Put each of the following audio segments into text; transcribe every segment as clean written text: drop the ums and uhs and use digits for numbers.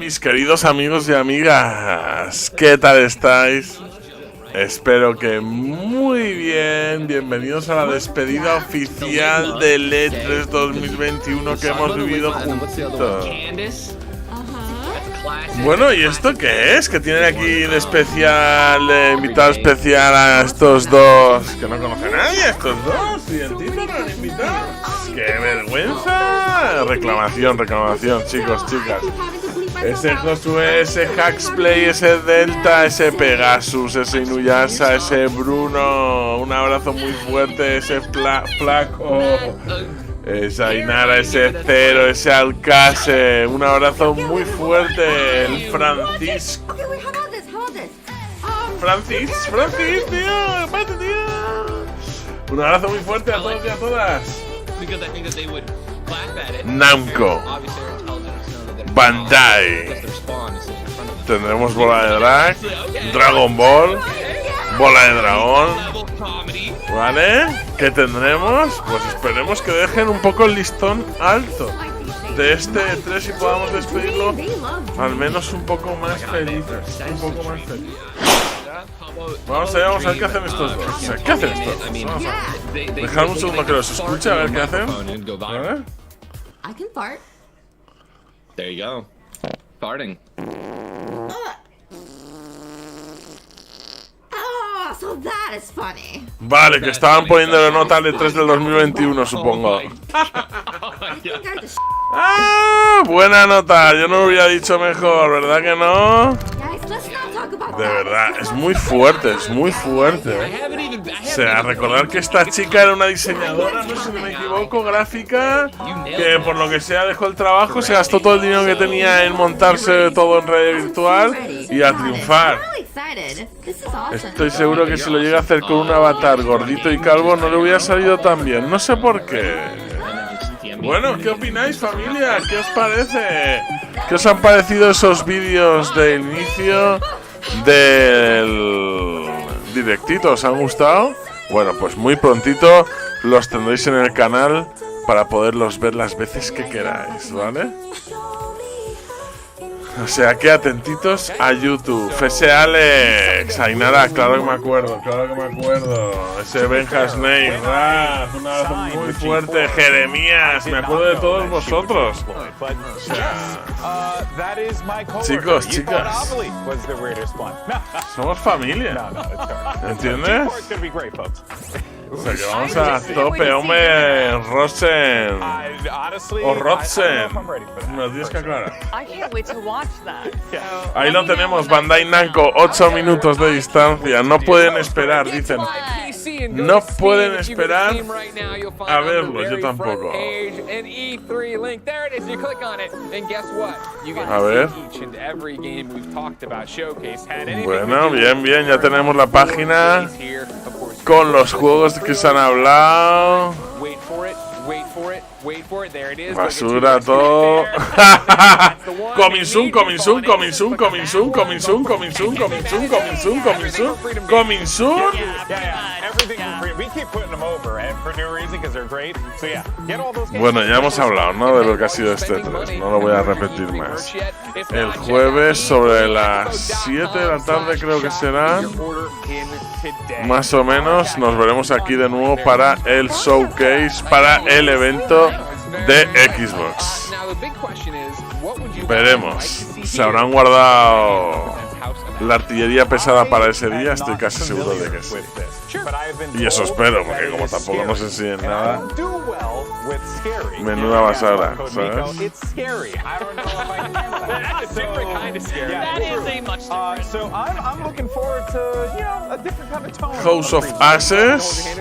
mis queridos amigos y amigas, ¿qué tal estáis? Espero que muy bien. Bienvenidos a la despedida oficial del E3 2021 que hemos vivido juntitos. Bueno, ¿y esto qué es? Que tienen aquí de especial, invitado especial a estos dos que no conocen a nadie, estos dos. Y el título no han invitado. ¡Qué vergüenza! Reclamación, chicos, chicas. Ese Josué, ese Haxplay, ese Delta, ese Pegasus, ese Inuyasha, ese Bruno. Un abrazo muy fuerte, ese Flaco. Esa Ainara, ese Cero, ese Alcase. Un abrazo muy fuerte, el Francisco. Francis, tío, espérate, tío. Un abrazo muy fuerte a todos y a todas. Namco, Bandai. Tendremos bola de drag, Dragon Ball, bola de dragón. ¿Vale? ¿Qué tendremos? Pues esperemos que dejen un poco el listón alto de este E3 y podamos despedirlo al menos un poco más felices. Vamos a ver qué hacen estos dos. ¿Qué hacen estos dos? Vamos a ver. Dejad un segundo que los escuche, a ver qué hacen. ¿Vale? I can fart. There you go. Farting. Oh, so that is funny. Vale, que estaban poniéndole nota al E3 del 2021, supongo. ¡Ah! Buena nota, yo no lo hubiera dicho mejor, ¿verdad que no? De verdad, es muy fuerte, O sea, recordar que esta chica era una diseñadora, no sé si me equivoco, gráfica, que por lo que sea dejó el trabajo, se gastó todo el dinero que tenía en montarse todo en red virtual y a triunfar. Estoy seguro que si lo llega a hacer con un avatar gordito y calvo no le hubiera salido tan bien, no sé por qué. Bueno, ¿qué opináis, familia? ¿Qué os parece? ¿Qué os han parecido esos vídeos del inicio del directito? ¿Os han gustado? Bueno, pues muy prontito los tendréis en el canal para poderlos ver las veces que queráis, ¿vale? O sea que atentitos a YouTube. Ese Alex, Ainara, claro que me acuerdo. Ese Benja Snake, Raz, un abrazo muy fuerte. Jeremías, me acuerdo de todos vosotros. O sea, chicos, chicas, somos familia. ¿Entiendes? O sea que vamos a tope, hombre. Rosen o Rodsen, me lo tienes que aclarar. Ahí lo tenemos, Bandai Namco, 8 minutos de distancia. No pueden esperar, dicen. No pueden esperar a verlo, yo tampoco. A ver. Bueno, bien, ya tenemos la página con los juegos que se han hablado. Basura todo. Cominsun. Bueno, ya hemos hablado, ¿no? De lo que ha sido este 3. No lo voy a repetir más. El jueves sobre las 7 de la tarde creo que será. Más o menos nos veremos aquí de nuevo para el showcase, para el evento de Xbox. Veremos. Se habrán guardado la artillería pesada para ese día, estoy casi seguro de que sí. Y eso espero, porque como tampoco nos enseñan nada, menuda basura, ¿sabes? House of Ashes.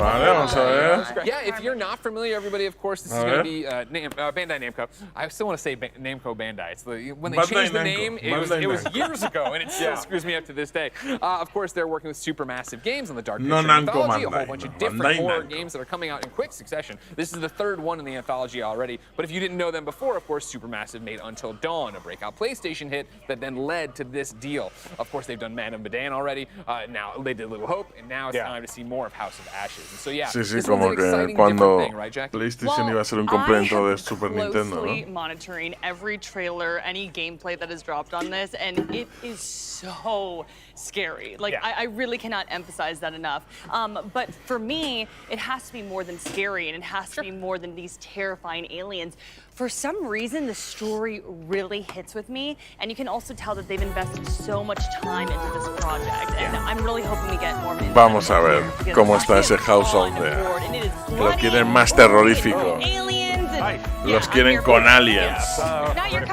Vale, vamos a ver. Yeah, if you're not familiar, everybody, of course, this is going to be Bandai Namco. I still want to say Namco Bandai. It's when they changed the name, it was years ago, and it still screws me up to this day. Of course, they're working with Supermassive Games on the Dark Picture Anthology, a whole bunch of different horror games that are coming out in quick succession. This is the third one in the anthology already, but if you didn't know them before, of course, Supermassive made Until Dawn, a breakout PlayStation hit that then led to this deal. Of course, they've done Man of Medan already. Now they did Little Hope, and now it's time to see more of House of Ashes. And so, yeah, Sí, sí, this como one's an que exciting, cuando different thing, right, Jackie? PlayStation iba a ser un complemento de Super Nintendo, closely ¿no? monitoring every trailer, any gameplay that is dropped on this, and it is so scary. Like, I really cannot emphasize that enough. But for me, it has to be more than scary, and it has to be more than these terrifying aliens. For some reason, the story really hits with me, and you can also tell that they've invested so much time into this project, and I'm really hoping we get more. Vamos a ver cómo está ese House of the... Lo quieren más terrorífico. Los quieren con aliens.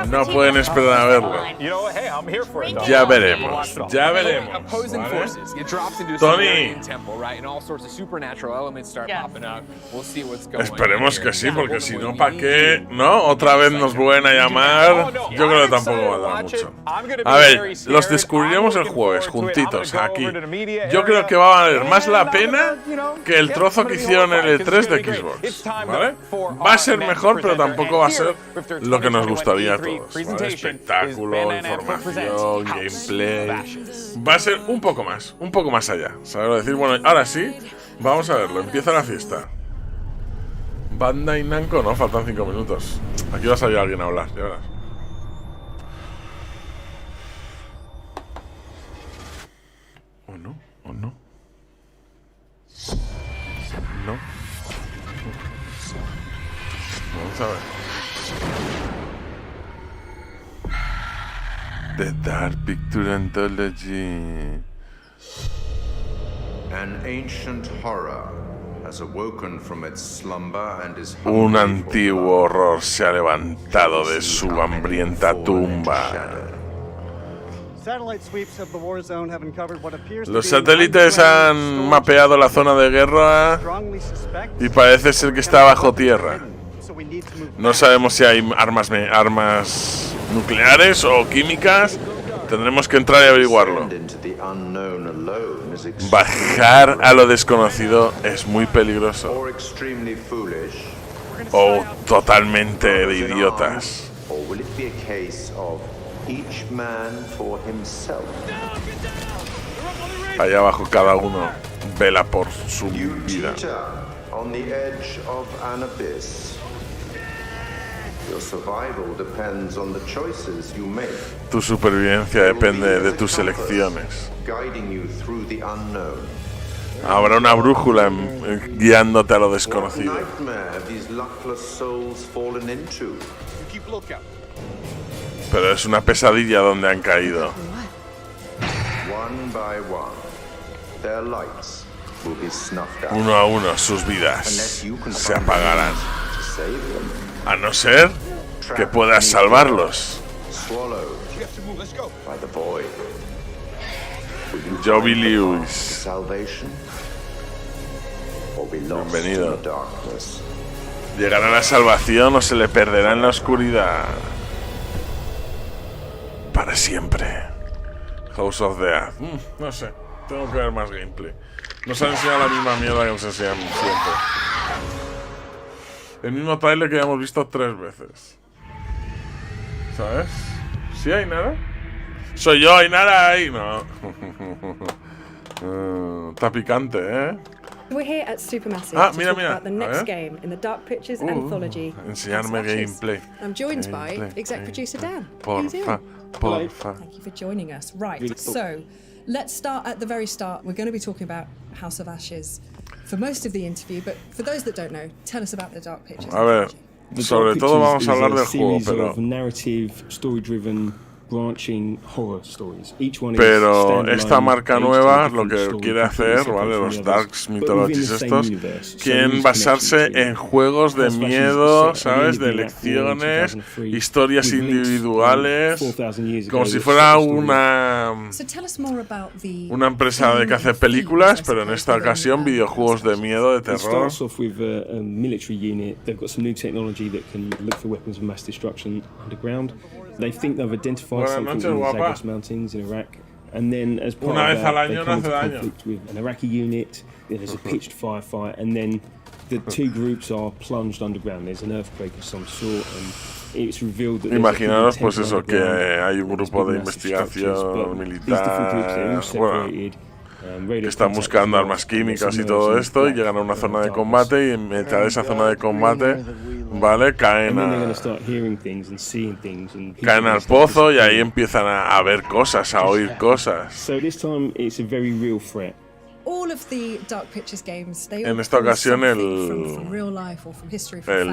No pueden esperar a verlo. Ya veremos, ya veremos. ¿Vale? Tony. Esperemos que sí, porque si no, ¿para qué? ¿No? Otra vez nos vuelven a llamar. Yo creo que tampoco va a dar mucho. A ver, los descubriremos el jueves, juntitos, aquí. Yo creo que va a valer más la pena que el trozo que hicieron en el E3 de Xbox. ¿Vale? Va a ser mejor, pero tampoco va a ser lo que nos gustaría a todos, ¿vale? Espectáculo, información, gameplay. Va a ser un poco más allá. ¿Sabes? Decir, bueno, ahora sí, vamos a verlo. Empieza la fiesta. Bandai Namco, no, faltan 5 minutos. Aquí va a salir alguien a hablar, ya verás. ¿O no? ¿O no? No. Vamos a ver. The Dark Picture Anthology. An ancient horror has awoken from its slumber and is Un antiguo horror se ha levantado de su hambrienta tumba. Los satélites han mapeado la zona de guerra y parece ser que está bajo tierra. No sabemos si hay armas nucleares o químicas. Tendremos que entrar y averiguarlo. Bajar a lo desconocido es muy peligroso. O totalmente de idiotas. Allá abajo cada uno vela por su vida. Tu supervivencia depende de tus elecciones. Habrá una brújula guiándote a lo desconocido. Pero es una pesadilla donde han caído. Uno a uno sus vidas se apagarán. A no ser que puedas salvarlos. Joby Lewis. Bienvenido. ¿Llegará la salvación o se le perderá en la oscuridad? Para siempre. House of the Earth. No sé. Tengo que ver más gameplay. Nos han enseñado la misma mierda que nos enseñan siempre. El mismo trailer que ya hemos visto 3 veces. ¿Sabes? ¿Sí hay nada? Soy yo, hay nada ahí. No. Está picante, ¿eh? We're here at Supermassive Ah, to mira, talk mira. about the next game in the Dark Pictures anthology. Enseñarme gameplay. I'm joined by exec producer Dan. How you Porfa, doing? porfa. Thank you for joining us. Right, so let's start at the very start. We're going to be talking about House of Ashes for most of the interview, but for those that don't know, tell us about the Dark Pictures A ver, anthology. sobre todo vamos a hablar del juego, pero pero esta marca nueva lo que quiere hacer, ¿vale? Los Darks Mythologies estos quieren basarse en juegos de miedo, ¿sabes? De elecciones, historias individuales, como si fuera una empresa de que hace películas, pero en esta ocasión videojuegos de miedo, de terror. They think they've identified something in the Zagros Mountains in Iraq, and then as part of that, they come into conflict with an Iraqi unit. There's a pitched firefight, and then the two groups are plunged underground. There's an earthquake of some sort, and it's revealed that imaginaros pues eso, que hay un grupo de investigación militar, bueno, que están buscando armas químicas y todo esto, y llegan a una zona de combate, y en mitad de esa zona de combate, ¿vale? Caen al pozo, y ahí empiezan a ver cosas, a oír cosas. En esta ocasión el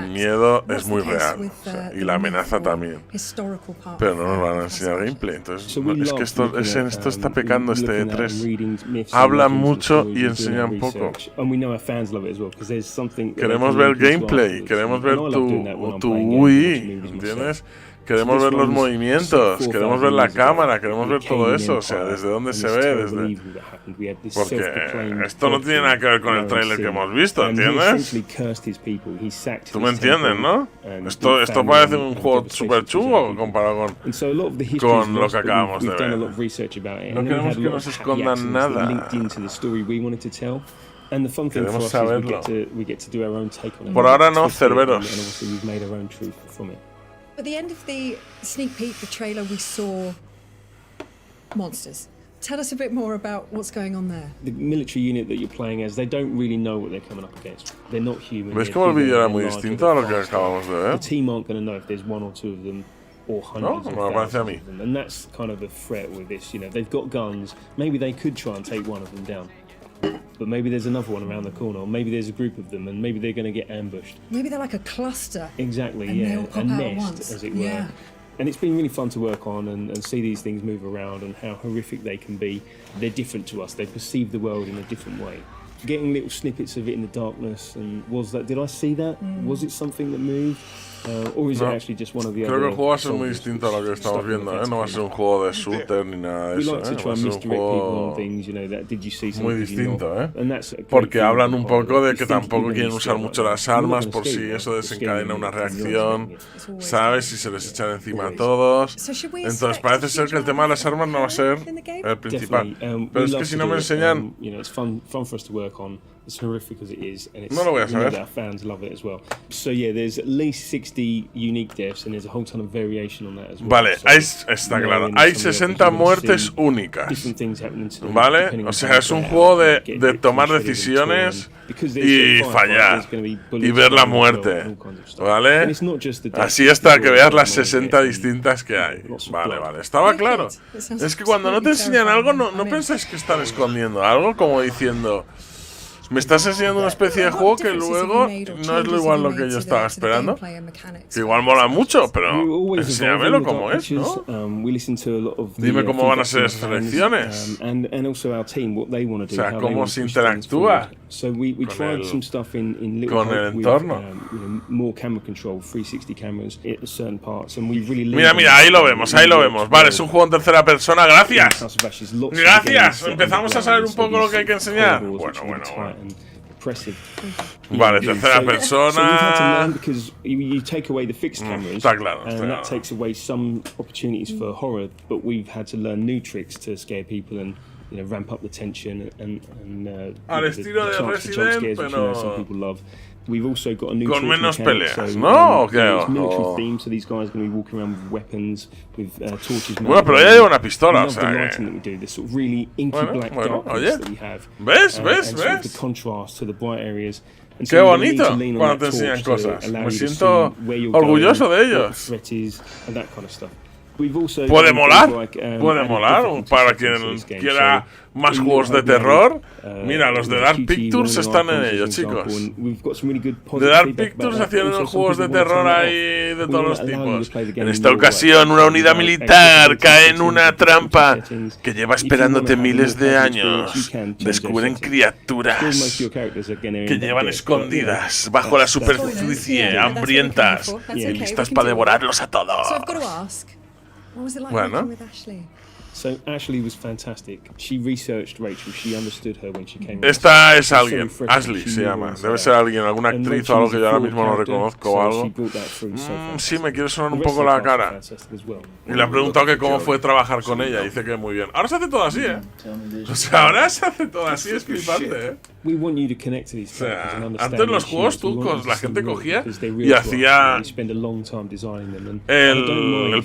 miedo es muy real, o sea, y la amenaza también, pero no nos van a enseñar gameplay. Entonces es que esto está pecando este E3. Hablan mucho y enseñan poco. Queremos ver gameplay, queremos ver tu UI, ¿entiendes? Queremos ver los movimientos, queremos ver la cámara, queremos ver todo eso, o sea, desde dónde se ve, porque esto no tiene nada que ver con el tráiler que hemos visto, ¿entiendes? Tú me entiendes, ¿no? Esto parece un juego súper chulo comparado con lo que acabamos de ver. No queremos que nos escondan nada. Queremos saberlo. Por ahora no, Cerberos. At the end of the sneak peek, the trailer, we saw monsters. Tell us a bit more about what's going on there. The military unit that you're playing as, they don't really know what they're coming up against. They're not human. ¿Ves cómo el vídeo era muy distinto a lo que acabamos de ver? The team aren't going to know if there's one or two of them or hundreds of thousands of them. And that's kind of the threat with this. You know, they've got guns. Maybe they could try and take one of them down. But maybe there's another one around the corner, or maybe there's a group of them, and maybe they're going to get ambushed. Maybe they're like a cluster. Exactly, and yeah, they all pop a out nest, once. as it were. Yeah. And it's been really fun to work on and see these things move around and how horrific they can be. They're different to us. They perceive the world in a different way. Getting little snippets of it in the darkness, and did I see that? Was it something that moved? Or is it actually just one of the Creo que el juego va a ser muy distinto a lo que estamos viendo, ¿eh? No va a ser un juego de shooter ni nada de eso, ¿eh? Va a ser un juego muy distinto, ¿eh? Porque hablan un poco de que tampoco quieren usar mucho las armas por si eso desencadena una reacción, ¿sabes? Y se les echan encima a todos. Entonces parece ser que el tema de las armas no va a ser el principal. Pero es que si no me enseñan... As horrific as it is, and it's, no lo voy a saber. Our fans love it as well. So yeah, there's at least 60 unique deaths, and there's a whole ton of variation on that as well. Vale, está claro. Hay 60 muertes únicas. Vale, o sea, es un juego de tomar decisiones y fallar y ver la muerte. Vale, así hasta que veas las 60 distintas que hay. Vale, estaba claro. Es que cuando no te enseñan algo, no pensáis que están escondiendo algo, como diciendo... Me estás enseñando una especie de juego que luego no es lo igual lo que yo estaba esperando. Que igual mola mucho, pero enséñamelo como es, ¿no? Dime cómo van a ser esas elecciones. O sea, cómo se interactúa con el entorno. Mira, ahí lo vemos. Vale, es un juego en tercera persona. Gracias. Empezamos a saber un poco lo que hay que enseñar. Bueno. Vale, tercera persona. Está claro. That takes away some opportunities for horror, but we've had to learn new tricks to scare people and ramp up the tension and al estilo de Resident, pero some people love. We've also got a new con menos peleas, so, ¿no? It's military theme, so these guys are going to be walking around with weapons, with torches. Bueno, pero ella lleva una pistola, o sea que... that we do, this sort of really inky black darkness that we have. ¿Ves? Sort of the contrast to the bright areas. Qué bonito cuando te enseñan cosas. Me siento orgulloso de ellos. Puede molar, para quien quiera más juegos de terror. Mira, los de Dark Pictures están en ellos, chicos. De Dark Pictures hacían unos juegos de terror ahí de todos los tipos. En esta ocasión, una unidad militar cae en una trampa que lleva esperándote miles de años. Descubren criaturas que llevan escondidas bajo la superficie, hambrientas y listas para devorarlos a todos. What was it like working with Ashley? So Ashley was fantastic. She researched Rachel. She understood her when she came. Esta es alguien, Ashley se llama. Debe ser alguien, alguna actriz o algo que yo ahora mismo no reconozco o algo. Sí, me quiere sonar un poco la cara. Y le he preguntado que cómo fue trabajar con ella. Dice que muy bien. Ahora se hace todo así, ¿eh? O sea, ahora se hace todo así, es flipante, ¿eh? O sea, antes en los juegos la gente cogía y hacía el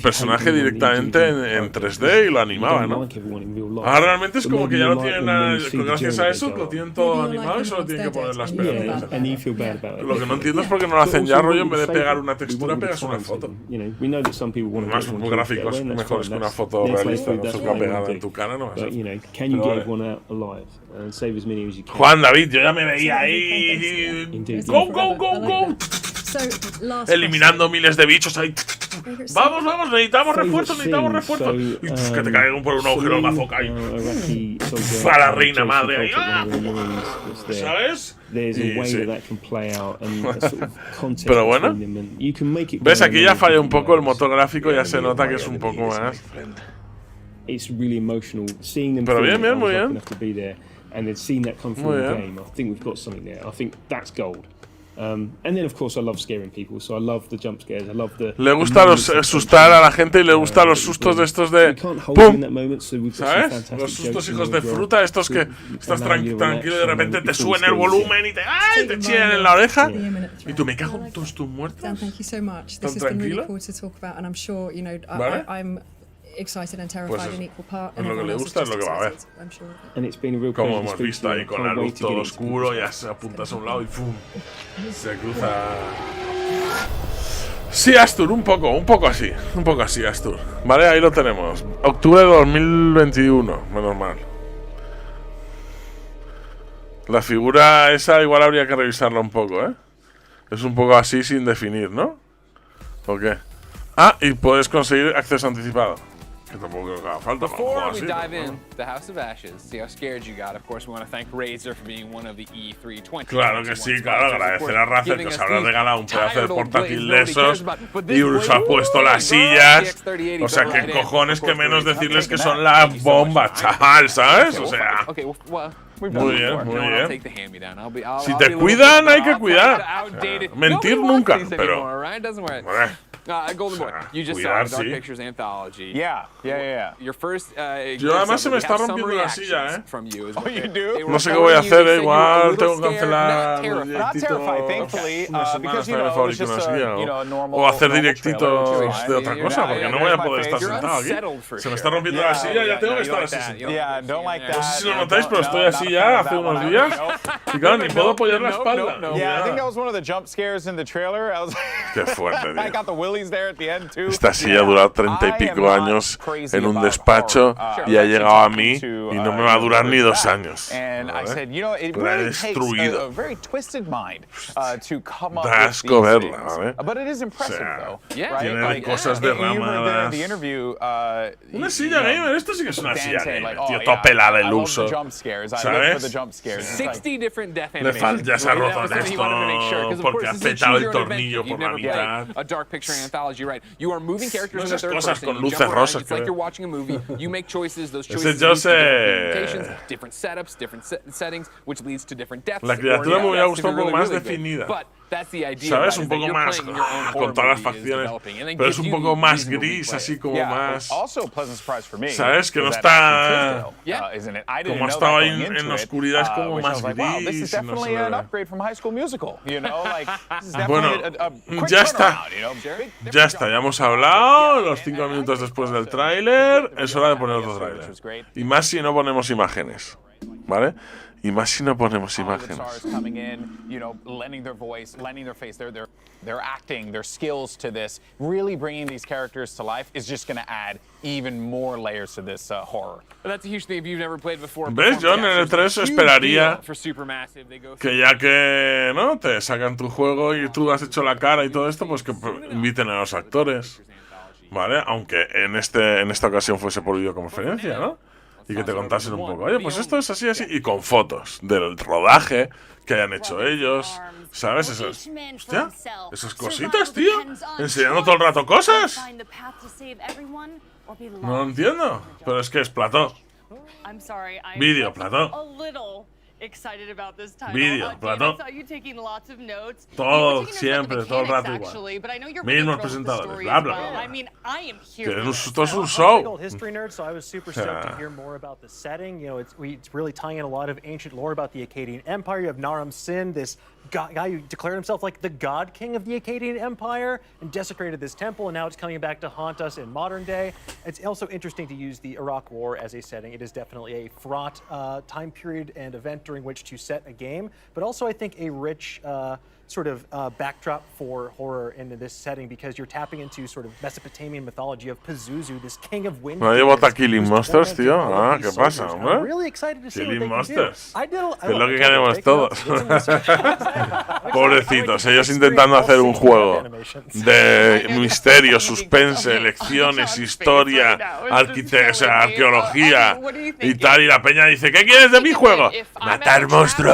personaje directamente en 3D y lo animaba. animaba, ¿no? Ahora realmente es como que ya lo tienen, gracias a eso, lo tienen todo animado y solo tienen que poner las pegatinas. Lo que no entiendo es por qué no lo hacen ya, rollo, en vez de pegar una textura, pegas una foto. Más gráficos, mejores que una foto realista, no se queda pegada en tu cara, no Juan David, yo ya me veía ahí. Go, go, go, go. Eliminando miles de bichos ahí. Vamos, vamos, necesitamos refuerzos, necesitamos refuerzos. Y que te caigan por un agujero el bazooka ahí. A la reina madre ahí. ¿Sabes? Pero bueno, ves, aquí ya falla un poco el motor gráfico, ya se nota que es un poco más. Pero bien, bien, muy bien. Muy bien. Le gusta asustar a la gente y le gustan los sustos de estos de ¡pum! ¿Sabes? Los sustos hijos de fruta, estos que estás tranquilo y de repente te suena el volumen y te chillan en la oreja. Y tú, me cago en todos tus muertos. ¿Tan tranquilo? ¿Vale? Excited and terrified Pues in equal part. Es lo que le gusta, es lo que va a ver. Como hemos visto ahí con la luz todo oscuro, ya se apuntas a un lado y ¡pum! Se cruza. Sí, Astur, un poco así, Astur. Vale, ahí lo tenemos. Octubre de 2021, menos mal. La figura esa igual habría que revisarla un poco, ¿eh? Es un poco así sin definir, ¿no? ¿O qué? Ah, y puedes conseguir acceso anticipado. Que tampoco creo que haga falta. Before we dive in, the House of Ashes, see how scared you got. Of course, we want to thank Razer for being one of the E320. Claro que sí, claro, agradecer a Razer que os habrá regalado un pedazo de portátil de esos y os ha puesto las sillas. O sea, que cojones que menos decirles que son la bomba, chaval, ¿sabes? O sea. Muy bien, muy bien. Si te cuidan, hay que cuidar. Mentir nunca, pero. Golden Boy, you just saw the Dark Pictures Anthology. Yeah. Your first. Yo además se me está rompiendo la silla, from you Oh, you do? No sé qué voy a hacer, igual tengo que cancelar Not terrified, thankfully, because it was just a normal. O hacer directitos de otra cosa, porque no voy a poder estar sentado aquí. Se me está rompiendo la silla, ya tengo que estar así sentado. Yeah, don't like that. No sé si lo notáis, pero estoy así ya hace unos días. Y claro, ni puedo apoyar la espalda. Yeah, I think that was one of the jump scares in the trailer. Qué fuerte, I got the willies there at the end too. Esta silla ha durado 30 y pico años en un despacho y ha llegado a mí y no me va a durar ni 2 años. Da asco verla, ¿vale? O sea, tiene cosas derramadas. Una silla gamer, esto sí que es una silla gamer, tío, toda pelada el uso, ¿sabes? 60 ya se ha roto esto porque ha petado el tornillo por la mitad. No esas cosas con luces rosas. Ese yo sé. La criatura me hubiera gustado un poco más definida. ¿Sabes? Un poco más con todas las facciones. Pero es un poco más gris, así como más. ¿Sabes? Que no está. Como ha estado ahí en la oscuridad, es como más gris. Bueno, ya está. Ya está, ya hemos hablado. Los 5 minutos después del tráiler. Es hora de poner otro tráiler. Y más si no ponemos imágenes. ¿Vale? Y más si no ponemos imágenes. Their acting, their skills to this, really bringing these characters to life is just going to add even more layers to this horror. That's a huge thing if you've never played before. ¿Ves? Yo en el 3 esperaría que ya que no te sacan tu juego y tú has hecho la cara y todo esto, pues que inviten a los actores, ¿vale? Aunque en esta ocasión fuese por videoconferencia, ¿no? Y que te contasen un poco, oye, pues esto es así, así, y con fotos del rodaje que hayan hecho ellos, ¿sabes? Hostia, esas cositas, tío, enseñando todo el rato cosas. No lo entiendo, pero es que es plató. Vídeo, plató. excited about this title. Vídeo, Dan, Platón. I saw you taking lots of notes. Todo, You were taking notes siempre, about the todo el rato mechanics, igual. actually, but I know you're Mismos really thrilled with the presentadores, story bla, as bla, well. bla. I mean, I am here. Que for this. esto es un I'm a show. big old history nerd, so I was super stoked to hear more about the setting. You know, it's really tying in a lot of ancient lore about the Akkadian Empire. You have Naram Sin, this guy who declared himself like the god king of the Akkadian Empire and desecrated this temple, and now it's coming back to haunt us in modern day. It's also interesting to use the Iraq War as a setting. It is definitely a fraught time period and event during which to set a game, but also I think a rich sort of backdrop for horror in this setting because you're tapping into sort of Mesopotamian mythology of Pazuzu, this king of wind. Nadie vota Killing Monsters, tío. Ah, ¿qué pasa, hombre? I'm really excited to see Killing what they can do. Monsters. Que es lo que queremos todos. Pobrecitos, ellos intentando hacer un juego de misterio, suspense, lecciones, historia, arqueología y tal. Y la peña dice, ¿qué quieres de mi juego? Matar monstruos.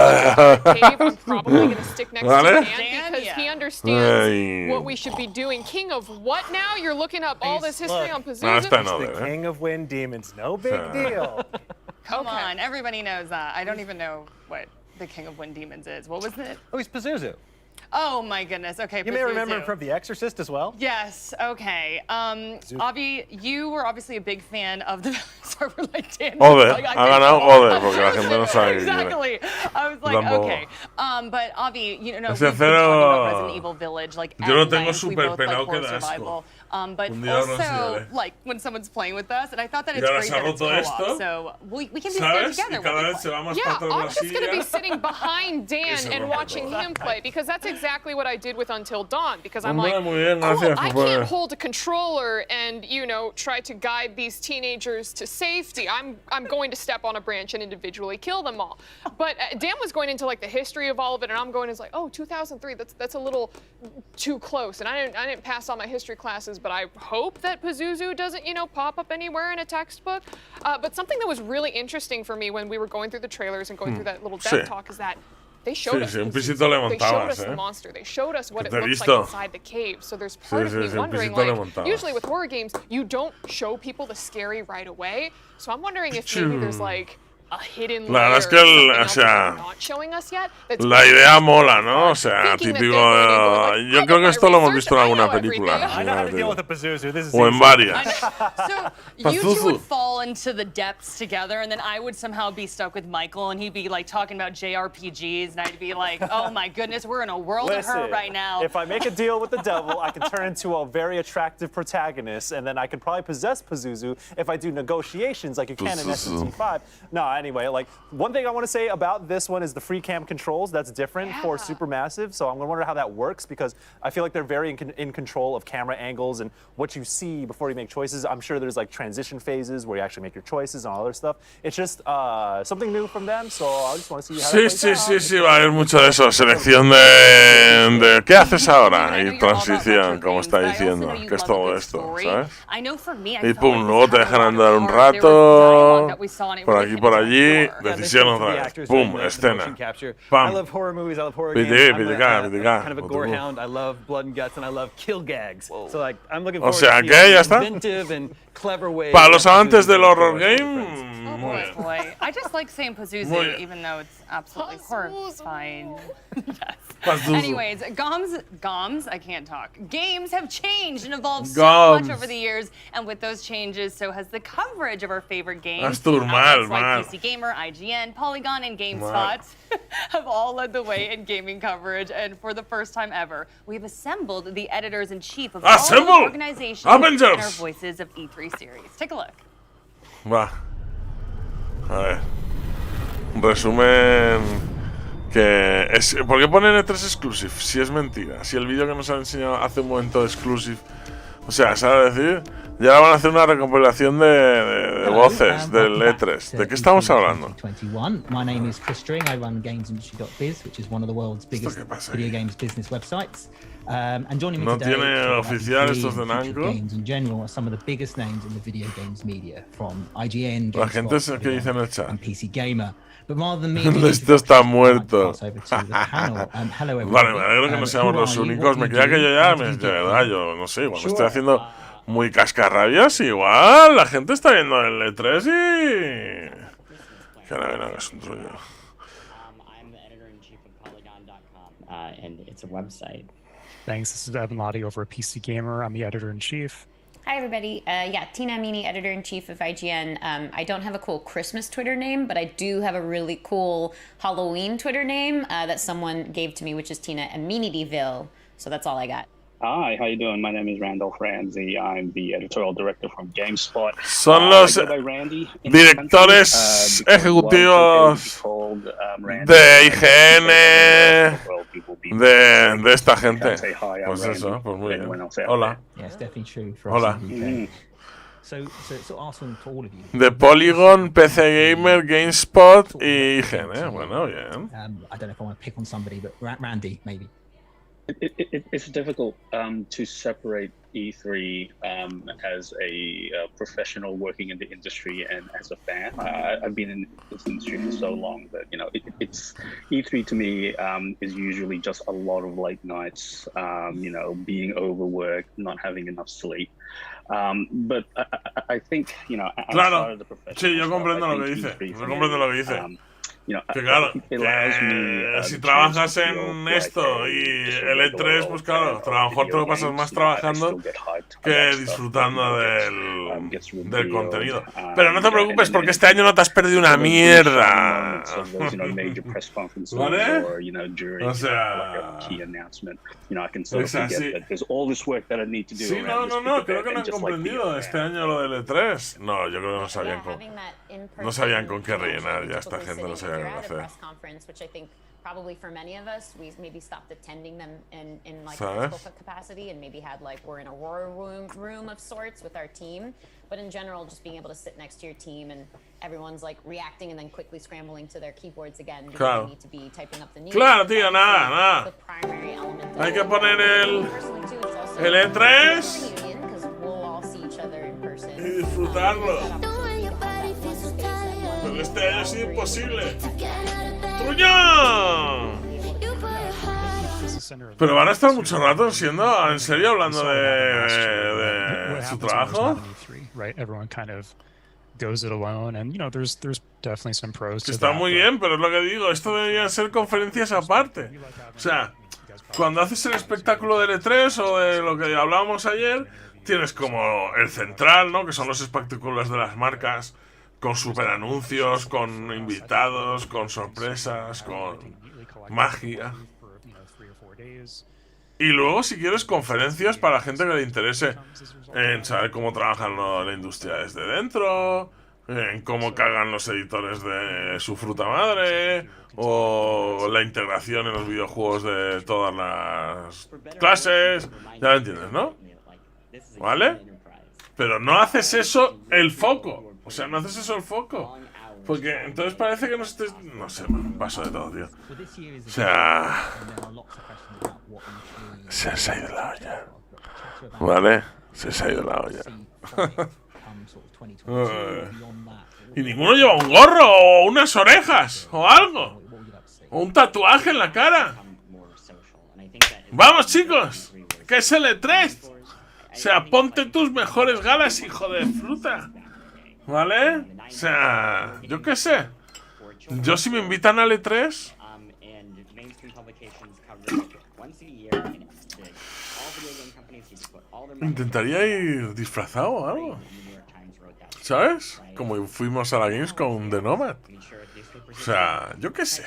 ¿Vale? Because he understands what we should be doing. King of what now? You're looking up all this history on Pazuzu? No, está no, The king of wind demons, no big deal. Come on, everybody knows that. I don't even know what the King of Wind Demons is. What was it? Oh, he's Pazuzu. Oh my goodness. Okay. You may remember him from The Exorcist as well. Yes. Okay. Avi, you were obviously a big fan of the. Sorry, we're like Dan. Ode, ha ganado Ode, porque la gente no sabe. Exactly. I was like, okay. But Avi, you know, we've been Cero. talking about Resident Evil Village, like Yo lo at tengo length. We súper both like pelado que horror da asco. survival. But Un día os lo also, enseñaré. like when someone's playing with us, and I thought that Y it's ahora great se ha that it's roto co-op, esto, so we can be there ¿sabes? together. Y cada when we vez se play. va más Yeah, para atrás I'm just going to be Brasil. sitting behind Dan Eso and no watching pasa. him play because that's exactly what I did with Until Dawn because I'm Hombre, like, muy bien, cool, gracias I por can't poner. hold a controller and, you know, try to guide these teenagers to safety. I'm going to step on a branch and individually kill them all. But Dan was going into like the history of all of it and I'm going as like, oh, 2003, that's a little too close. And I didn't pass all my history classes, but I hope that Pazuzu doesn't, you know, pop up anywhere in a textbook. But something that was really interesting for me when we were going through the trailers and going through that little dev talk is that they showed us un pisito le they showed montabas, us the monster. They showed us what it te he looks like visto. inside the cave. So there's part of me un wondering, pisito le like, montabas. usually with horror games, you don't show people the scary right away. So I'm wondering if maybe there's like a hidden La verdad layer es que or something else o that sea, they're not showing us yet. That's la really idea mola, ¿no? O sea, thinking that típico. they're going into it, like, Yo I creo did que esto my lo hemos research, visto en I alguna know everything. película. I know how to deal with a Pazuzu. This is O en easy. varias. So you two would fall into the depths together, and then I would somehow be stuck with Michael, and he'd be like talking about JRPGs, and I'd be like, "Oh my goodness, we're in a world of her right now." If I make a deal with the devil, I can turn into a very attractive protagonist, and then I could probably possess Pazuzu if I do negotiations like you can in SMT5. No, anyway, like one thing I want to say about this one is the free cam controls. That's different for Supermassive, so I'm gonna wonder how that works because I feel like they're very in control of camera angles and what you see before you make choices. I'm sure there's like transition phases where you actually make your choices and all other stuff. It's just something new from them, so I just want to see how that plays Sí, va a haber mucho de eso. Selección de ¿qué haces ahora? Y transición, como está diciendo, que es todo esto, ¿sabes? Y pum, luego te dejan andar un rato, por aquí, por allí, decisión otra vez, pum, escena, pam. I love horror movies, I love horror Pide, games. pide, I'm kind of a gore hound. I love blood and guts, and I love kill gags. So like, I'm looking forward sea, to ¿qué? ¿Ya está? inventive and clever ways. Para los amantes del horror game, Oh boy, I just like saying Pazuzu, even though it's absolutely horrifying. Yes. Anyways, GOMS, I can't talk. Games have changed and evolved so much over the years, and with those changes, so has the coverage of our favorite games. Astur, mal, Outlets mal. like PC Gamer, IGN, Polygon, and GameSpot have all led the way in gaming coverage, and for the first time ever, we've assembled the editors-in-chief of all the organizations and our voices of E3 series. Take a look. Va. A ver. Resumen. Que es, ¿por qué ponen E3 Exclusive? Si es mentira. Si el vídeo que nos han enseñado hace un momento Exclusive. O sea, ¿sabes decir? Y ahora van a hacer una recopilación de voces del E3. ¿De qué estamos hablando? My name is Chris String. I run GamesIndustry.biz, which is one of the world's biggest video games business websites. And joining me No today tiene oficial estos de featured Namco. games in general are some of the biggest names in the video games media, from IGN, La gente es GameSpot, que dice en el chat. and PC Gamer. But rather than me, Esto está muerto. Hello everybody. Vale, me alegro que no seamos los únicos. Me creía que yo ya, de verdad, yo no sé, cuando estoy haciendo muy cascarrabias, igual la gente está viendo el E3 y... Que no es un truño. and it's a website. Thanks. This is Evan Lottie over at PC Gamer. I'm the editor-in-chief. Hi, everybody. Yeah, Tina Amini, editor-in-chief of IGN. I don't have a cool Christmas Twitter name, but I do have a really cool Halloween Twitter name that someone gave to me, which is Tina Aminideville. So that's all I got. Hi, how you doing? My name is Randolph Ramsey. I'm the editorial director from GameSpot. Son los directores ejecutivos de IGN, de esta gente. Pues eso, pues muy bien. Hola. Hola. De Polygon, PC Gamer, GameSpot y IGN. Bueno, bien. I don't know if I want to pick on somebody, but Randy, maybe. It's difficult to separate E3 as a professional working in the industry and as a fan. I've been in this industry for so long that, you know, it's E3 to me is usually just a lot of late nights, you know, being overworked, not having enough sleep. But I think, you know, claro, sí, yo comprendo lo que dice. Yo comprendo lo que dice. Que claro, que si trabajas en esto y el E3, pues claro, a lo mejor te lo pasas más trabajando que disfrutando del contenido. Pero no te preocupes porque este año no te has perdido una mierda. ¿Vale? O sea, es así. Sí, no, creo que no han comprendido este año lo del E3. No, yo creo que no sabían con qué rellenar ya esta gente, no sabía press conference, which I think probably for many of us, we maybe stopped attending them in like a physical capacity and maybe had like we're in a war room of sorts with our team. But in general, just being able to sit next to your team and everyone's like reacting and then quickly scrambling to their keyboards again because they need to be typing up the news. Claro, tío, nada. Hay que poner el E3 y disfrutarlo. Pero este año ha sido imposible. ¡Truñón! Pero van a estar mucho rato siendo, en serio, hablando de su trabajo. Goes it alone, and you know, there's definitely some pros. Que está muy bien, pero es lo que digo, esto deberían ser conferencias aparte. O sea, cuando haces el espectáculo del E3 o de lo que hablábamos ayer, tienes como el central, ¿no? Que son los espectáculos de las marcas, con super anuncios, con invitados, con sorpresas, con magia. Y luego, si quieres, conferencias para la gente que le interese en saber cómo trabajan la industria desde dentro, en cómo cagan los editores de su fruta madre, o la integración en los videojuegos de todas las clases. Ya lo entiendes, ¿no? ¿Vale? Pero no haces eso el foco. O sea, no haces eso el foco. Porque entonces parece que no estés... No sé, paso de todo, tío. O sea... Se ha ido la olla. ¿Vale? Se ha ido la olla. Y ninguno lleva un gorro o unas orejas o algo. O un tatuaje en la cara. ¡Vamos, chicos! ¡Que es el E3! O sea, ponte tus mejores galas, hijo de fruta. ¿Vale? O sea, yo qué sé. Yo si me invitan al E3... Intentaría ir disfrazado o algo. ¿Sabes? Como fuimos a la Gamescom de Nomad. O sea, yo qué sé.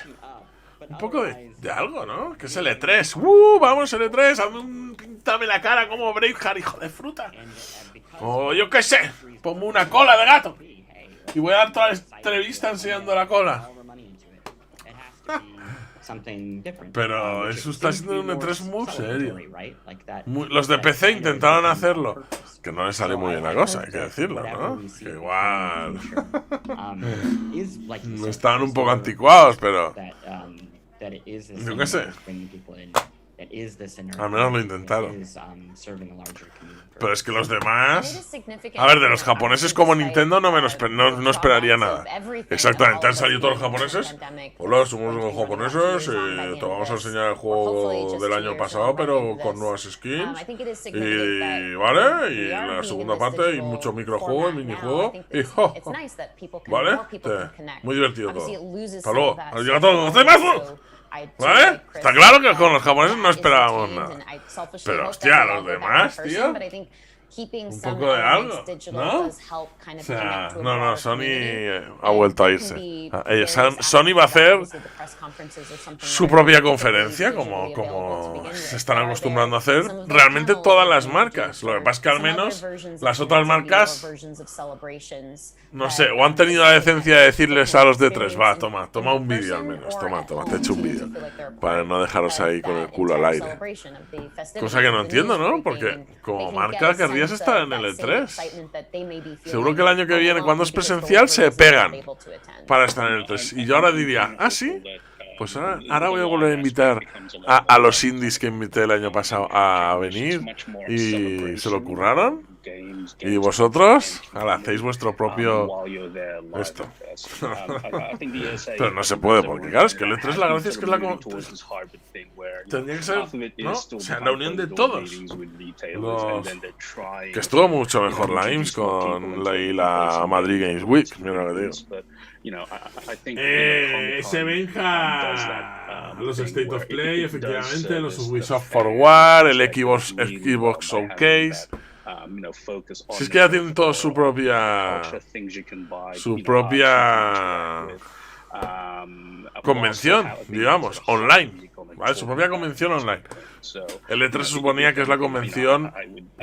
Un poco de algo, ¿no? Que es el E3. Vamos al E3. Píntame la cara como Braveheart, hijo de fruta. O yo qué sé. Pongo una cola de gato. Y voy a dar toda la entrevista enseñando la cola. Pero eso está siendo un E3 muy serio. Los de PC intentaron hacerlo. Que no les salió muy bien la cosa, hay que decirlo, ¿no? Que igual... Estaban un poco anticuados, pero... Yo qué sé. Al menos lo intentaron. Pero es que los demás... A ver, de los japoneses como Nintendo no esperaría nada. Exactamente, han salido todos los japoneses. Hola, somos los japoneses y te vamos a enseñar el juego del año pasado, pero con nuevas skins. Y vale, y la segunda parte, y mucho microjuego y minijuego. Y ¿vale? Muy divertido todo. Hasta luego. ¡Llega todo! ¡Hasta más! ¿Vale? Está claro que con los japoneses no esperábamos nada. Pero hostia, los demás, tío. Un poco de algo, ¿no? O sea, no, Sony ha vuelto a irse. Sony va a hacer su propia conferencia, como se están acostumbrando a hacer realmente todas las marcas. Lo que pasa es que al menos las otras marcas, no sé, o han tenido la decencia de decirles a los de 3, va, toma un vídeo al menos, toma, te echo un vídeo, para no dejaros ahí con el culo al aire. Cosa que no entiendo, ¿no? Porque como marca querrías estar en el E3. Seguro que el año que viene, cuando es presencial, se pegan para estar en el E3. Y yo ahora diría, ¿ah, sí? Pues ahora voy a volver a invitar a los indies que invité el año pasado a venir y se lo curraron. Y vosotros, ahora hacéis vuestro propio esto. Pero no se puede, porque claro, es que el E3 la gracia es que es la tendría que ser, ¿no? O sea, la unión de todos. Que estuvo mucho mejor la IMSS con la Madrid Games Week, mira lo que digo. Se venja los State of Play, efectivamente, los Ubisoft Forward, el Xbox Showcase. Si es que ya tienen todo su propia convención, digamos, online, ¿vale? Su propia convención online. El E3 se suponía que es la convención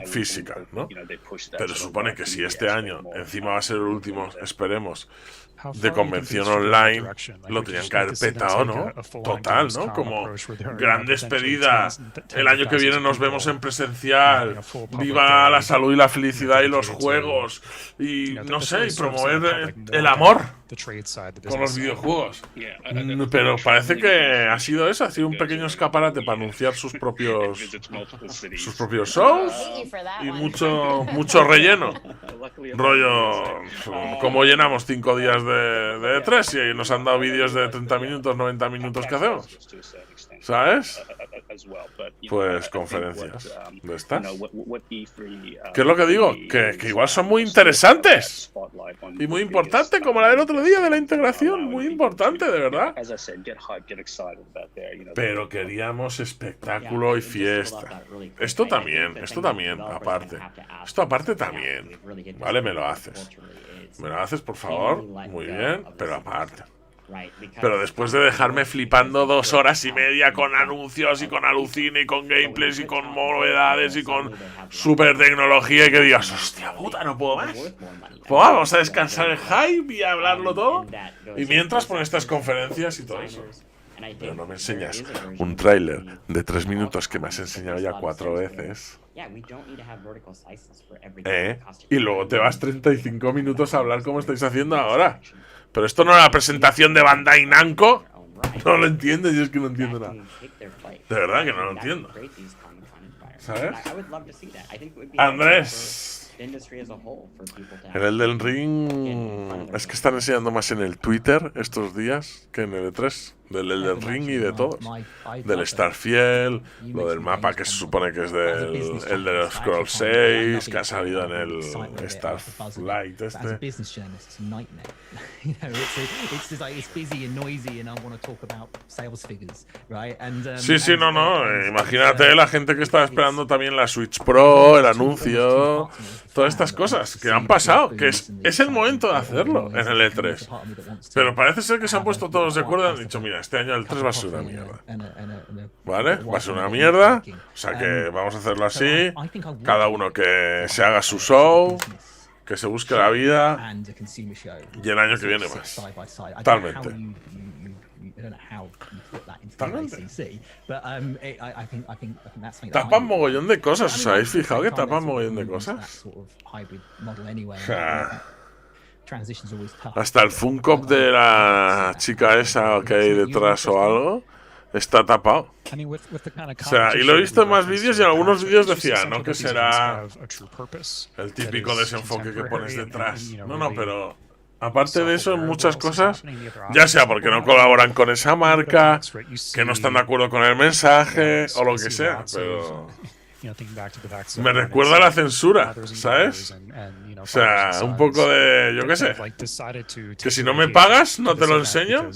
física, ¿no? Pero se supone que si este año encima va a ser el último, esperemos, de convención online, lo tenían que haber petado, ¿no? Total, ¿no? Como gran despedida. El año que viene nos vemos en presencial. Viva la salud y la felicidad y los juegos. Y no sé, y promover el amor con los videojuegos. Pero parece que ha sido eso, ha sido un pequeño escaparate para anunciar sus propios shows y mucho relleno. Rollo, como llenamos 5 días de E3 y nos han dado vídeos de 30 minutos, 90 minutos que hacemos, ¿sabes? Pues conferencias de estas. ¿Qué es lo que digo? Que igual son muy interesantes y muy importantes, como la del otro día de la integración, muy importante, de verdad. Pero queríamos espectáculo y fiesta. Esto también, aparte. Esto aparte también. Vale, me lo haces. Me lo haces, por favor. Muy bien, pero aparte. Pero después de dejarme flipando 2 horas y media con anuncios y con alucine y con gameplays y con novedades y con super tecnología y que digas, hostia puta, no puedo más. Pues vamos a descansar el hype y a hablarlo todo. Y mientras por estas conferencias y todo eso. Pero no me enseñas un tráiler de 3 minutos que me has enseñado ya 4 veces. Y luego te vas 35 minutos a hablar como estáis haciendo ahora. Pero esto no es la presentación de Bandai Namco. No lo entiendo, yo es que no entiendo nada. De verdad que no lo entiendo. ¿Sabes? Andrés. En el del ring es que están enseñando más en el Twitter estos días que en el E3. Del ring y de todos. Del Starfield, lo del mapa que se supone que es el de los Scroll 6, que ha salido en el Starlight este. Sí, no. Imagínate la gente que estaba esperando también la Switch Pro, el anuncio, todas estas cosas que han pasado, que es el momento de hacerlo en el E3. Pero parece ser que se han puesto todos de acuerdo y han dicho, mira, este año el 3 va a ser una mierda. ¿Vale? Va a ser una mierda. O sea que vamos a hacerlo así. Cada uno que se haga su show, que se busque la vida. Y el año que viene más. Totalmente. Tapan mogollón de cosas. ¿Os habéis fijado que tapan mogollón de cosas? Hasta el Funko de la chica esa que hay detrás o algo está tapado. O sea, y lo he visto en más vídeos y en algunos vídeos decía, ¿no? Que será el típico desenfoque que pones detrás. No, pero aparte de eso, en muchas cosas, ya sea porque no colaboran con esa marca, que no están de acuerdo con el mensaje o lo que sea, pero me recuerda a la censura, ¿sabes? O sea, un poco de, yo qué sé, que si no me pagas, no te lo enseño.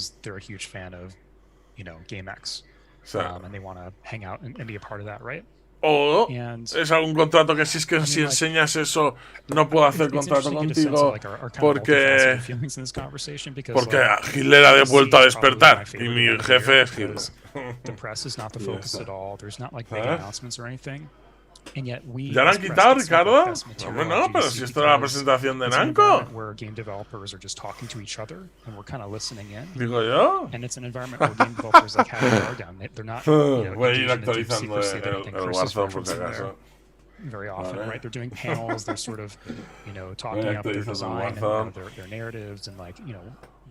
GameX, Sí. and they want to hang out and be a part of that, right? O es algún contrato que si es que si enseñas eso no puedo hacer contrato contigo porque Hitler ha vuelto a despertar y mi jefe es Hitler. The press is not the focus at all. There's not like big announcements or anything. And yet ¿Ya lo han quitado, Ricardo? Hombre, no, pero si esto era la presentación de Namco. Where game developers are just talking to each other and we're kind of listening in. Digo yo. And it's an environment where game developers like have their guard down. They're not. Voy a ir actualizando el Warzone por si acaso. Very often, right? They're doing panels. They're sort of, talking up their design and their narratives and like,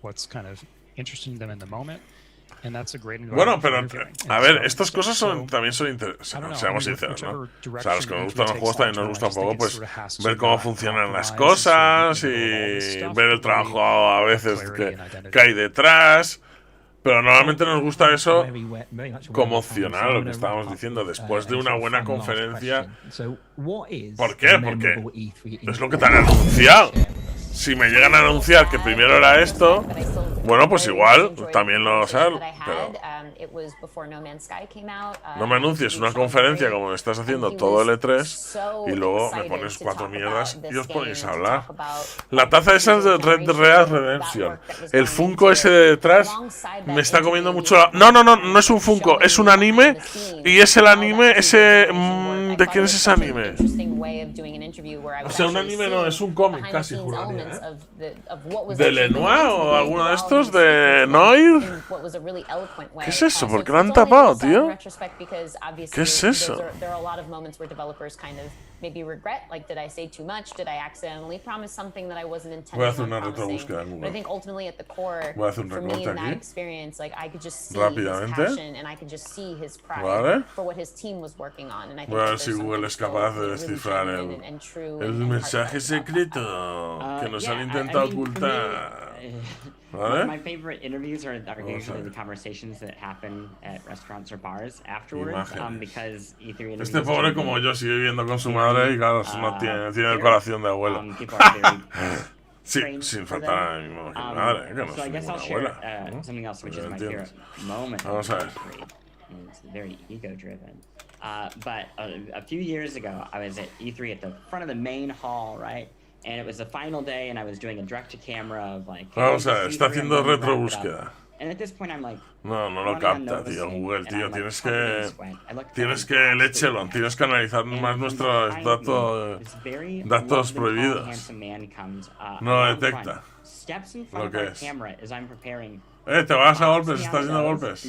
what's kind of interesting to them in the moment. Bueno, pero a ver, estas cosas también son interesantes, seamos sinceros, ¿no? O sea, a los que nos gustan los juegos también nos gusta un poco, pues, ver cómo funcionan las cosas y ver el trabajo a veces que hay detrás. Pero normalmente nos gusta eso como opcional, lo que estábamos diciendo, después de una buena conferencia. ¿Por qué? Porque es lo que te han anunciado. Si me llegan a anunciar que primero era esto, bueno, pues igual también lo saben, pero no me anuncies una conferencia como me estás haciendo todo el E3 y luego me pones 4 mierdas y os ponéis a hablar. La taza esa es de Red Dead Redemption. El Funko ese de detrás me está comiendo mucho la... No es un Funko, es un anime y es el anime ese... ¿De quién es ese anime? O sea, un anime no, es un cómic casi, juraría, ¿De Lenoir o alguno de estos? ¿De Noir? ¿Qué es eso? ¿Por qué lo han tapado, tío? ¿Qué es eso? Voy a hacer una retrobúsqueda en Google. Voy a hacer un recorte aquí. Rápidamente. Vale. Voy a ver si Google es capaz de descifrar el mensaje secreto que nos han intentado ocultar. ¿Vale? My favorite interviews are usually the conversations that happen at restaurants or bars afterwards, because E3 interviews. Este pobre como yo sigue viviendo con su madre y claro, no tiene el corazón de abuelo. Sí, sin faltar a mi madre, que no es ninguna abuela. Something else which is my favorite moment. Vamos a ver. It's very ego-driven. But a few years ago, I was at E3 at the front of the main hall, right? And it was the final day, and I was doing a direct-to-camera of like. Vamos a ver, está haciendo retrobúsqueda. And at this point, I'm like. No lo capta, tío. Google, tío, tienes que lechelon, tienes que analizar más nuestros datos prohibidos. No detecta lo que es. Te vas a golpes, estás haciendo golpes.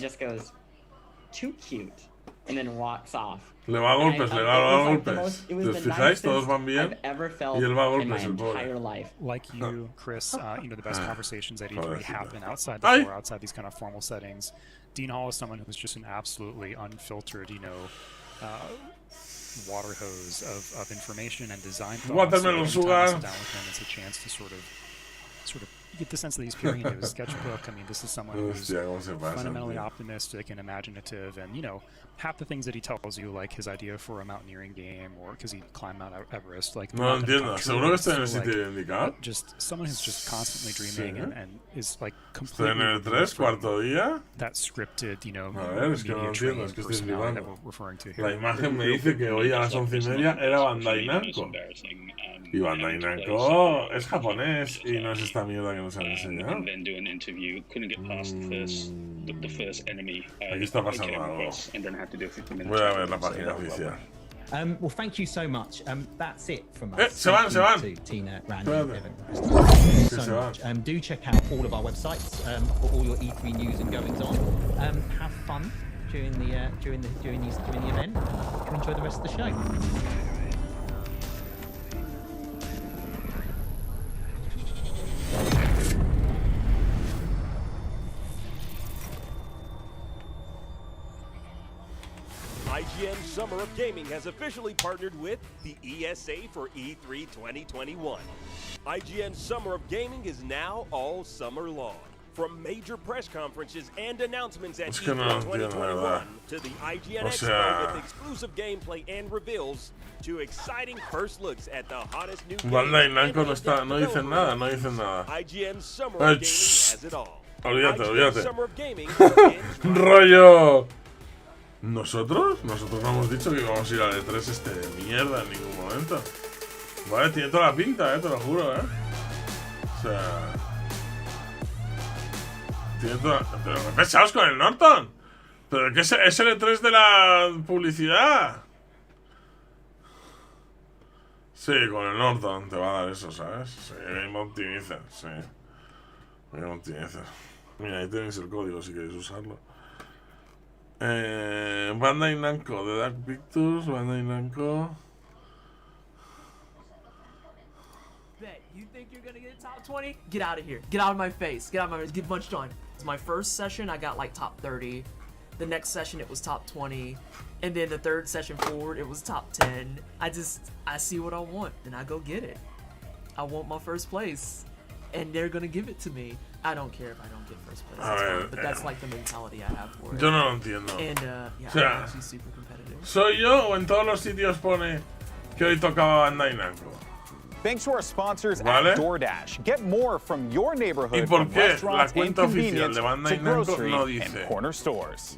Le va a golpes, le va a golpes. ¿Te fijáis? Todos van bien y él va a golpes, el pobre. Like you, Chris, the best conversations at E3 happen outside the door, outside these kind of formal settings. Dean Hall is someone who's just an absolutely unfiltered, water hose of information and design thoughts. Watermelon sugar. Sit down with him, it's a chance to sort of you get the sense that he's peering into his sketchbook. I mean, this is someone who's fundamentally optimistic and imaginative, and half the things that he tells you, like his idea for a mountaineering game, or because he climbed Mount Everest, like no entiendo. Seguro que está en el sitio indicado. Just someone who's just constantly dreaming and is like completely. ¿Está en el 3, cuarto día? That scripted, A ver, es que no entiendo, es que estoy flipando. La here. imagen me dice que hoy a las 11:30 era Bandai Namco. Y Bandai Namco es japonés y no es esta mierda que nos han enseñado. Aquí está pasando algo. Voy a ver la página oficial. Well, thank you so much. That's it from us. Se van. To Tina, Randy, Evan, Thank you so much. Do check out all of our websites for all your E3 news and goings on. Have fun during the event. And enjoy the rest of the show. IGN Summer of Gaming has officially partnered with the ESA for E3 2021. IGN Summer of Gaming is now all summer long. From major press conferences and announcements at E3 2021 to the IGN Expo with exclusive gameplay and reveals to exciting first looks at the hottest new games. Bandai Namco no dicen nada. IGN Summer of Gaming has it all. Olvídate. Rollo. ¿Nosotros? Nosotros no hemos dicho que íbamos a ir a E3 este de mierda en ningún momento. Vale, tiene toda la pinta, te lo juro, O sea... Tiene toda... Pero qué pesados con el Norton. Pero que es el E3 de la publicidad. Sí, con el Norton te va a dar eso, ¿sabes? Sí, Game Optimizer, sí. Game Optimizer. Mira, ahí tenéis el código si queréis usarlo. Bandai Namco, The Dark Pictures, Bandai Namco. You think you're gonna get top 20? Get out of here. Get out of my face. Get out of my face. Get bunched on. It's my first session, I got like top 30. The next session, it was top 20. And then the third session forward, it was top 10. I see what I want, and I go get it. I want my first place. And they're gonna give it to me. I don't care if I don't get first place. That's fine, but that's like the mentality I have for it. Yo no lo entiendo. And yeah, o sea, I'm actually super competitive. ¿Soy yo o en todos los sitios pone que hoy tocaba Bandai Namco? Thanks to our sponsors at DoorDash. Get more from your neighborhood. ¿Y por from qué la restaurants and cuenta oficial convenience de to Bandai Namco grocery no and dice? corner stores.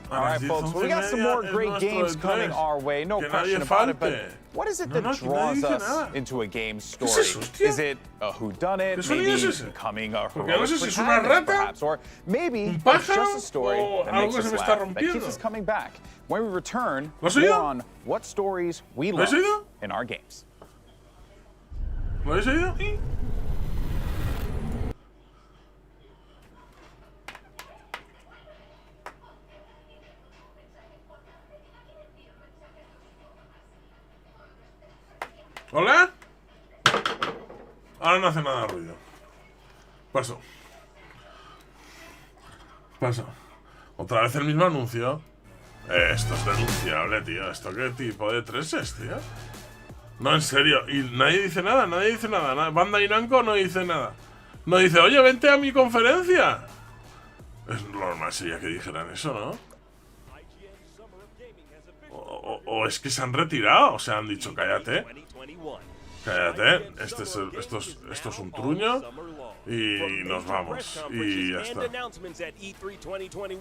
A All las right, 10, folks, well, we got some more great games coming our way. No question about it, but what is it that draws us into a game story? Is it a whodunit, maybe becoming a heroic protagonist, perhaps? Or maybe it's just a story that makes us laugh, that keeps us coming back. When we return, more on what stories we love in our games. ¿Lo habéis oído? ¿Hola? Ahora no hace nada de ruido. Paso. Otra vez el mismo anuncio. Esto es denunciable, tío. ¿Esto qué tipo de 3 es, tío? No, en serio. Y nadie dice nada. Bandai Namco no dice nada. No dice, oye, vente a mi conferencia. Es normal sería que dijeran eso, ¿no? O es que se han retirado. O sea, han dicho, cállate. Cállate, esto es un truño y nos vamos. Y ya está.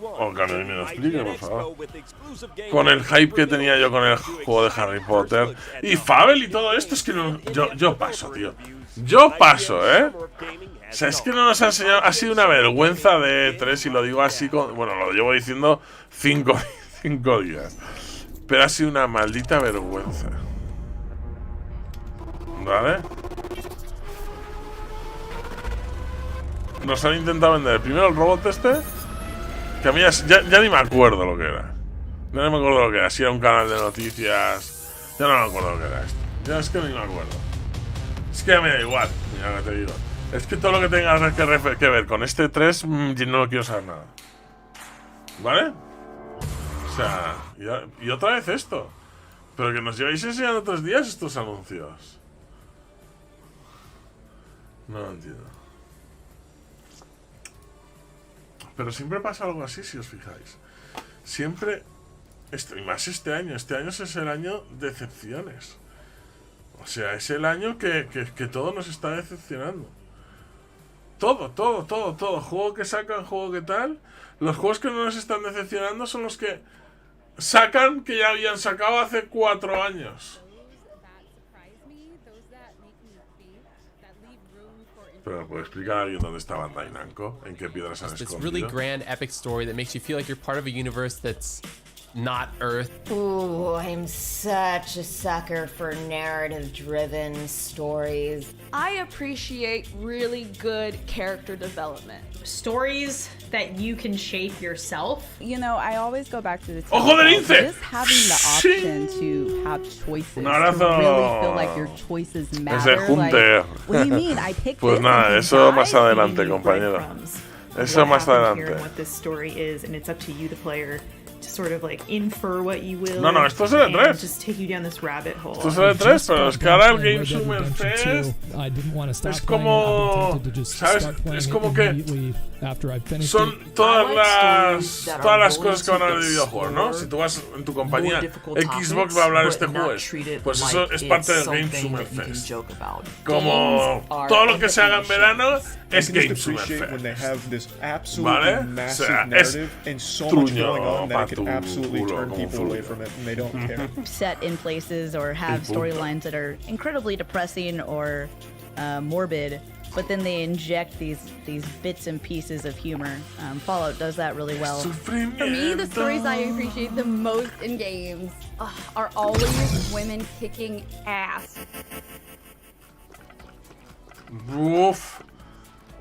O que a mí me lo explique, por favor. Con el hype que tenía yo con el juego de Harry Potter y Fable y todo esto, es que no, yo paso, tío. Yo paso, O sea, es que no nos ha enseñado. Ha sido una vergüenza de E3 y lo digo así. Bueno, lo llevo diciendo 5 días. Pero ha sido una maldita vergüenza. ¿Vale? Nos han intentado vender primero el robot este, que a mí ya ni me acuerdo lo que era. Ya no me acuerdo lo que era. Si era un canal de noticias. Ya no me acuerdo lo que era esto. Ya es que ni me acuerdo. Es que ya me da igual. Ya te digo. Es que todo lo que tenga que ver con este 3 no quiero saber nada. ¿Vale? O sea, y otra vez esto. Pero que nos lleváis enseñando 3 días estos anuncios. No lo entiendo. Pero siempre pasa algo así, si os fijáis. Siempre, y más este año es el año de decepciones. O sea, es el año que todo nos está decepcionando. Todo. Juego que sacan, juego que tal. Los juegos que no nos están decepcionando son los que sacan que ya habían sacado hace 4 años. Pero ¿me puede explicar a alguien dónde está Bandai Namco? ¿En qué piedras han escondido? This really grand epic story that makes you feel like you're part of a universe that's not Earth. Ooh, I'm such a sucker for narrative-driven stories. I appreciate really good character development. Stories that you can shape yourself. You know, I always go back to the ¡Ojo del lince! Just having the option to have choices, to really feel like your choices matter. Like, what do you mean? I picked pues nada, eso más adelante, compañero. Eso más adelante. What this story is, and it's up to you, the player, to sort of like infer what you will. No, no, esto es el E3. Just take you down this rabbit hole. Esto es el E3, pero es que ahora el Game Summer Fest es como, ¿sabes? Es como que son todas las cosas que van a haber de videojuegos, ¿no? Si tú vas en tu compañía, Xbox va a hablar este jueves, pues eso es parte del Game Summer Fest. Como todo lo que se haga en verano es Game Summer Fest. ¿Vale? O sea, es truño para tu culo, como fluye. Set in places or have storylines that are incredibly depressing or morbid, but then they inject these bits and pieces of humor. Fallout does that really well. For me, the stories I appreciate the most in games are always women kicking ass. Oof.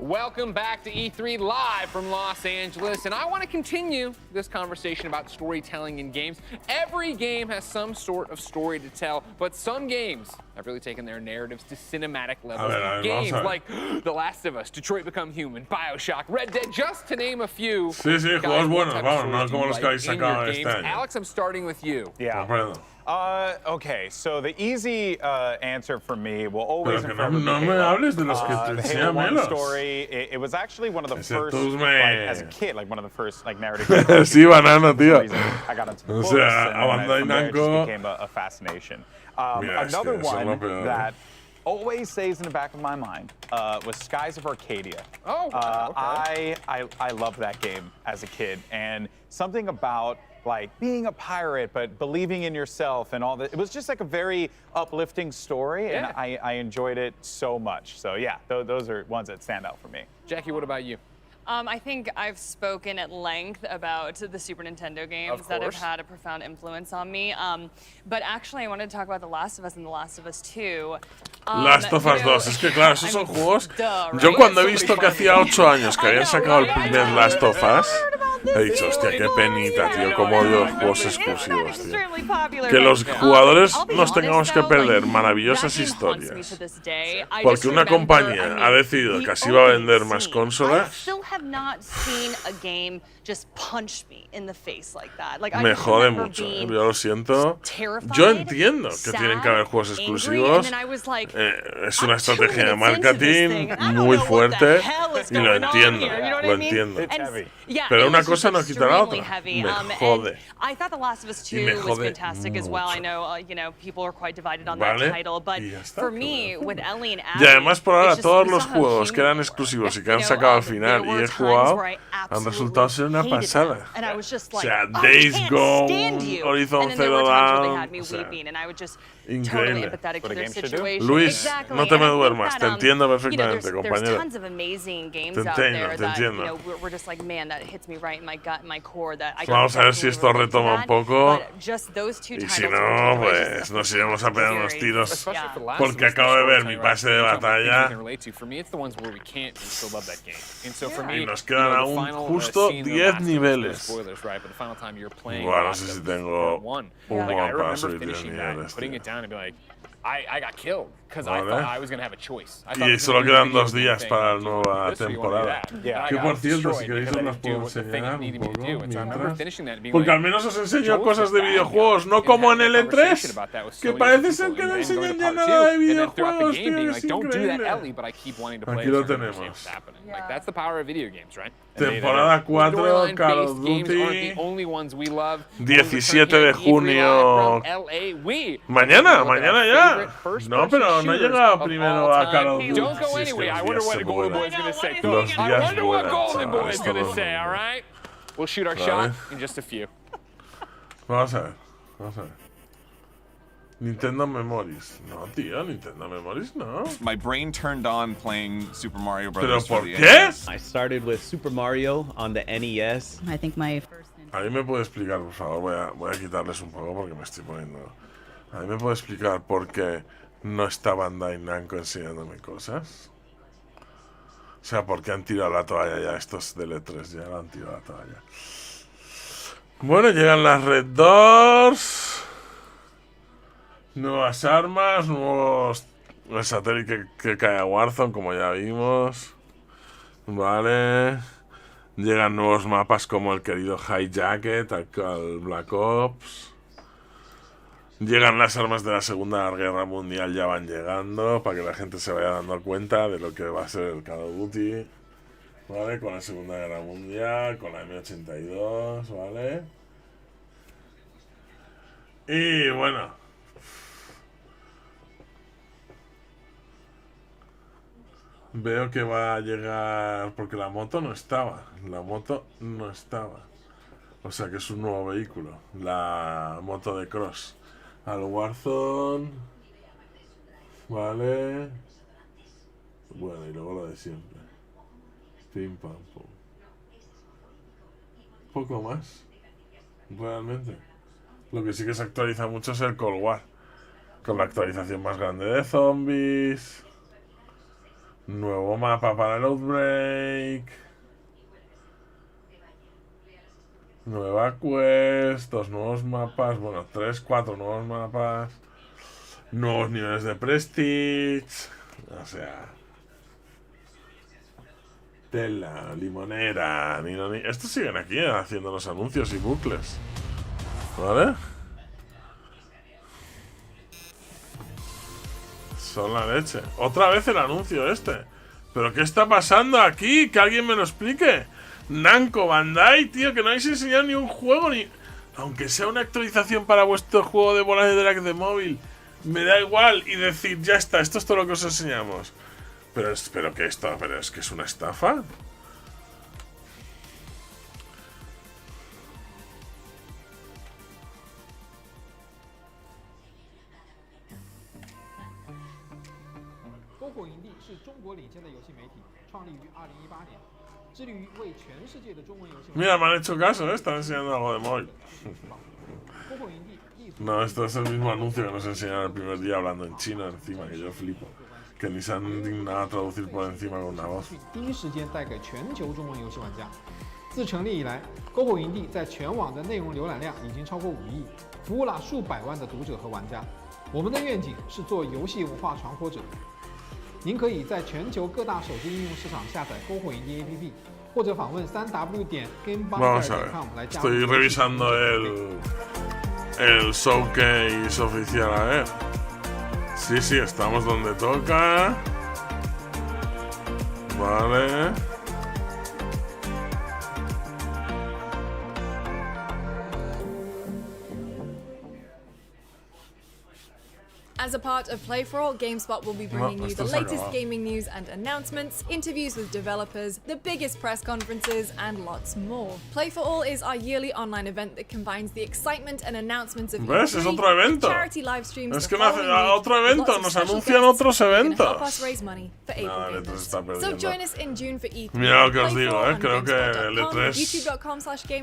Welcome back to E3 live from Los Angeles, and I want to continue this conversation about storytelling in games. Every game has some sort of story to tell, but some games have really taken their narratives to cinematic levels. Games like The Last of Us, Detroit Become Human, BioShock, Red Dead, just to name a few. Sí, sí, juegos buenos, vamos, no como los que habéis sacado este año. Alex, I'm starting with you. Yeah. Okay, so the easy answer for me will always no me hables de los que te the Halo 1 menos. story. It was actually one of the first, tus as a kid, like one of the first narrative games. Sí, banano, tío. I got into the O books, sea, and a Bandai from there it Namco. just became a fascination. Another one that always stays in the back of my mind was Skies of Arcadia. Oh, okay. I loved that game as a kid, and something about like being a pirate but believing in yourself and all that. It was just like a very uplifting story, and I enjoyed it so much. So yeah, those are ones that stand out for me. Jackie, what about you? I think I've spoken at length about the Super Nintendo games that have had a profound influence on me. But actually, I wanted to talk about The Last of Us and The Last of Us 2. Last of Us 2, es que claro, esos son juegos. Yo cuando he visto que hacía 8 años que habían sacado el primer Last of Us, he dicho, hostia, qué penita, tío, como odio los juegos exclusivos, tío. Que los jugadores nos tengamos que perder maravillosas historias. Porque una compañía ha decidido que así va a vender más consolas. Me jode mucho, yo lo siento. Yo entiendo que tienen que haber juegos exclusivos. Es una estrategia de marketing muy fuerte y lo entiendo, lo entiendo. Pero una cosa no quita la otra. Me jode. I thought The Last of Us 2 was fantastic as well. I know, you know, people are quite divided on that title, but for me, with Ellie and Abby, y además por ahora todos los juegos que eran exclusivos y que han sacado al final y he jugado han resultado ser una pasada. O sea, Days Gone, Horizon Zero Dawn, o sea, increíble. Luis, no te me duermas, te entiendo perfectamente, compañero. Te entiendo. Vamos a ver si esto retoma un poco. Y si no, pues nos iremos a pegar unos tiros. Porque acabo de ver mi pase de batalla. Y nos quedan aún justo 10 niveles. Bueno, no sé si tengo un buen paso de 10 niveles. I got killed because I thought I was going to have a choice. Y solo quedan 2 días para la nueva temporada. Que por cierto, si queréis os las puedo enseñar un poco mientras. Porque al menos os enseño cosas de videojuegos, no como en el E3, que parece ser que no enseñan ya nada de videojuegos, tío, es increíble. Aquí lo tenemos. Temporada 4, Call of Duty. 17 de junio. Mañana ya. No, pero no llega primero a Call of Duty. Si es que los días se vuelan. Los días vuelan, chavales, todos We'll shoot our shot in just a few. Vamos a ver. Nintendo Memories. No, tío, Nintendo Memories no. My brain turned on playing Super Mario Bros. ¿Pero por qué? I started with Super Mario on the NES. I think my first. ¿A mí me puede explicar, por favor? Voy a quitarles un poco porque me estoy poniendo. ¿A mí me puede explicar por qué no está Bandai Namco enseñándome cosas? O sea, ¿por qué han tirado la toalla ya estos del E3? Ya la han tirado la toalla. Bueno, llegan las Red Doors. Nuevas armas, nuevos... El satélite que cae a Warzone, como ya vimos. Vale. Llegan nuevos mapas como el querido Hijacket, al Black Ops. Llegan las armas de la Segunda Guerra Mundial, ya van llegando, para que la gente se vaya dando cuenta de lo que va a ser el Call of Duty. ¿Vale? Con la Segunda Guerra Mundial, con la M82, ¿vale? Y bueno. Veo que va a llegar... Porque la moto no estaba. La moto no estaba. O sea que es un nuevo vehículo. La moto de cross. Al Warzone. Vale. Bueno, y luego lo de siempre. Pim pam pum. Poco más. Realmente. Lo que sí que se actualiza mucho es el Cold War. Con la actualización más grande de zombies. Nuevo mapa para el Outbreak. Nueva quest. 2 nuevos mapas. Bueno, 3, 4 nuevos mapas. Nuevos niveles de Prestige. O sea... Tela, limonera, ni. Estos siguen aquí haciendo los anuncios y bucles. ¿Vale? Son la leche. Otra vez el anuncio este. ¿Pero qué está pasando aquí? Que alguien me lo explique. Namco, Bandai, tío, que no habéis enseñado ni un juego ni... Aunque sea una actualización para vuestro juego de bolas de drag de móvil. Me da igual y decir, ya está, esto es todo lo que os enseñamos. Pero es que es una estafa. Mira, me han hecho caso, ¿eh? Están enseñando algo de móvil. No, esto es el mismo anuncio que nos enseñaron el primer día hablando en chino encima, que yo flipo. Que ni se han dignado a traducir por encima con una voz. 自成立以来，篝火营地在全网的内容浏览量已经超过5亿，服务了数百万的读者和玩家。我们的愿景是做游戏文化传播者。您可以在全球各大手机应用市场下载篝火营地 APP， 或者访问3w.gamepandai.com 来加入。 Estoy revisando el showcase oficial, a ver. Sí, sí, estamos donde toca. Vale. As a part of Play for All, GameSpot will be bringing you the latest gaming news and announcements, interviews with developers, the biggest press conferences, and lots more. Play for All is our yearly online event that combines the excitement and announcements of ¿Ves? Es otro evento. charity live streams. Es que no hace otro evento, nos anuncian otros eventos. So join us in June for E3. Mira lo que os digo, creo que el E3,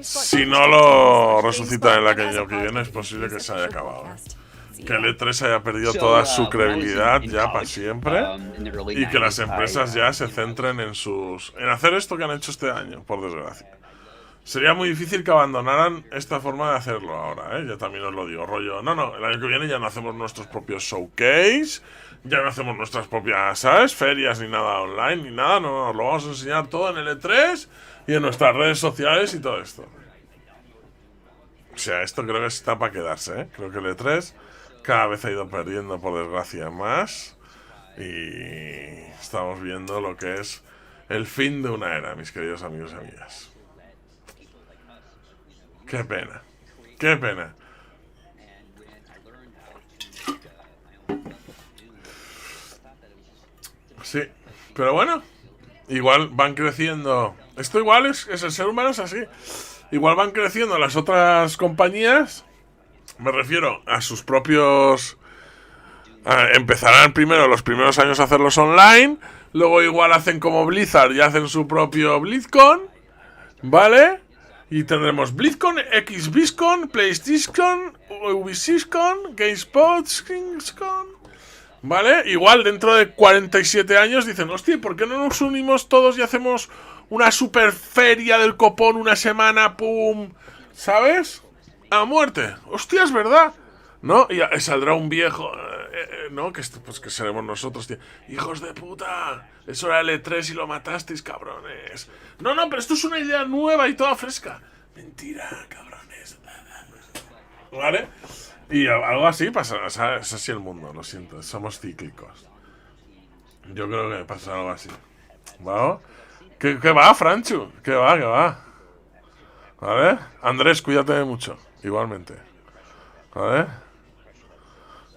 si no lo resucitan en el año que viene, es posible que se haya acabado. Que el E3 haya perdido toda su credibilidad ya para siempre y que las empresas ya se centren en hacer esto que han hecho este año, por desgracia. Sería muy difícil que abandonaran esta forma de hacerlo ahora, ya también os lo digo, rollo, no, el año que viene ya no hacemos nuestros propios showcase, ya no hacemos nuestras propias, ¿sabes? Ferias ni nada online ni nada, no, nos lo vamos a enseñar todo en el E3 y en nuestras redes sociales y todo esto. O sea, esto creo que está para quedarse, creo que el E3 cada vez ha ido perdiendo, por desgracia, más. Y estamos viendo lo que es el fin de una era, mis queridos amigos y amigas. Qué pena. Qué pena. Sí, pero bueno, igual van creciendo. Esto igual es el ser humano, es así. Igual van creciendo las otras compañías. Me refiero a sus propios... empezarán primero los primeros años a hacerlos online. Luego igual hacen como Blizzard y hacen su propio BlizzCon. ¿Vale? Y tendremos BlizzCon, XBlizzCon, PlayStation, UbisoftCon, GameSpot, ¿vale? Igual dentro de 47 años dicen, hostia, ¿por qué no nos unimos todos y hacemos una super feria del copón una semana? ¡Pum! ¿Sabes? A muerte. Hostia, es verdad. ¿No? Y saldrá un viejo. no, que pues que seremos nosotros, tío. ¡Hijos de puta! Eso era el E3 y lo matasteis, cabrones. No, pero esto es una idea nueva y toda fresca. Mentira, cabrones. ¿Vale? Y algo así pasa, o sea, es así el mundo, lo siento, somos cíclicos. Yo creo que pasa algo así. ¿Vale? ¿Qué va, Franchu? ¿Qué va? ¿Vale? Andrés, cuídate mucho, igualmente. ¿Vale?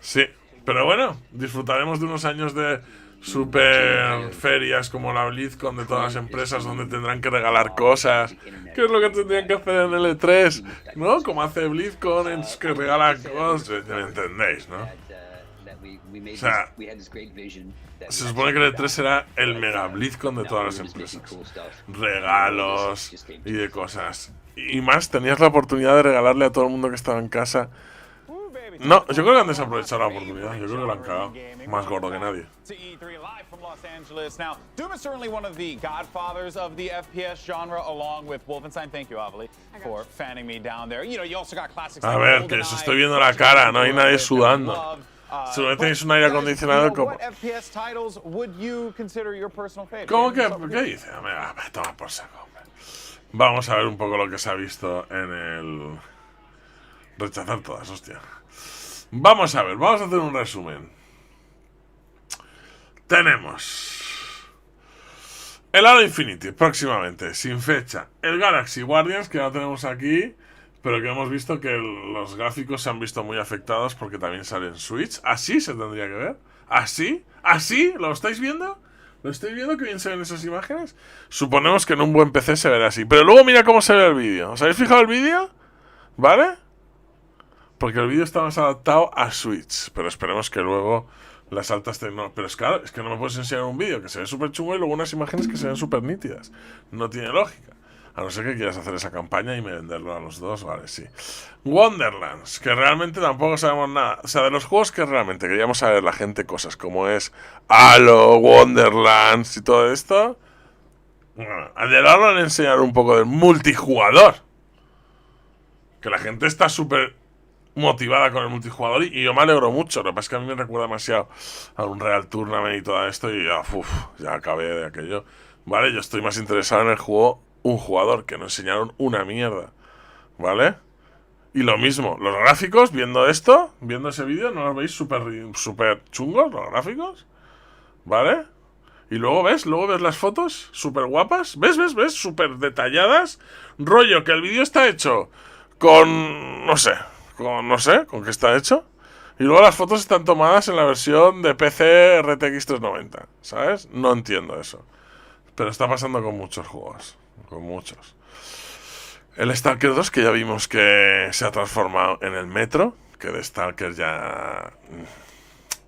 Sí, pero bueno, disfrutaremos de unos años de super ferias como la BlizzCon de todas las empresas donde tendrán que regalar cosas. ¿Qué es lo que tendrían que hacer en el E3? ¿No? Como hace BlizzCon, es que regala cosas. ¿Me entendéis, no? O sea, se supone que el E3 será el mega BlizzCon de todas las empresas. Regalos y de cosas. Y más, tenías la oportunidad de regalarle a todo el mundo que estaba en casa. No, yo creo que han desaprovechado la oportunidad. Yo creo que lo han cagado. Más gordo que nadie. Now, Doom is certainly one of the godfathers of the FPS genre, along with Wolfenstein. Thank you, Avali, for fanning me down there. You know, you also got classics. A ver, que os estoy viendo la cara, no hay nadie sudando. Seguramente tenéis un aire acondicionado como... ¿Cómo que? ¿Qué dice? Toma por saco. Vamos a ver un poco lo que se ha visto en el... Rechazar todas, hostia. Vamos a ver, vamos a hacer un resumen. Tenemos el Halo Infinity próximamente, sin fecha. El Galaxy Guardians, que ya lo tenemos aquí, pero que hemos visto que los gráficos se han visto muy afectados porque también sale en Switch. Así se tendría que ver. Así, ¿lo estáis viendo? ¿Lo estáis viendo que bien se ven esas imágenes? Suponemos que en un buen PC se verá así. Pero luego mira cómo se ve el vídeo. ¿Os habéis fijado el vídeo? ¿Vale? Porque el vídeo está más adaptado a Switch. Pero esperemos que luego las altas tecnologías... Pero es claro, es que no me puedes enseñar un vídeo que se ve súper chungo y luego unas imágenes que se ven súper nítidas. No tiene lógica. A no ser que quieras hacer esa campaña y venderlo a los dos, vale, sí. Wonderlands, que realmente tampoco sabemos nada. O sea, de los juegos que realmente queríamos saber la gente cosas como es Halo, Wonderlands y todo esto. Bueno, al de Halo han enseñado un poco del multijugador. Que la gente está súper motivada con el multijugador y yo me alegro mucho. Lo que pasa es que a mí me recuerda demasiado a un Real Tournament y todo esto y ya acabé de aquello. Vale, yo estoy más interesado en el juego un jugador, que nos enseñaron una mierda, ¿vale? Y lo mismo, los gráficos, viendo esto, viendo ese vídeo, ¿no los veis súper chungos los gráficos? ¿Vale? Y luego ves las fotos súper guapas, ¿ves? Súper detalladas, rollo que el vídeo está hecho con, no sé, con qué está hecho. Y luego las fotos están tomadas en la versión de PC RTX 390, ¿sabes? No entiendo eso. Pero está pasando con muchos juegos. Con muchos. El Stalker 2, que ya vimos que se ha transformado en el Metro. Que de Stalker ya...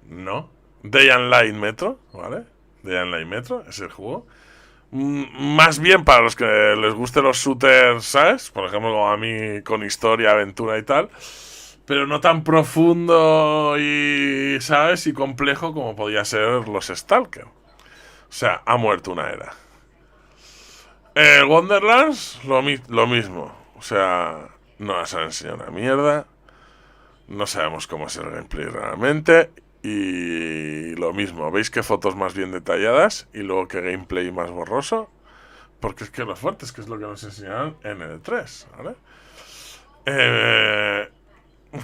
No. Day and Light Metro, ¿vale? Day and Light Metro es el juego. Más bien para los que les gusten los shooters, ¿sabes? Por ejemplo, como a mí, con historia, aventura y tal. Pero no tan profundo y, ¿sabes? Y complejo como podía ser los Stalker. O sea, ha muerto una era. El Wonderlands, lo mismo. O sea, no nos han enseñado una mierda. No sabemos cómo es el gameplay realmente. Y lo mismo. ¿Veis qué fotos más bien detalladas? Y luego qué gameplay más borroso. Porque es que lo fuerte es que es lo que nos enseñaron en el 3, ¿vale?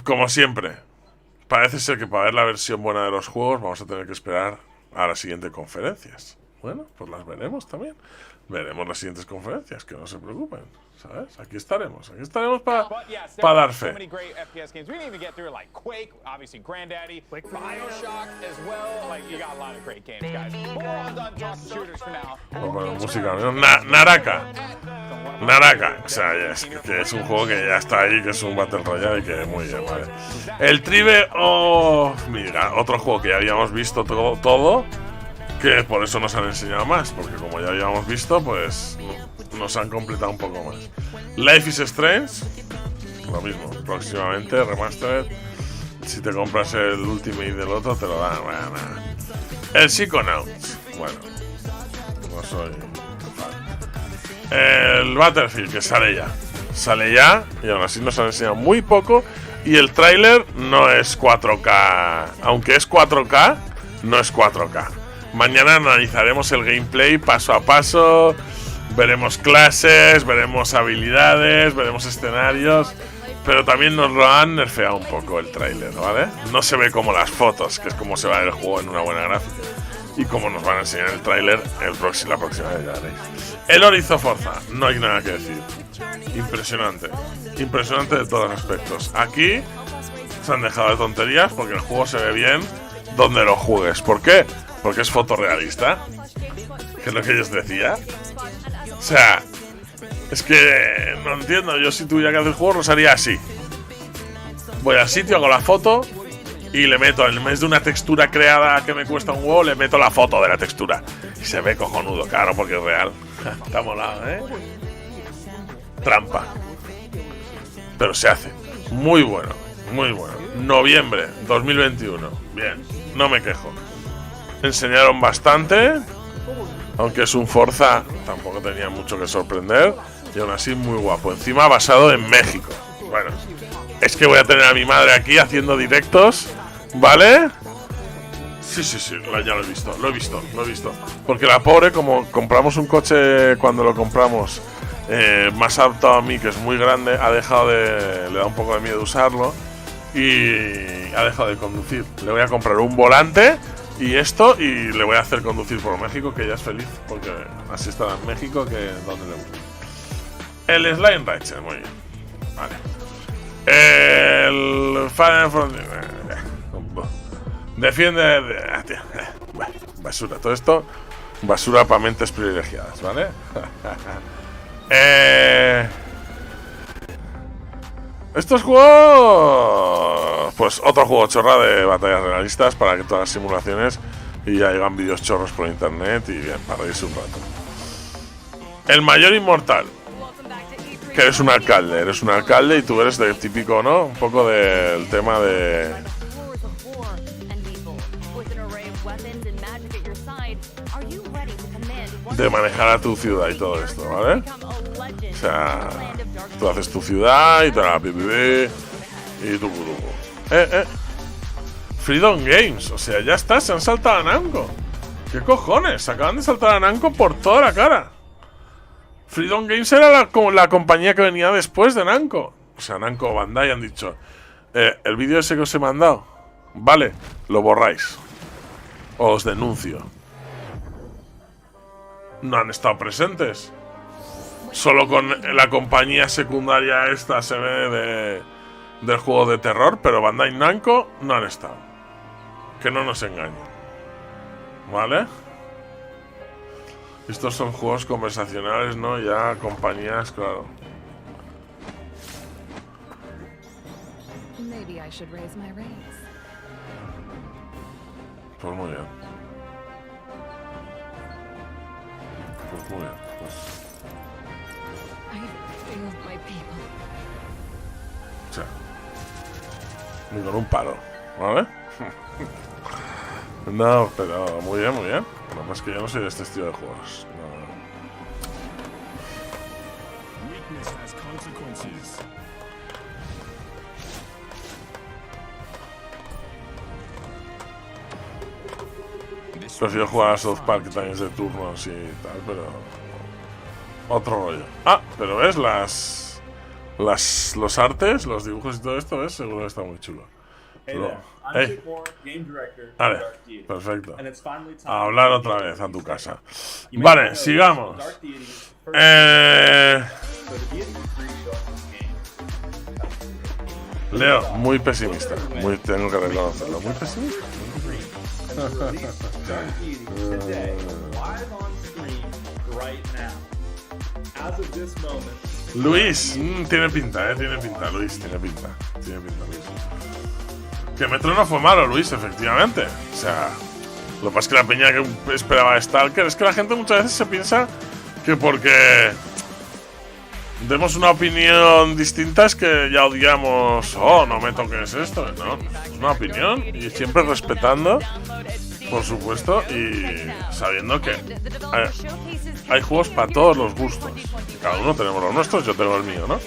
Como siempre, parece ser que para ver la versión buena de los juegos vamos a tener que esperar a las siguientes conferencias. Bueno, pues las veremos también. Veremos las siguientes conferencias, que no se preocupen, ¿sabes? Aquí estaremos para dar fe. Bueno, música, Naraka, o sea, que es un juego que ya está ahí, que es un Battle Royale y que muy bien, vale. El Tribe, mira, otro juego que ya habíamos visto todo. Que por eso nos han enseñado más, porque como ya habíamos visto, pues nos han completado un poco más. Life is Strange, lo mismo, próximamente, remastered. Si te compras el Ultimate del otro, te lo dan. Bueno. El Psychonauts, bueno, no soy fan. El Battlefield, que sale ya, y aún así nos han enseñado muy poco. Y el tráiler no es 4K. Aunque es 4K, no es 4K. Mañana analizaremos el gameplay paso a paso. Veremos clases, veremos habilidades, veremos escenarios. Pero también nos lo han nerfeado un poco el tráiler, ¿vale? No se ve como las fotos, que es como se va a ver el juego en una buena gráfica. Y como nos van a enseñar el tráiler la próxima vez, ya veréis. El Horizon Forza, no hay nada que decir. Impresionante. Impresionante de todos los aspectos. Aquí se han dejado de tonterías porque el juego se ve bien donde lo juegues. ¿Por qué? Porque es fotorrealista. Que es lo que yo os decía. O sea, es que no entiendo. Yo si tuviera que hacer juegos los haría así. Voy al sitio, hago la foto y le meto, en vez de una textura creada que me cuesta un huevo, le meto la foto de la textura. Y se ve cojonudo, claro, porque es real. Está molado, ¿eh? Trampa. Pero se hace. Muy bueno, muy bueno. Noviembre 2021. Bien, no me quejo. Enseñaron bastante. Aunque es un Forza, tampoco tenía mucho que sorprender. Y aún así muy guapo. Encima basado en México. Bueno, es que voy a tener a mi madre aquí haciendo directos, ¿vale? Sí, ya lo he visto. Porque la pobre, como compramos un coche cuando lo compramos más adaptado a mí, que es muy grande, le da un poco de miedo usarlo y ha dejado de conducir. Le voy a comprar un volante y esto y le voy a hacer conducir por México, que ella es feliz, porque así estará en México que donde le guste. El Slime Ratchet, muy bien. Vale. El Final Fantasy defiende basura, todo esto basura para mentes privilegiadas, ¿vale? Estos juegos, pues otro juego chorra de batallas realistas para que todas las simulaciones y ya llegan vídeos chorros por internet y bien, para reírse un rato. El mayor inmortal, que eres un alcalde y tú eres del típico, ¿no? Un poco del tema de manejar a tu ciudad y todo esto, ¿vale? O sea, tú haces tu ciudad y te la pipipi y tu. Freedom Games, o sea, ya está, se han saltado a Namco. ¿Qué cojones? Se acaban de saltar a Namco por toda la cara. Freedom Games era la compañía que venía después de Namco. O sea, Namco o Bandai han dicho el vídeo ese que os he mandado, vale, lo borráis o os denuncio. No han estado presentes. Solo con la compañía secundaria esta se ve del juego de terror, pero Bandai y Namco no han estado. Que no nos engañen, ¿vale? Estos son juegos conversacionales, ¿no? Ya compañías, claro. Pues muy bien. Pues muy bien. O sea, ni con un palo, ¿vale? No, pero muy bien, muy bien. Lo más que yo no soy de este estilo de juegos. Prefiero jugar a South Park, que también es de turnos y tal, pero otro rollo. Ah, pero ves los artes, los dibujos y todo esto, ¿ves? Seguro que está muy chulo. Vale, perfecto. A hablar otra vez a tu casa. Vale, sigamos. Leo, muy pesimista. Tengo que reconocerlo. Muy pesimista. Luis, tiene pinta, tiene pinta, Luis, tiene pinta, Luis. Que Metro no fue malo, Luis, efectivamente. O sea, lo que pasa es que la peña que esperaba Stalker, es que la gente muchas veces se piensa que porque demos una opinión distinta es que ya odiamos, no me toques esto. No, es una opinión y siempre respetando, por supuesto, y sabiendo que hay juegos para todos los gustos. Cada uno tenemos los nuestros, yo tengo el mío, ¿no?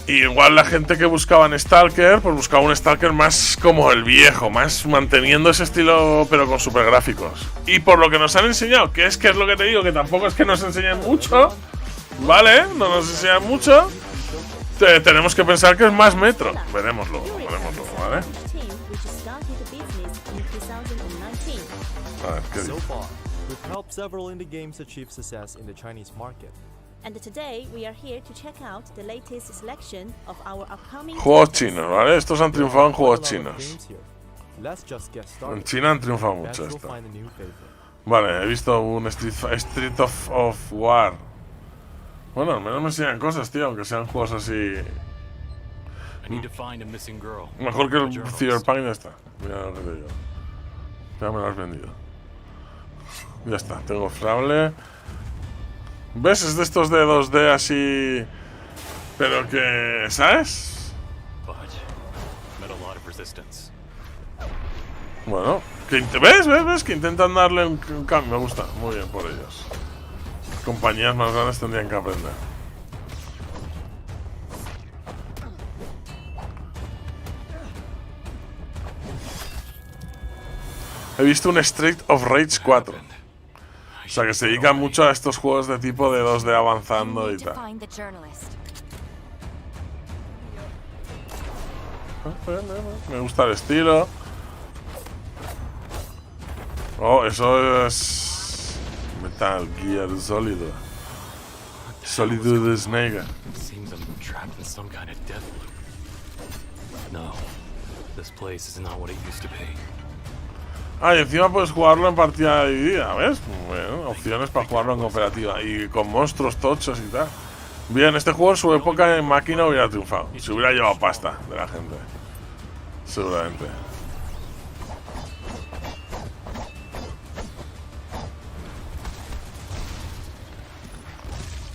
Y igual la gente que buscaba en Stalker, pues buscaba un Stalker más como el viejo, más manteniendo ese estilo pero con super gráficos. Y por lo que nos han enseñado, que es lo que te digo, que tampoco es que nos enseñen mucho, ¿vale? No nos enseñan mucho. Tenemos que pensar que es más Metro. Veremoslo, ¿vale? A ver, ¿qué dice? We've helped several indie games achieve success in the Chinese market. And today we are here to check out the latest selection of our upcoming Juegos chinos, ¿vale? Estos han triunfado en juegos chinos. En China han triunfado mucho esto. Vale, he visto un Street of War. Bueno, al menos me enseñan cosas, tío, aunque sean juegos así. Mejor que el Cyberpunk ya está. Mira lo que te digo. Ya me lo has vendido. Ya está, tengo Frable. ¿Ves? Es de estos de 2D así. Pero que. ¿Sabes? Bueno, ¿ves? Que intentan darle un cambio. Me gusta, muy bien por ellos. Compañías más grandes tendrían que aprender. He visto un Street of Rage 4. O sea que se dedican mucho a estos juegos de tipo de 2D avanzando y tal. Me gusta el estilo. Oh, eso es Metal Gear Solid. Solid de Snake. Ah, y encima puedes jugarlo en partida dividida, ¿ves? Bueno, opciones para jugarlo en cooperativa. Y con monstruos tochos y tal. Bien, este juego en su época en máquina hubiera triunfado. Se hubiera llevado pasta de la gente. Seguramente.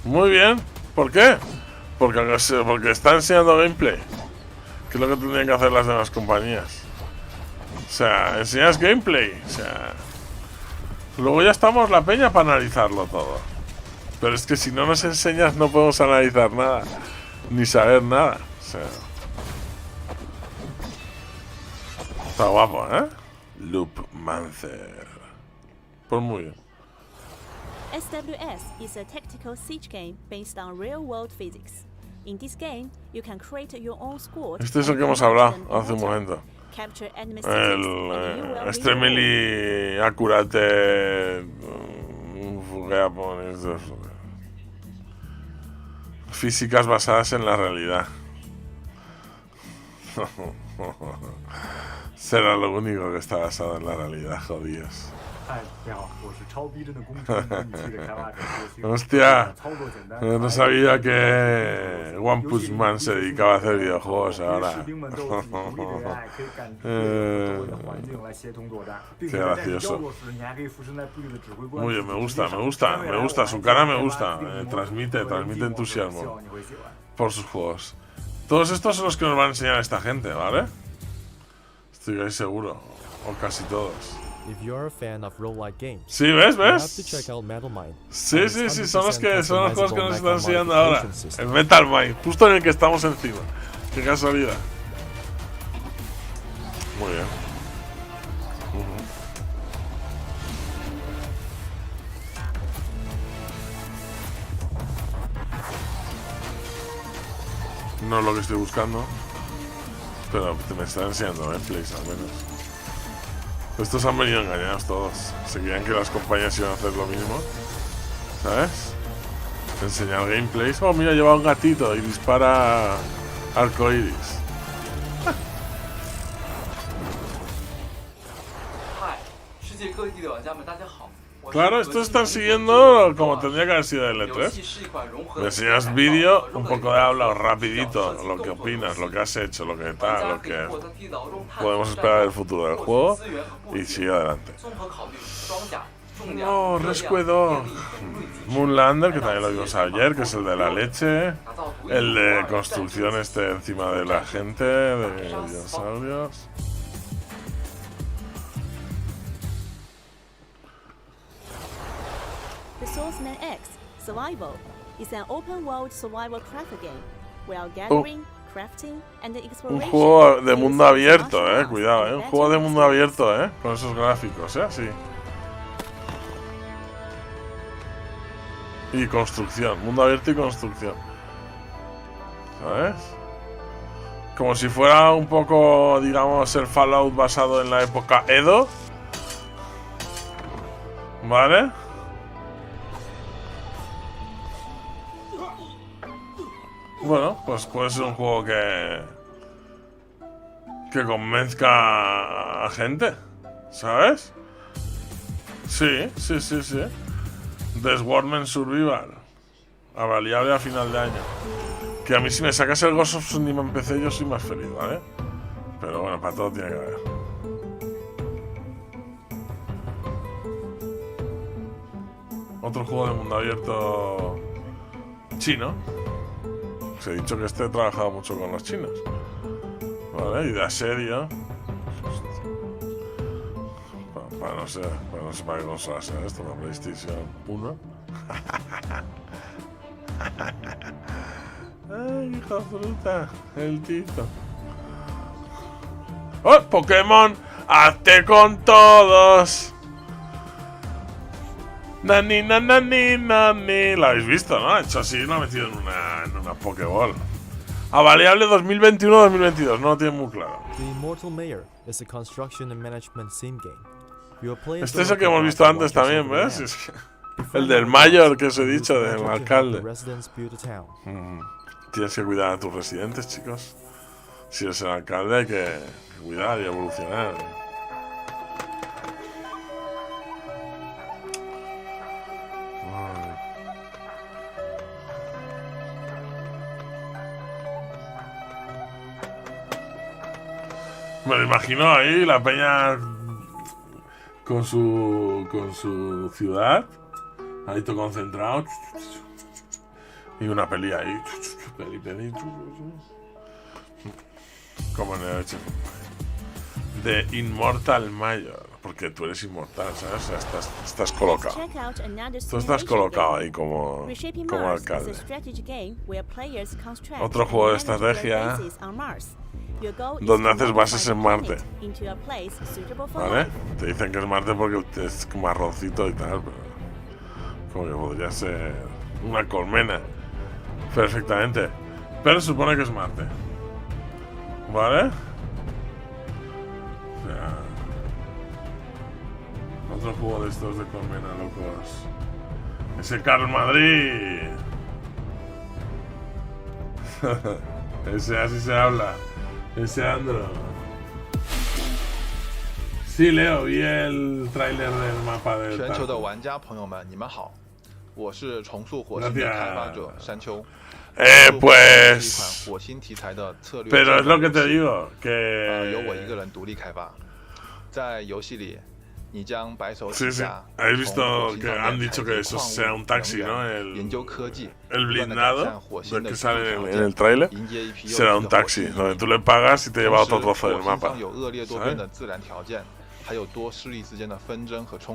Muy bien. ¿Por qué? Porque está enseñando gameplay. Que es lo que tendrían que hacer las demás compañías. O sea, enseñas gameplay. O sea, luego ya estamos la peña para analizarlo todo. Pero es que si no nos enseñas no podemos analizar nada. Ni saber nada. O sea, está guapo, ¿eh? Loop Mancer. Pues muy bien. SWS is a tactical siege game based on real-world physics. In this game, you can create your own squad. Este es el que hemos hablado hace un momento. El extremely accurate físicas basadas en la realidad. Será lo único que está basado en la realidad, jodidos. Hostia, no sabía que One Punch Man se dedicaba a hacer videojuegos ahora. Qué gracioso. Muy bien, me gusta, su cara me gusta, transmite entusiasmo por sus juegos. Todos estos son los que nos van a enseñar esta gente, ¿vale? Estoy casi seguro, o casi todos. Sí, ¿ves? Sí, son los juegos que nos están enseñando ahora. El Metal Mind, justo en el que estamos encima. Qué casualidad. Muy bien. No es lo que estoy buscando. Pero me están enseñando gameplays al menos. Estos han venido engañados todos. Se creían que las compañías iban a hacer lo mismo. ¿Sabes? Enseñar gameplays. Oh, mira, lleva un gatito y dispara arcoiris. Claro, estos están siguiendo como tendría que haber sido el E3. Me enseñas vídeo, un poco de habla rapidito, lo que opinas, lo que has hecho, lo que tal, lo que podemos esperar del futuro del juego y sigue adelante. No, Rescue Dog. Moonlander, que también lo vimos ayer, que es el de la leche. El de construcción encima de la gente, de dinosaurios. The Swordsman X Survival is an open-world survival craft game Un juego de mundo abierto, cuidado, un juego de mundo abierto, con esos gráficos, sí. Y construcción, mundo abierto y construcción. ¿Sabes? Como si fuera un poco, digamos, el Fallout basado en la época Edo. ¿Vale? Bueno, pues puede ser un juego que convenzca a gente, ¿sabes? Sí. Deswarmen Survival, avaliable a final de año. Que a mí si me sacas el Ghost of Tsushima en PC yo soy más feliz, ¿vale? Pero bueno, para todo tiene que haber. Otro juego de mundo abierto chino. Os he dicho que he trabajado mucho con los chinos, ¿vale? Y de asedio. No sé para qué consola sea esto, la PlayStation 1. Ay, hijo de fruta, el tito. ¡Oh, Pokémon! ¡Hazte con todos! Nani, nani, nani. Lo habéis visto, ¿no? Ha hecho así, lo ha metido en una Pokéball. Avaliable 2021-2022, no lo tiene muy claro. The Immortal Mayor is a construction and management sim game. Este es el que hemos visto antes también, ¿ves? El del mayor que os he dicho, del alcalde. Tienes que cuidar a tus residentes, chicos. Si eres el alcalde hay que cuidar y evolucionar. Me lo imagino ahí, la peña con su ciudad, ahí todo concentrado, y una peli ahí, peli, como en el hecho de Immortal Mayor, porque tú eres inmortal, ¿sabes? O sea, estás colocado. Tú estás colocado ahí como alcalde. Otro juego de estrategia donde haces bases en Marte, ¿vale? Te dicen que es Marte porque es marroncito y tal, pero como que podría ser una colmena perfectamente, pero se supone que es Marte, ¿vale? O sea, otro juego de estos de colmena, locos. Ese Carl Madrid. Ese así se habla. Ese Andro. Sí, Leo, vi el tráiler del mapa del pues... Pero es lo que te digo, que... Sí, habéis visto que han dicho que eso sea un taxi, ¿no? El blindado del que sale en el tráiler será un taxi, donde tú le pagas y te lleva a otro trozo del mapa, ¿sabes?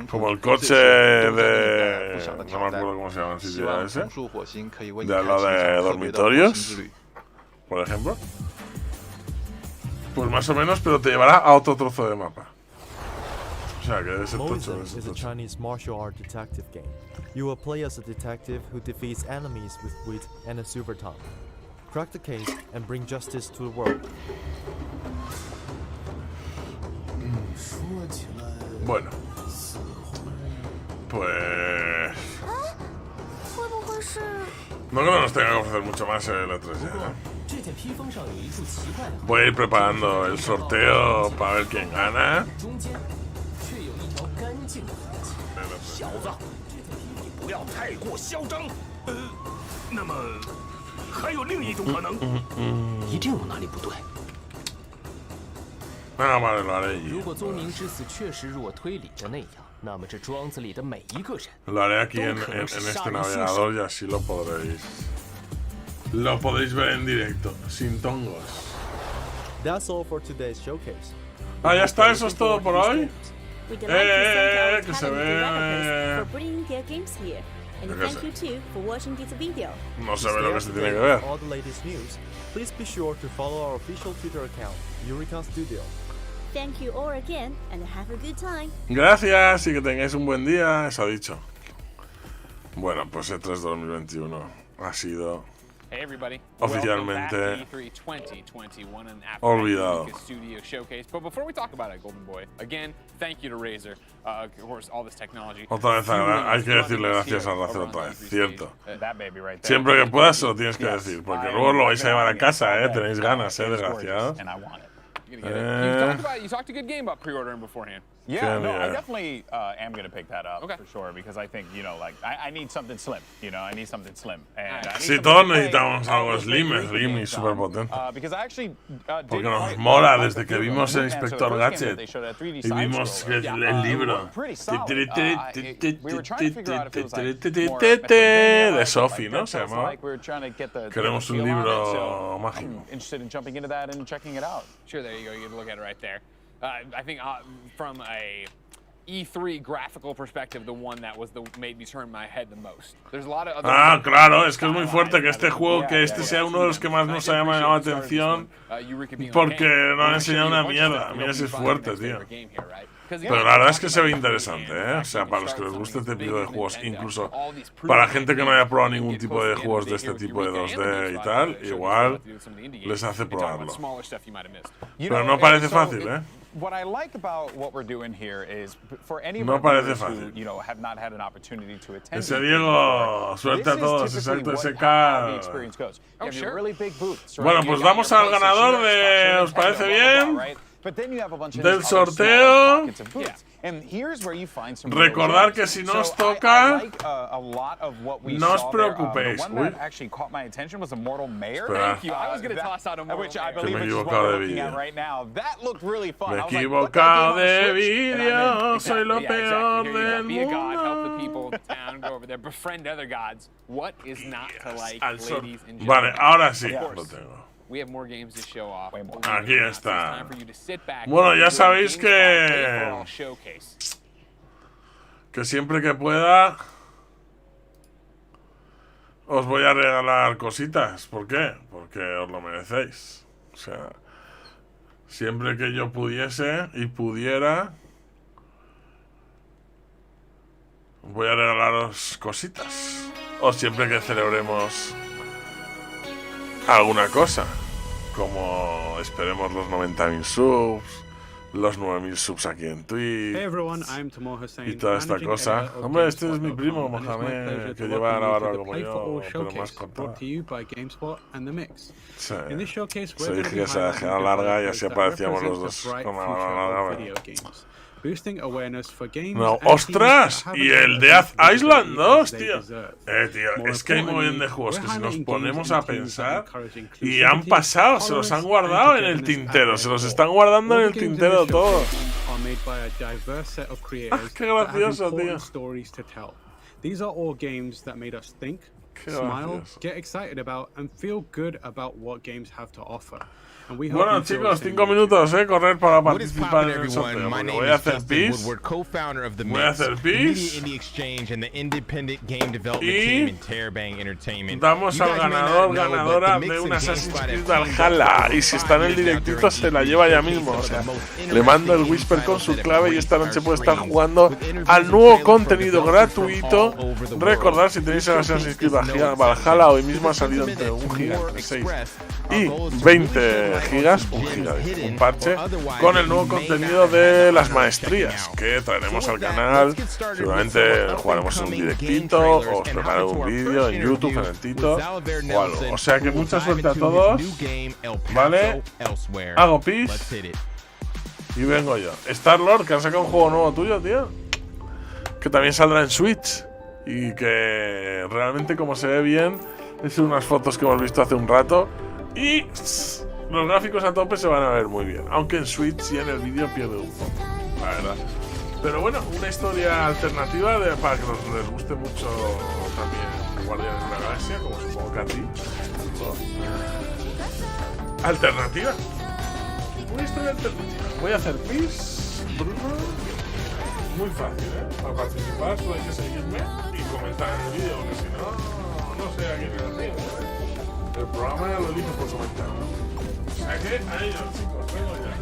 Como el coche de... no me acuerdo cómo se llama el sitio ese, de al lado de dormitorios, por ejemplo. Pues más o menos, pero te llevará a otro trozo de mapa. Moisen is a Chinese martial art detective game. You will play as a detective who defeats enemies with wit and a super tongue. Crack the case and bring justice to the world. Bueno, pues... no creo que nos tenga que ofrecer mucho más el E3 ya, Voy a ir preparando el sorteo para ver quién gana. Vale, lo haré yo. Lo haré aquí en este navegador y así lo podréis ver en directo, sin tongos. That's all for today's showcase. Ah, ya está, eso es todo por hoy. Que se ve. And thank you too for watching this video. No sabe lo que se tiene que ver. All the latest news. Please be sure to follow our official Twitter account, Eureka Studio. Thank you all again and have a good time. Gracias y que tengáis un buen día, eso ha dicho. Bueno, pues E3 2021 ha sido Hey everybody. oficialmente E3 2021 and olvidado. Studio Showcase. But before we talk about it, Golden Boy, again, thank you to Razer. Of course, all this technology. Otra vez, hay que decirle gracias a Razer otra vez, cierto. Siempre que puedas se lo tienes que decir, porque luego lo vais a llevar a casa, tenéis ganas, desgraciados. You talked a good game about pre-ordering beforehand. Yeah, no, I definitely am going to pick that up for sure because I think, like, I need something slim. I need something slim. Si todos necesitamos algo slim y súper potente. Porque nos mola desde que vimos el Inspector Gadget y vimos que el libro de Sophie, ¿no? Se llamaba. Queremos un libro mágico. Sure, there you go. You get to look at it right there. I think from a E3 graphical perspective, the one that made me turn my head the most. There's a lot of other claro, es que es muy fuerte que este juego, que este sea uno de los que más nos ha llamado la atención, porque no han enseñado una mierda. Mira si es fuerte, tío. Pero la verdad es que se ve interesante, O sea, para los que les guste este tipo de juegos, incluso para gente que no haya probado ningún tipo de juegos de este tipo de 2D y tal, igual les hace probarlo. Pero no parece fácil, What I like about what we're doing here is for any no parece fácil. who, have not had an opportunity to attend. Ese Diego, suelta a todos, exacto, ese K. Bueno, pues vamos al ganador de, ¿os parece bien? Del sorteo. Recordad que si no os toca, no os preocupéis. Uy. Espera. Que me he equivocado de vídeo. Me he equivocado de vídeo. Soy lo peor del mundo. Vale, ahora sí lo tengo. Aquí está. Bueno, ya sabéis que siempre que pueda os voy a regalar cositas. ¿Por qué? Porque os lo merecéis. O sea, siempre que yo pudiese y pudiera, voy a regalaros cositas. O siempre que celebremos alguna cosa, como esperemos los 90.000 subs, los 9.000 subs aquí en Twitch y toda esta cosa. Hombre, este es mi primo Mohamed, que lleva la barba como yo, pero más cortada. Sí, se dije que se dejara larga y así aparecíamos los dos con la barba larga. No, ostras, y el Death Island 2, tío. Tío, es que hay muy bien de juegos que si nos ponemos a pensar y han pasado, se los han guardado en el tintero, se los están guardando en el tintero todos. Qué gracioso, tío. These are all games that made us think, smile, get excited about, and feel good about what games have to offer. Bueno, chicos, 5 minutos, correr para participar en el sorteo. Voy a hacer pis. Voy a hacer pis. Y damos al ganador, ganadora de un Assassin's Creed Valhalla. Y si está en el directito, se la lleva ya mismo. O sea, le mando el Whisper con su clave y esta noche puede estar jugando al nuevo contenido gratuito. Recordad, si tenéis el Assassin's Creed Valhalla, hoy mismo ha salido entre 1 giga, 6 y 20 gigas, un parche con el nuevo contenido de las maestrías que traeremos al canal. Seguramente jugaremos en un directito o os prepararé un vídeo en YouTube, en el Tito o algo. O sea que mucha suerte a todos, ¿vale? Hago pis y vengo yo. Star-Lord, que han sacado un juego nuevo tuyo, tío, que también saldrá en Switch y que realmente, como se ve bien, es unas fotos que hemos visto hace un rato y los gráficos a tope se van a ver muy bien, aunque en Switch y en el vídeo pierde un poco, la verdad. Pero bueno, una historia alternativa para que les guste mucho también Guardianes de la Galaxia, como supongo que a ti. Alternativa. Una historia alternativa. Voy a hacer pis. muy fácil, Para participar solo hay que seguirme y comentar en el vídeo, porque si no, no sé a quién le decir, El programa lo elijo por comentar. O sea que a ellos, chicos, vengo ya.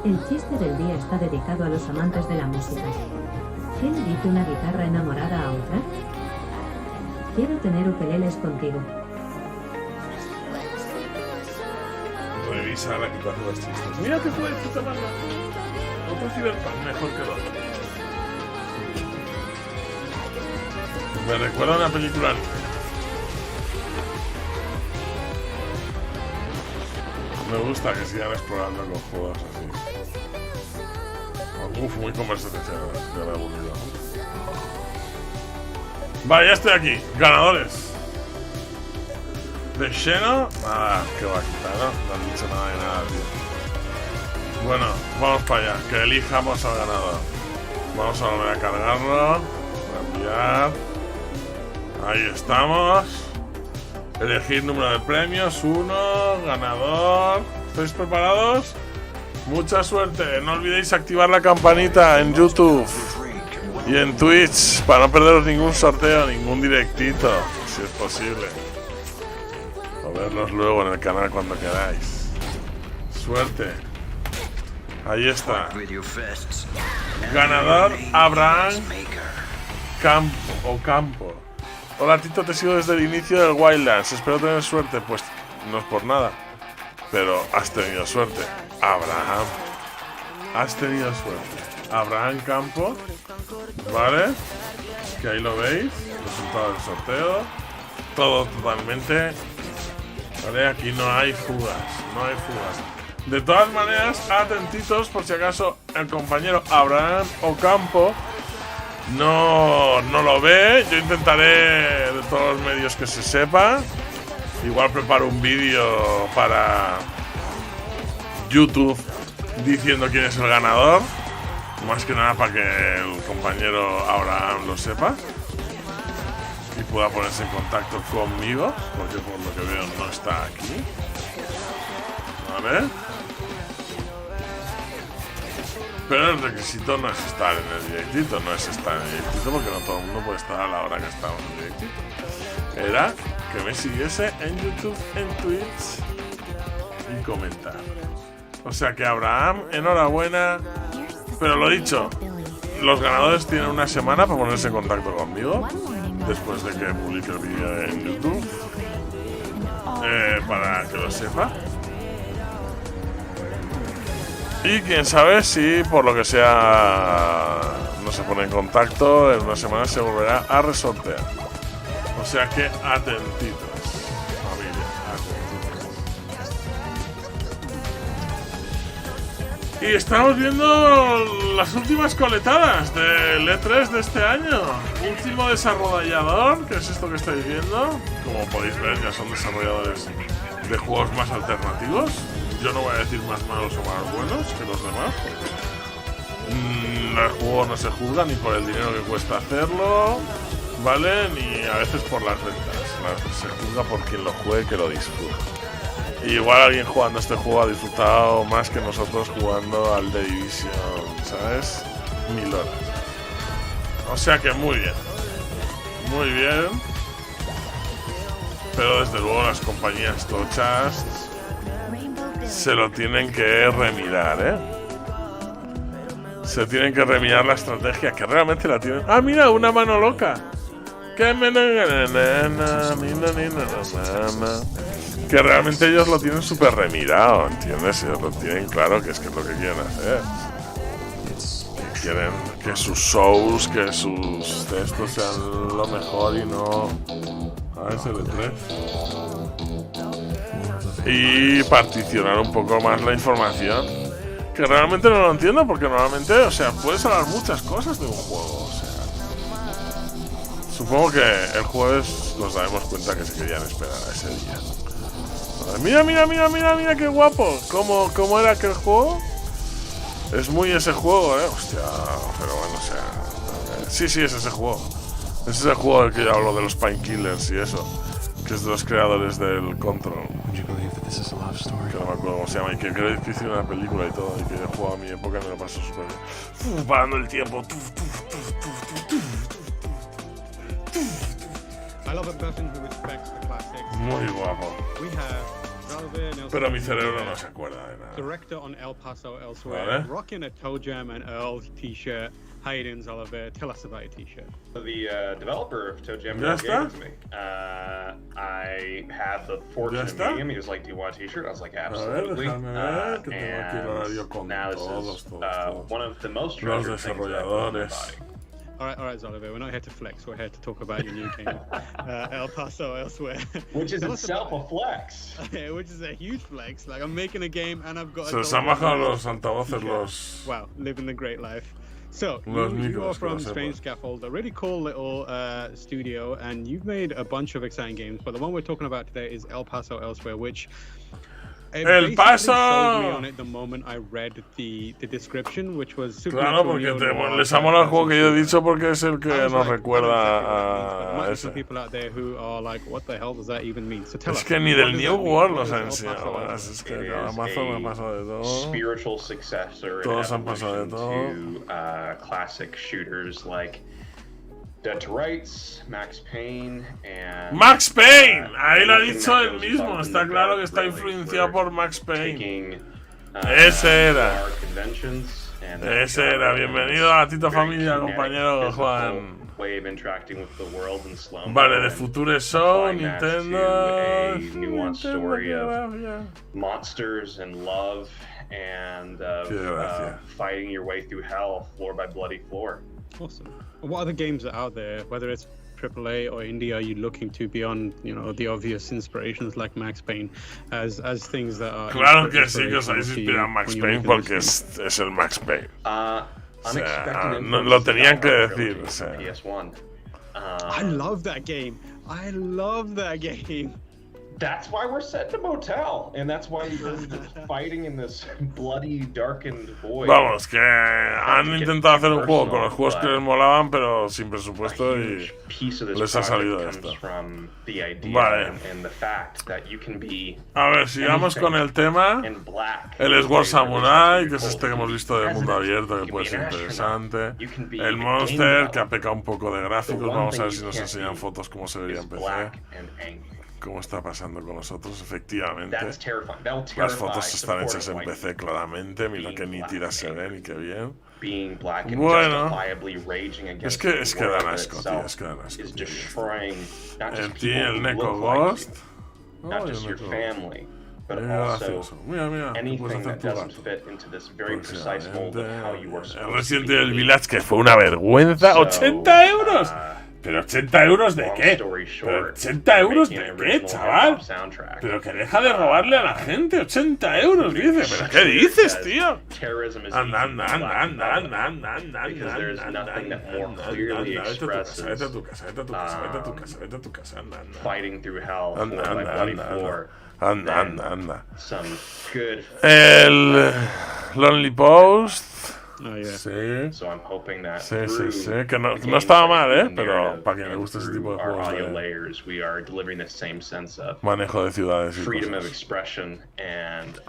El chiste del día está dedicado a los amantes de la música. ¿Qué le dice una guitarra enamorada a otra? Quiero tener ukeleles contigo. Revisa la que te hace los chistes. Mira que fue puta madre. Otro Cyberpunk mejor que el otro. Me recuerda a una película. Me gusta que sigan explorando con juegos así. Uf, muy conversacional, ya me he aburrido. Vale, ya estoy aquí. Ganadores. De Xeno. Nada, que va a quitar, ¿no? No han dicho nada de nada, tío. Bueno, vamos para allá. Que elijamos al ganador. Vamos a volver a cargarlo. Enviar. Ahí estamos. Elegir número de premios. 1. Ganador. ¿Estáis preparados? Mucha suerte. No olvidéis activar la campanita en YouTube y en Twitch para no perderos ningún sorteo, ningún directito, si es posible. O verlos luego en el canal cuando queráis. Suerte. Ahí está. Ganador Abraham Campo. Hola Tito, te sigo desde el inicio del Wildlands. Espero tener suerte. Pues no es por nada, pero has tenido suerte. Abraham, has tenido suerte. Abraham Campo, ¿vale? Que ahí lo veis, resultado del sorteo. Todo totalmente, ¿vale? Aquí no hay fugas, no hay fugas. De todas maneras, atentitos por si acaso el compañero Abraham Ocampo no lo ve. Yo intentaré de todos los medios que se sepa. Igual preparo un vídeo para YouTube diciendo quién es el ganador, más que nada para que el compañero Abraham lo sepa y pueda ponerse en contacto conmigo, porque por lo que veo no está aquí. ¿Vale? Pero el requisito no es estar en el directito, no es estar en el directito, porque no todo el mundo puede estar a la hora que estamos en el directito. Era que me siguiese en YouTube, en Twitch y comentar. O sea que Abraham, enhorabuena. Pero lo dicho, los ganadores tienen una semana para ponerse en contacto conmigo después de que publique el vídeo en YouTube, para que lo sepa. Y quién sabe si por lo que sea no se pone en contacto, en una semana se volverá a resortear. O sea que atentitos, familia, atentitos. Y estamos viendo las últimas coletadas del E3 de este año. Último desarrollador, que es esto que estáis viendo. Como podéis ver, ya son desarrolladores de juegos más alternativos. Yo no voy a decir más malos o más buenos que los demás, porque el juego no se juzga ni por el dinero que cuesta hacerlo, ¿vale? Ni a veces por las ventas. Se juzga por quien lo juegue, que lo disfrute. Y igual alguien jugando este juego ha disfrutado más que nosotros jugando al The Division, ¿sabes? 1000 horas. O sea que muy bien. Muy bien. Pero desde luego las compañías tochas se lo tienen que remirar, ¿eh? se tienen que remirar la estrategia, que realmente la tienen. ¡Ah, mira! Una mano loca. Que realmente ellos lo tienen súper remirado, ¿entiendes? Ellos lo tienen claro que es lo que quieren hacer. Quieren que sus shows, que sus textos sean lo mejor y no... A ver, SL3. Y particionar un poco más la información. Que realmente no lo entiendo porque normalmente, o sea, puedes hablar muchas cosas de un juego, o sea... Supongo que el jueves nos daremos cuenta que se querían esperar a ese día. Mira, qué guapo. ¿Cómo era aquel juego? Es muy ese juego, hostia, pero bueno, o sea... Sí, es ese juego. Es ese juego del que yo hablo de los Painkillers y eso. Que es de los creadores del Control. Que no me acuerdo cómo se llama. Y que creo que hicieron una película y todo. Y que yo he jugado a mi época y me lo paso súper bien. Parando el tiempo. I love a person who respects the classics. Muy guapo. We have Pero mi cerebro no se acuerda de nada. Director on El Paso Elsewhere, Vale. rocking a Toe Jam and Earl t-shirt. Hayden's Oliver, tell us about your t-shirt. The developer of Toe Jam Ya gave está. it to me. I had the fortune of meeting him. He was like, "Do you want a t-shirt?" I was like, "Absolutely." déjame ver, que tengo aquí el horario con now this todos, is todos. one of the most Los treasured things that I've done in my desarrolladores. body. All right, Zoliver, we're not here to flex. We're here to talk about your new game, El Paso Elsewhere. Which is Tell us itself about a flex. it. Which is a huge flex. Like, I'm making a game and I've got Se a les han Toe bajado Jam los altavoces, t-shirt. los... Wow, living the great life. So, Los you micros, are que from lo sepas. Strange Scaffold, a really cool little studio, and you've made a bunch of exciting games, but the one we're talking about today is El Paso Elsewhere, which it El basically Paso! sold me on it the moment I read the description, which was super Claro, porque les ha molado el juego que yo he dicho porque es el que nos recuerda a ese. people out there who are like, what the hell does that even mean? So tell Es us, que ni what del does New that mean? World What los is ha El Paso enseñado. Elsewhere? Es que It cada is mazo me ha pasado de todo. spiritual successor Todos han and pasado de evolution todo. to classic shooters like Dead to Rights, Max Payne, and Max Payne, ahí lo ha anything dicho that él goes mismo. above Está and claro que above, está really. influenciado por Max Payne. Taking, Ese era. our conventions and Ese era. Bienvenido a Tito very Familia, kinetic, compañero physical Juan. way of interacting with the world in slow-mo Vale, de and Future Show, applying that Nintendo. to a nuanced story of Gracia. monsters and love and of Qué gracia. fighting your way through hell floor by bloody floor. Awesome. What other games are out there, whether it's AAA or indie, are you looking to beyond, the obvious inspirations like Max Payne, as things that are Claro que sí, que os inspirational habéis to you inspirado en Max when you're Payne making porque this es el Max Payne. O Unexpected sea, influences lo tenían of que the decir. trilogy O sea. from PS1. I love that game. I love that game. That's why we're set in a motel, and that's why you're fighting in this bloody, darkened void. Vamos, que han intentado hacer un juego con los juegos que les molaban, pero sin presupuesto y les ha salido esto. From the idea Vale. and the fact that you can be A ver, sigamos con el tema. in black. El Sword Samurai, que es este que hemos visto de mundo abierto, que puede ser interesante. El Monster, que ha pecado un poco de gráficos. Vamos a ver si nos enseñan fotos cómo se vería en PC. Cómo está pasando con nosotros, efectivamente. Las fotos están hechas en PC claramente. Mira qué nítidas se ven y qué bien. Bueno, es que dan asco, tío. Es que dan asco. El tío, el Neko Ghost. Not just your family, but also anything that doesn't fit into this very precise mold of how you are El supposed to Resident be. Evil Village, que fue una vergüenza. ¡80 euros! ¿Pero 80 euros de qué? ¿Pero 80 euros de qué, chaval? Pero que deja de robarle a la gente. 80 euros, dice. ¿Pero qué dices, tío? Anda. Vete a tu casa. Fighting through hell. Anda. El Lonely Post. Sí. Sí. Que no estaba mal, pero para quien le guste ese tipo de juegos de manejo de ciudades y freedom of cosas. expression and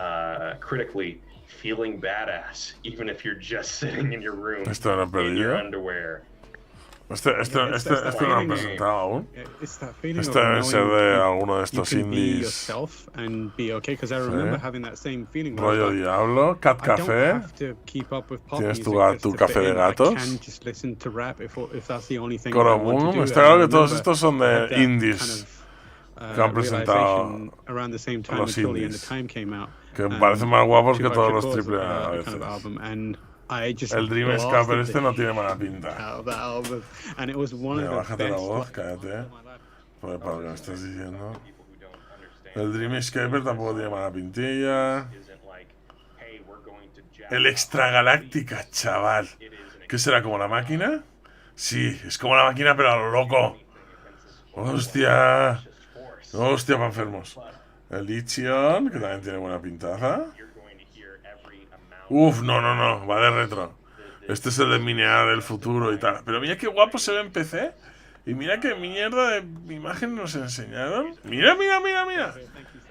critically feeling badass even if you're just sitting in your room Esto no he in your perdido. underwear. Este no lo han presentado aún. Este debe ser de alguno de estos indies. Rollo Diablo, Cat Café. Tienes tu café de gatos. Corobum. Está claro que todos estos son de indies que han presentado los indies. Que me parecen más guapos que todos los triple A veces. El Dream Escaper este no tiene mala pinta. Mira, bájate la voz, cállate. Joder, para lo que me estás diciendo. El Dream Escaper tampoco tiene mala pintilla. El Extragaláctica, chaval. ¿Qué será, como la máquina? Sí, es como la máquina, pero a lo loco. Hostia. Hostia, para enfermos. El Lichion, que también tiene buena pintaza. Uf, no, va de retro. Este es el de minear el futuro y tal. Pero mira qué guapo se ve en PC. Y mira qué mierda de imagen nos enseñaron. Mira.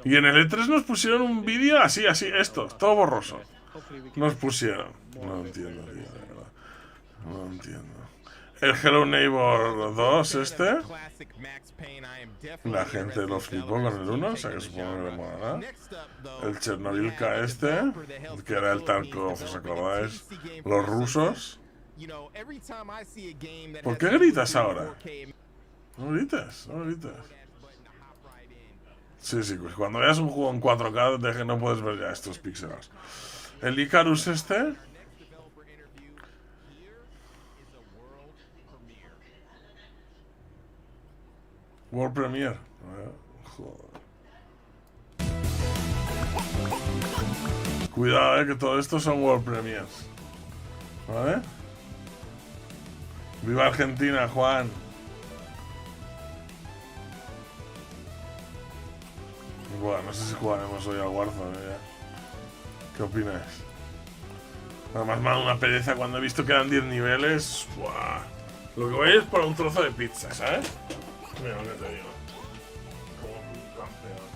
Y en el E3 nos pusieron un vídeo así, esto, todo borroso. Nos pusieron. No entiendo, tío, de verdad. No entiendo. El Hello Neighbor 2 este. La gente lo flipó con el 1, o sea que supongo que le molará. El Chernobylka este, que era el Tarkov, ¿os acordáis? Los rusos. ¿Por qué gritas ahora? No grites. Sí, pues cuando veas un juego en 4K no puedes ver ya estos píxeles. El Icarus este. World Premiere. Joder. Cuidado, que todo esto son World Premiers. ¿Vale? ¡Viva Argentina, Juan! Bueno, no sé si jugaremos hoy al Warzone ya. ¿Qué opináis? Además me ha dado una pereza cuando he visto que eran 10 niveles. ¡Buah! Lo que voy a ir es por un trozo de pizza, ¿sabes? Mira lo que te digo. Como un campeón.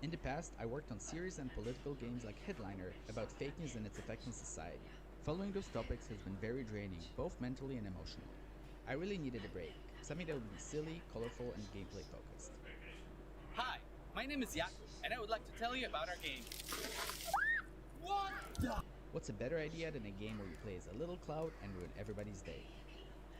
In the past, I worked on serious and political games like Headliner about fake news and its effect on society. Following those topics has been very draining, both mentally and emotionally. I really needed a break, something that would be silly, colorful, and gameplay focused. Hi, my name is Yaku, and I would like to tell you about our game. What the? What's a better idea than a game where you play as a little cloud and ruin everybody's day?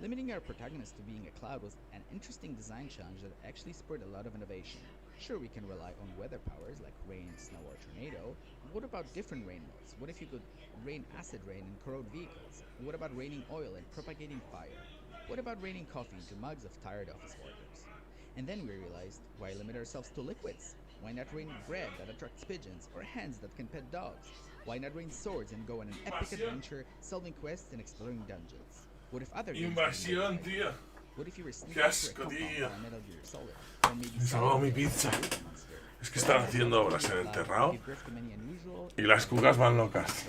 Limiting our protagonist to being a cloud was an interesting design challenge that actually spurred a lot of innovation. Sure, we can rely on weather powers like rain, snow, or tornado. What about different rain modes? What if you could rain acid rain and corrode vehicles? What about raining oil and propagating fire? What about raining coffee into mugs of tired office workers? And then we realized, why limit ourselves to liquids? Why not rain bread that attracts pigeons, or hands that can pet dogs? Why not rain swords and go on an epic adventure, solving quests and exploring dungeons? What if other games Invasión, tío. What if you were Qué asco, tío. Me salvó mi pizza. Es que están haciendo obras en el terrado y las cucas van locas.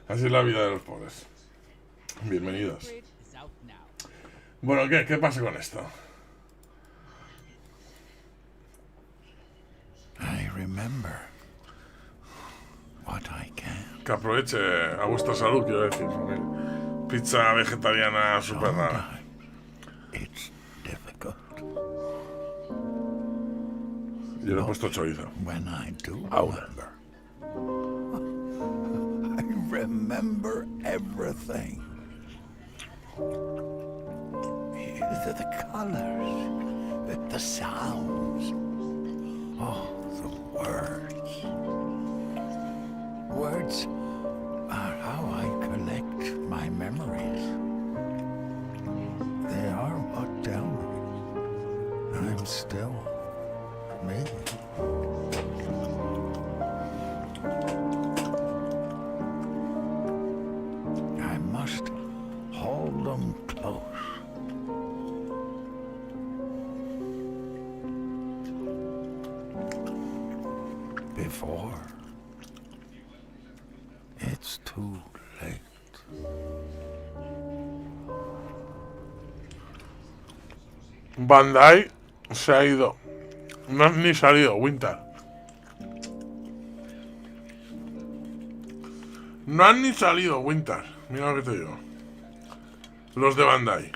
Así es la vida de los pobres. Bienvenidos. Bueno, ¿qué pasa con esto? I remember what I can. Que aproveche a vuestra salud, quiero decir, familia. Pizza vegetariana súper rara. It's difficult. Yo le he puesto chorizo. When I do Ahora. I remember everything. The colors, the sounds, oh, the words. Words are how I collect my memories. They are what tell me I'm still me. I must hold them close. Before too late. Bandai se ha ido. No has ni salido, Winter. No han ni salido, Winter. Mira lo que te digo. Los de Bandai.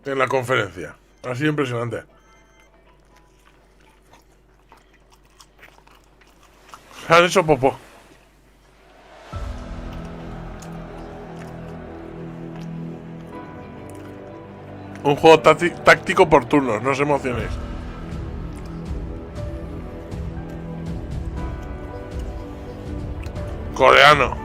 En la conferencia. Ha sido impresionante. Se han hecho popó. Un juego táctico por turnos, no os emocionéis. Coreano.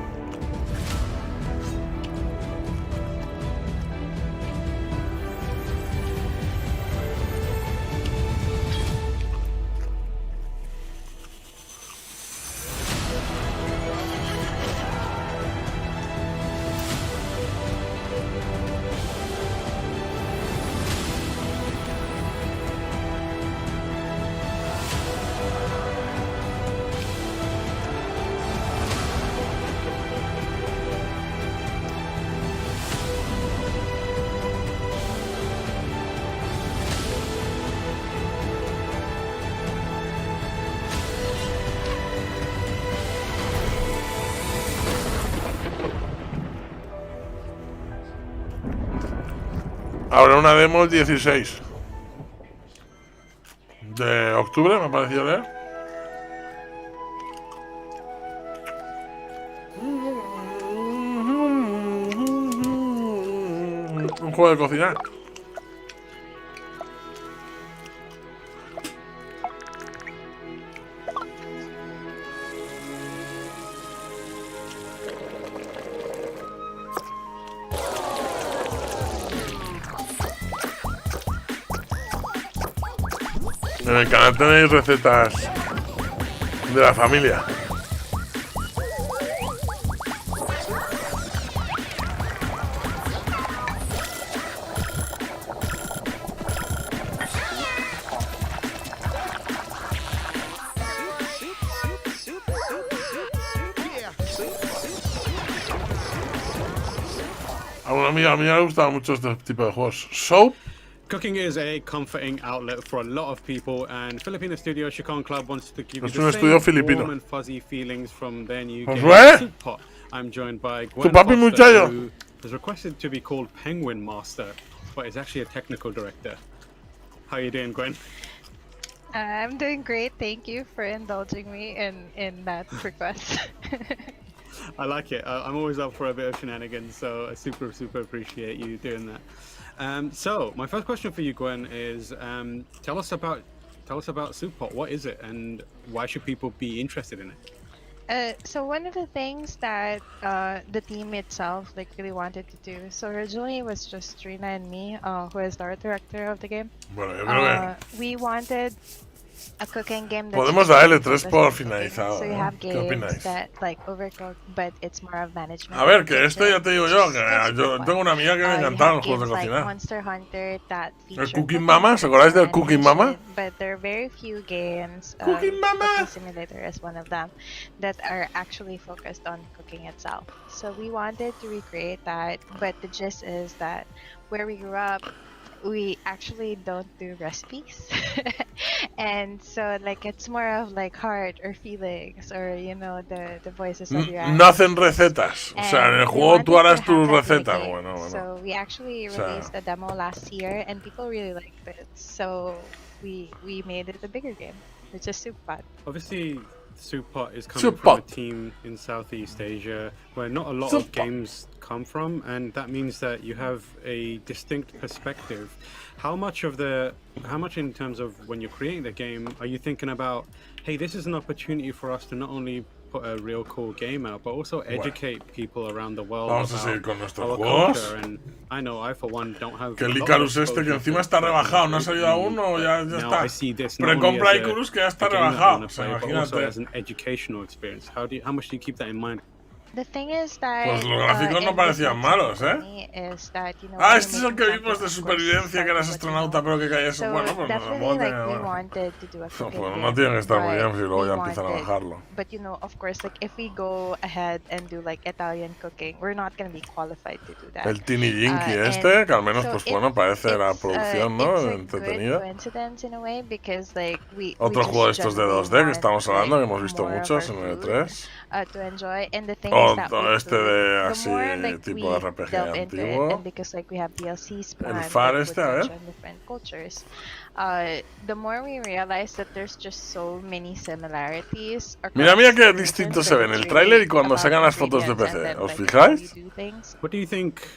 Habrá una demo el 16 de octubre, me pareció leer. Un juego de cocinar. En el canal tenéis recetas de la familia. A una amiga mía le gustaba mucho este tipo de juegos. Soap. Cooking is a comforting outlet for a lot of people, and Filipino studio Chicon Club wants to give you Es the un same estudio filipino. warm and fuzzy feelings from their new Pues game, ve. Soup Pot. I'm joined by Tu Gwen papi Foster, muchacho. who has requested to be called Penguin Master, but is actually a technical director. How are you doing, Gwen? I'm doing great. Thank you for indulging me in that request. I like it. I'm always up for a bit of shenanigans, so I super appreciate you doing that. So my first question for you, Gwen, is tell us about Soup Pot. What is it, and why should people be interested in it? So one of the things that the team itself really wanted to do. So originally it was just Trina and me, who is the art director of the game. Bueno, yo creo We wanted a cooking game. Podemos darle 3 por finalizado. So you have ¿Qué games opináis? that overcooked, but it's more of management. A ver, que esto ya te digo yo, que yo tengo una amiga que le encantaban los juegos de Like cocinar. Monster Hunter that ¿El Cooking Mama? ¿Os acordáis del Cooking Mama? But there are very few games. Cooking Mama! Cooking Simulator is one of them that are actually focused on cooking itself. So we wanted to recreate that, but the gist is that where we grew up, we actually don't do recipes. And so it's more of heart or feelings or the voices of your No hacen recetas. O sea, en el juego tú harás tus recetas. Bueno. So we actually released a demo last year and people really liked it. So we made it a bigger game, which is Soup Pot. Obviously, Soup Pot is coming from a team in Southeast Asia where not a lot of games come from, and that means that you have a distinct perspective. How much in terms of when you're creating the game are you thinking about, hey, this is an opportunity for us to not only put a real cool game out, but also educate people around the world Vamos a about seguir con nuestros our juegos. culture? And I know I, for one, don't have Que el a lot of Icarus este, que exposure encima to está this, rebajado, no ha salido aún o ya now I está. see this not only Precompra as Icarus que ya a está game that I rebajado. wanna O sea, play, but also imagínate. as an educational experience. How much do you keep that in mind? The thing is that, pues los gráficos no parecían malos, Ah, este es el que vimos de supervivencia, que eras astronauta, pero que caía eso. Bueno, pues no tiene que estar muy bien si luego ya empiezan a bajarlo. But of course, if we go ahead and do Italian cooking, we're not going to be qualified to do that. El Tini Jinky que al menos, pues bueno, parece la producción, ¿no? Entretenida. Otro juego de estos de 2D que estamos hablando, que hemos visto muchos en el E3. O este de así, tipo RPG antiguo. El FAR este, a ver. Mira qué distinto se ve en el tráiler y cuando sacan las fotos de PC. ¿Os fijáis?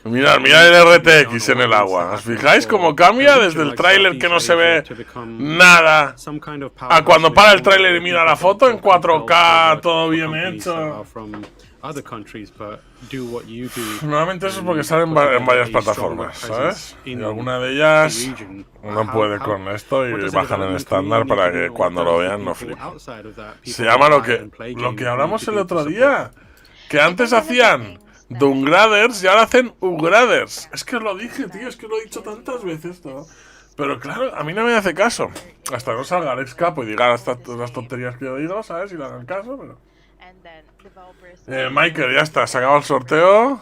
Mirad el RTX en el agua. ¿Os fijáis cómo cambia desde el tráiler que no se ve nada a cuando para el tráiler y mira la foto en 4K, todo bien hecho? Normalmente eso es porque salen en varias plataformas, ¿sabes? Y alguna de ellas no puede con esto y bajan en estándar para que cuando lo vean no flipen. Se llama lo que hablamos el otro día, que antes hacían downgraders y ahora hacen upgraders. Es que os lo dije, tío, es que lo he dicho tantas veces todo. Pero claro, a mí no me hace caso. Hasta no salga Alex Capo y diga las tonterías que yo digo, ¿sabes? Y le hagan caso, pero... Michael, ya está, se acabó el sorteo.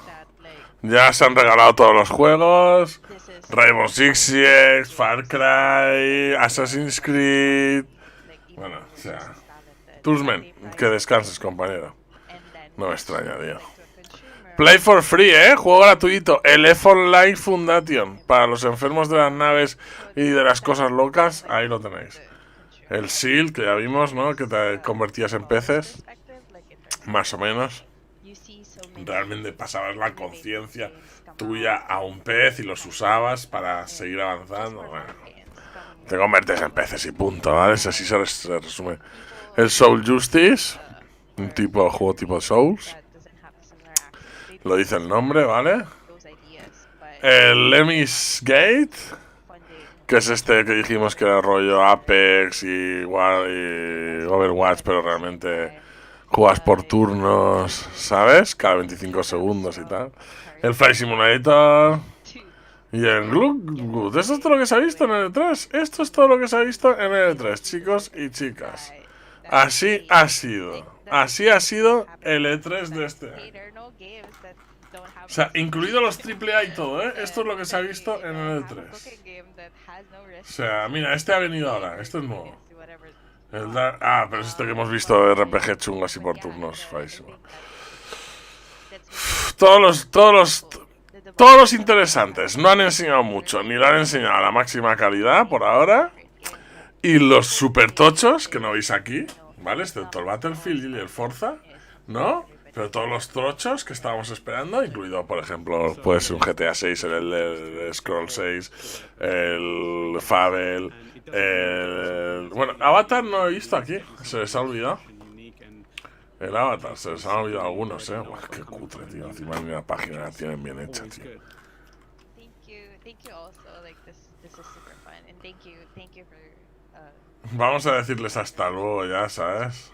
Ya se han regalado todos los juegos. Rainbow Six Siege, Far Cry, Assassin's Creed. Bueno, o sea... Tusmen, que descanses, compañero. No me extraña, tío. Play for free, juego gratuito. El EVE Online Foundation. Para los enfermos de las naves y de las cosas locas, ahí lo tenéis. El Shield, que ya vimos, ¿no? Que te convertías en peces. Más o menos. Realmente pasabas la conciencia tuya a un pez y los usabas para seguir avanzando. Bueno, te conviertes en peces y punto, ¿vale? Así se resume. El Soul Justice, un juego tipo Souls. Lo dice el nombre, ¿vale? El Lemmy's Gate, que es este que dijimos que era rollo Apex y Overwatch, pero realmente juegas por turnos, ¿sabes? Cada 25 segundos y tal. El Flight Simulator. Y el Glug. Esto es todo lo que se ha visto en el E3. Esto es todo lo que se ha visto en el E3, chicos y chicas. Así ha sido. Así ha sido el E3 de este año. O sea, incluido los AAA y todo, Esto es lo que se ha visto en el E3. O sea, mira, este ha venido ahora. Esto es nuevo. Pero es este que hemos visto de RPG chungo así por turnos. Todos los interesantes. No han enseñado mucho, ni lo han enseñado a la máxima calidad por ahora. Y los super tochos, que no veis aquí, ¿vale? Excepto el Battlefield y el Forza, ¿no? Pero todos los trochos que estábamos esperando, incluido, por ejemplo, puede ser un GTA 6, el Scroll 6, el Fable, bueno, Avatar no he visto aquí, se les ha olvidado. El Avatar, se les han olvidado algunos, Uy, qué cutre, tío. Encima ni la página la tienen bien hecha, tío. Vamos a decirles hasta luego ya, ¿sabes?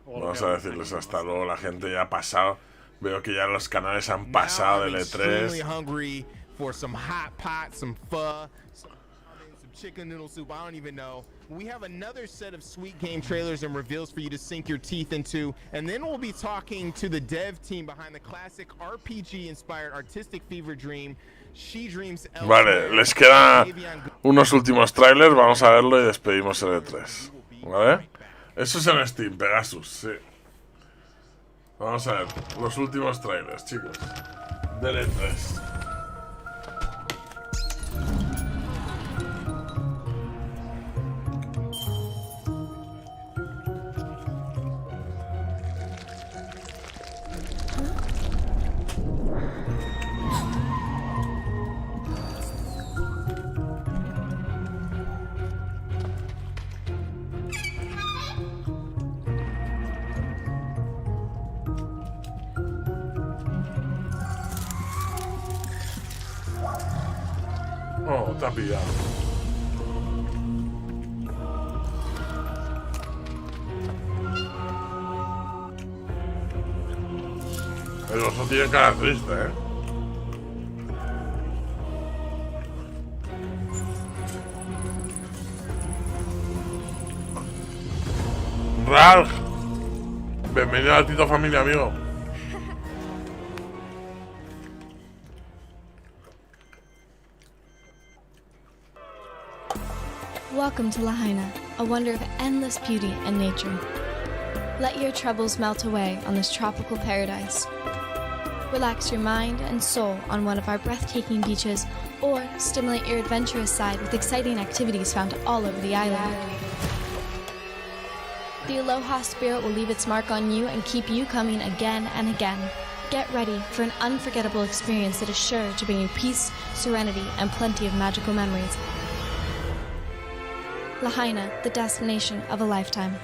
Vamos a decirles hasta luego. La gente ya ha pasado. Veo que ya los canales han pasado del E3. Chicken noodle soup, I don't even know. We have another set of sweet game trailers and reveals for you to sink your teeth into, and then we'll be talking to the dev team behind the classic RPG-inspired artistic fever dream, She Dreams. Vale, les quedan unos últimos trailers, vamos a verlo y despedimos el E3. ¿Vale? Eso es en Steam, Pegasus, sí. Vamos a ver, los últimos trailers, chicos, del E3. Oh, te ha pillado. El oso tiene cara triste, ¿eh? Ralph, bienvenido al Tito Familia, amigo. Welcome to Lahaina, a wonder of endless beauty and nature. Let your troubles melt away on this tropical paradise. Relax your mind and soul on one of our breathtaking beaches, or stimulate your adventurous side with exciting activities found all over the island. The Aloha spirit will leave its mark on you and keep you coming again and again. Get ready for an unforgettable experience that is sure to bring you peace, serenity, and plenty of magical memories. Lahaina, the destination of a lifetime.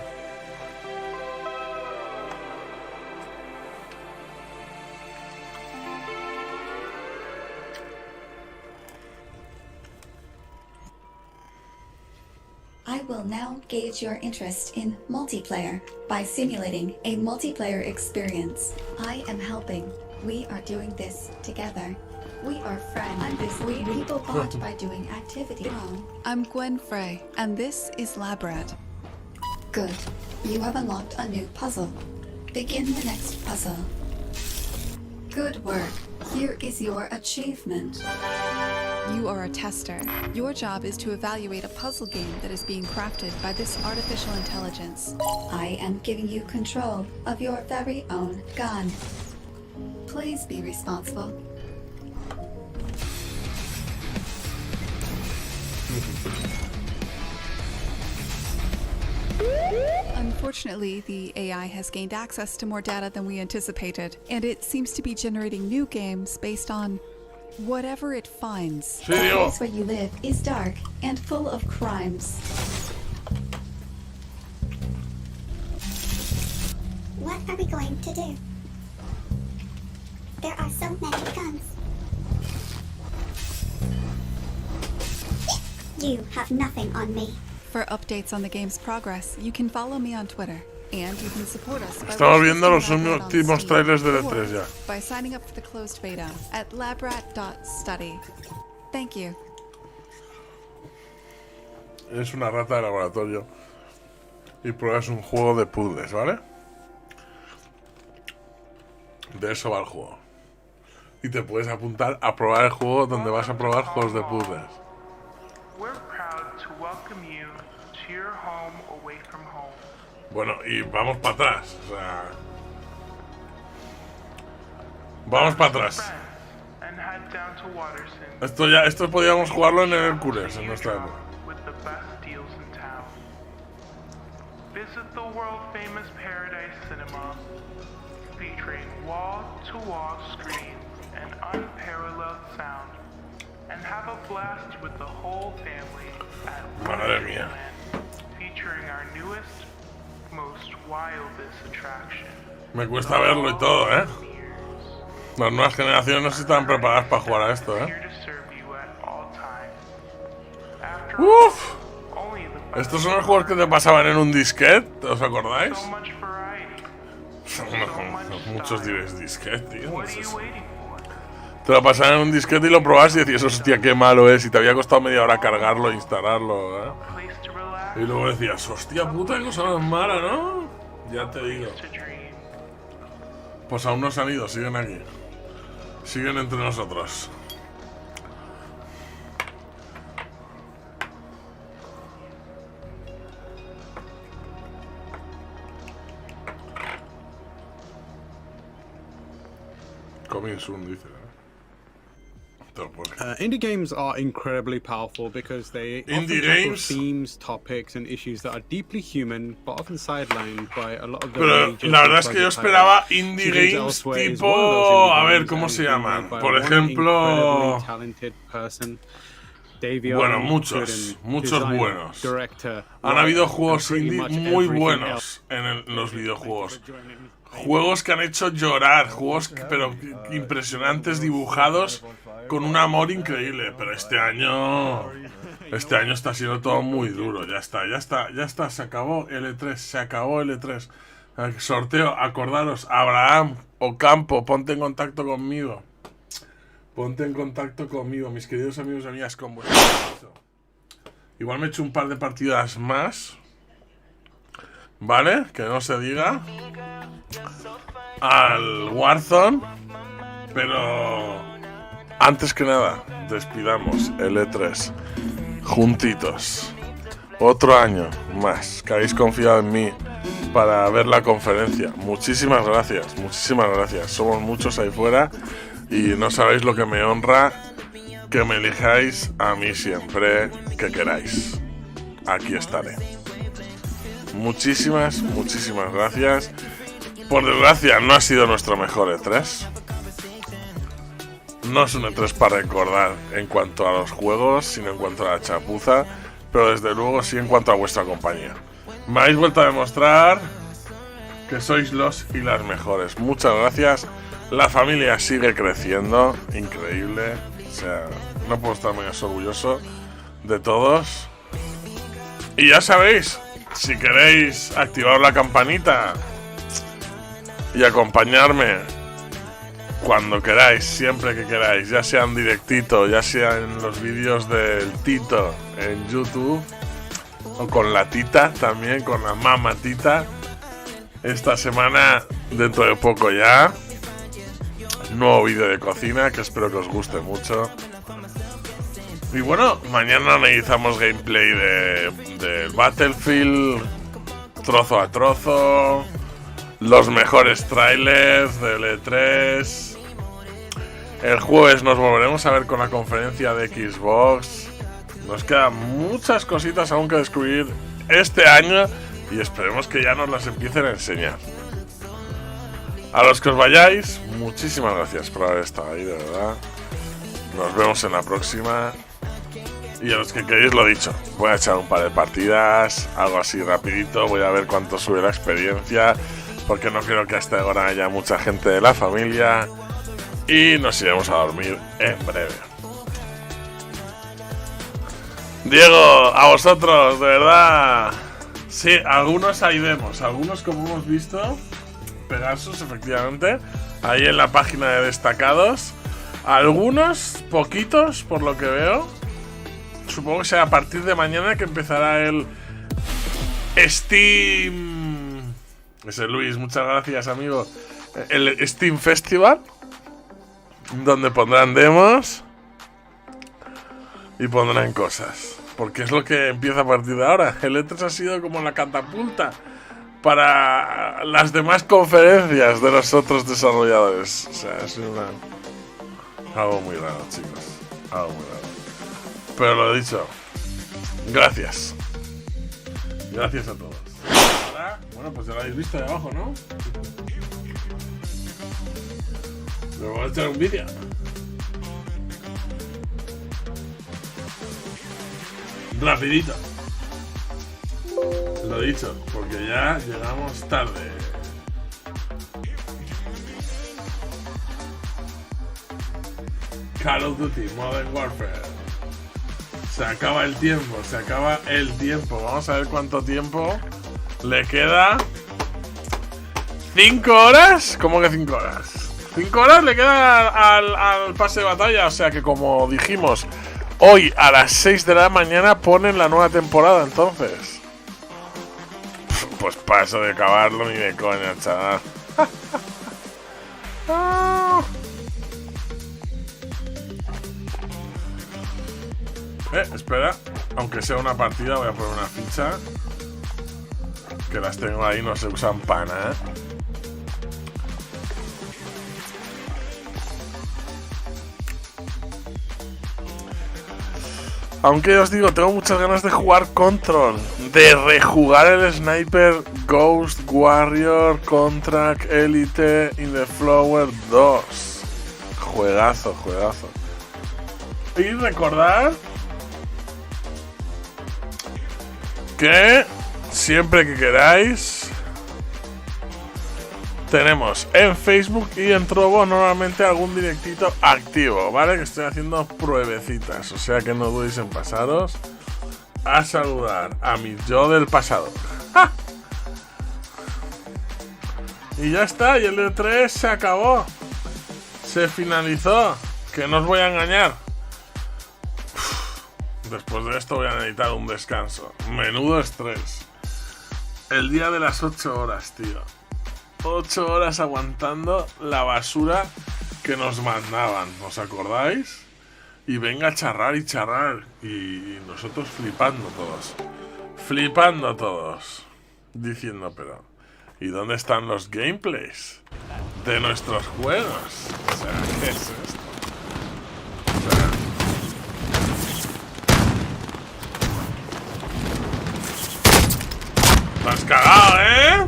I will now gauge your interest in multiplayer by simulating a multiplayer experience. I am helping. We are doing this together. We are friends. We people bond by doing activity. I'm Gwen Frey, and this is Labrat. Good. You have unlocked a new puzzle. Begin the next puzzle. Good work. Here is your achievement. You are a tester. Your job is to evaluate a puzzle game that is being crafted by this artificial intelligence. I am giving you control of your very own gun. Please be responsible. Unfortunately, the AI has gained access to more data than we anticipated, and it seems to be generating new games based on whatever it finds. The place where you live is dark and full of crimes. What are we going to do? There are so many guns. You have nothing on me. For updates on the game's progress, you can follow me on Twitter, and you can support us by Estamos viendo los últimos trailers del E3 ya. By signing up for the closed beta at labrat.study. Thank you. Es una rata de laboratorio y pruebas un juego de puzzles, ¿vale? De eso va el juego. Y te puedes apuntar a probar el juego donde vas a probar juegos de puzzles. Bueno, y vamos para atrás, o sea... Vamos para atrás. Esto podíamos jugarlo en el Hércules, en nuestra época. Visit the world-famous Paradise Cinema, featuring wall-to-wall screens and unparalleled sound, and have a blast with the whole family at Madre mía. featuring our newest, most wildest attraction. Me cuesta verlo y todo, ¿eh? Las nuevas generaciones no están preparadas para jugar a esto, ¿eh? ¡Uf! Estos son los juegos que te pasaban en un disquete, ¿os acordáis? Muchos disquetes, tío. No sé si... Te lo pasaban en un disquete y lo probabas y decías, hostia, qué malo es. Y te había costado media hora cargarlo e instalarlo, ¿eh? Y luego decías, hostia puta, qué cosa más mala, ¿no? Ya te digo. Pues aún no se han ido, siguen aquí. Siguen entre nosotros. Coming soon, dice. Indie games are incredibly powerful because they often tackle themes, topics, and issues that are deeply human, but often sidelined by a lot of the. Pero la verdad es que yo esperaba indie games tipo, a ver, ¿cómo se llaman? Por ejemplo, bueno, muchos buenos. Han habido juegos indie muy buenos en los videojuegos. Juegos que han hecho llorar, juegos pero impresionantes, dibujados con un amor increíble. Pero este año está siendo todo muy duro. Ya está, se acabó el E3, Sorteo, acordaros, Abraham o Campo, ponte en contacto conmigo. Ponte en contacto conmigo, mis queridos amigos y amigas, con vuestro gusto. Igual me echo un par de partidas más, ¿vale? Que no se diga. Al Warzone. Pero antes que nada, despidamos el E3 juntitos. Otro año más que habéis confiado en mí para ver la conferencia. Muchísimas gracias, muchísimas gracias. Somos muchos ahí fuera y no sabéis lo que me honra que me elijáis a mí siempre que queráis. Aquí estaré. Muchísimas, muchísimas gracias. Por desgracia no ha sido nuestro mejor E3. No es un E3 para recordar en cuanto a los juegos, sino en cuanto a la chapuza, pero desde luego sí en cuanto a vuestra compañía. Me habéis vuelto a demostrar que sois los y las mejores. Muchas gracias. La familia sigue creciendo, increíble. O sea, no puedo estar más orgulloso de todos. Y ya sabéis, si queréis activar la campanita y acompañarme cuando queráis, siempre que queráis, ya sea en directito, ya sea en los vídeos del Tito en YouTube, o con la Tita también, con la Mama Tita. Esta semana, dentro de poco ya, nuevo vídeo de cocina que espero que os guste mucho. Y bueno, mañana analizamos gameplay de Battlefield, trozo a trozo, los mejores trailers del E3. El jueves nos volveremos a ver con la conferencia de Xbox. Nos quedan muchas cositas aún que descubrir este año y esperemos que ya nos las empiecen a enseñar. A los que os vayáis, muchísimas gracias por haber estado ahí, de verdad. Nos vemos en la próxima. Y a los que queréis, lo dicho, voy a echar un par de partidas, algo así rapidito, voy a ver cuánto sube la experiencia, porque no creo que hasta ahora haya mucha gente de la familia. Y nos iremos a dormir en breve. Diego, a vosotros, de verdad. Sí, algunos hay demos, algunos como hemos visto, Pegasus, efectivamente, ahí en la página de destacados. Algunos, poquitos, por lo que veo. Supongo que será a partir de mañana que empezará el Steam. Ese Luis, muchas gracias, amigo. El Steam Festival, donde pondrán demos y pondrán cosas. Porque es lo que empieza a partir de ahora. El E3 ha sido como la catapulta para las demás conferencias de los otros desarrolladores. O sea, es algo muy raro, chicos. Algo muy raro. Pero lo he dicho. Gracias. Gracias a todos. Ahora, bueno, pues ya lo habéis visto de abajo, ¿no? Me voy a echar un vídeo. Rapidito. Lo he dicho, porque ya llegamos tarde. Call of Duty Modern Warfare. Se acaba el tiempo, se acaba el tiempo. Vamos a ver cuánto tiempo le queda. ¿5 horas? ¿Cómo que 5 horas? 5 horas le queda al pase de batalla. O sea que, como dijimos, hoy a las 6 de la mañana ponen la nueva temporada, entonces. Pues paso de acabarlo ni de coña, chaval. Espera, aunque sea una partida, voy a poner una ficha. Que las tengo ahí, no se usan para nada. Aunque os digo, tengo muchas ganas de jugar Control. De rejugar el Sniper Ghost Warrior Contract Elite in the Flower 2. Juegazo, juegazo. Y recordad que siempre que queráis tenemos en Facebook y en Trovo normalmente algún directito activo, ¿vale? Que estoy haciendo pruebecitas, o sea que no dudéis en pasaros a saludar a mi yo del pasado. Y ya está, y el E3 se acabó. Se finalizó. Que no os voy a engañar. Después de esto voy a necesitar un descanso. Menudo estrés. El día de las 8 horas, tío. 8 horas aguantando la basura que nos mandaban. ¿Os acordáis? Y venga a charrar y charrar. Y nosotros flipando todos. Flipando todos. Diciendo, pero ¿y dónde están los gameplays de nuestros juegos? O sea, ¿qué es esto? O sea, te has cagado, ¿eh?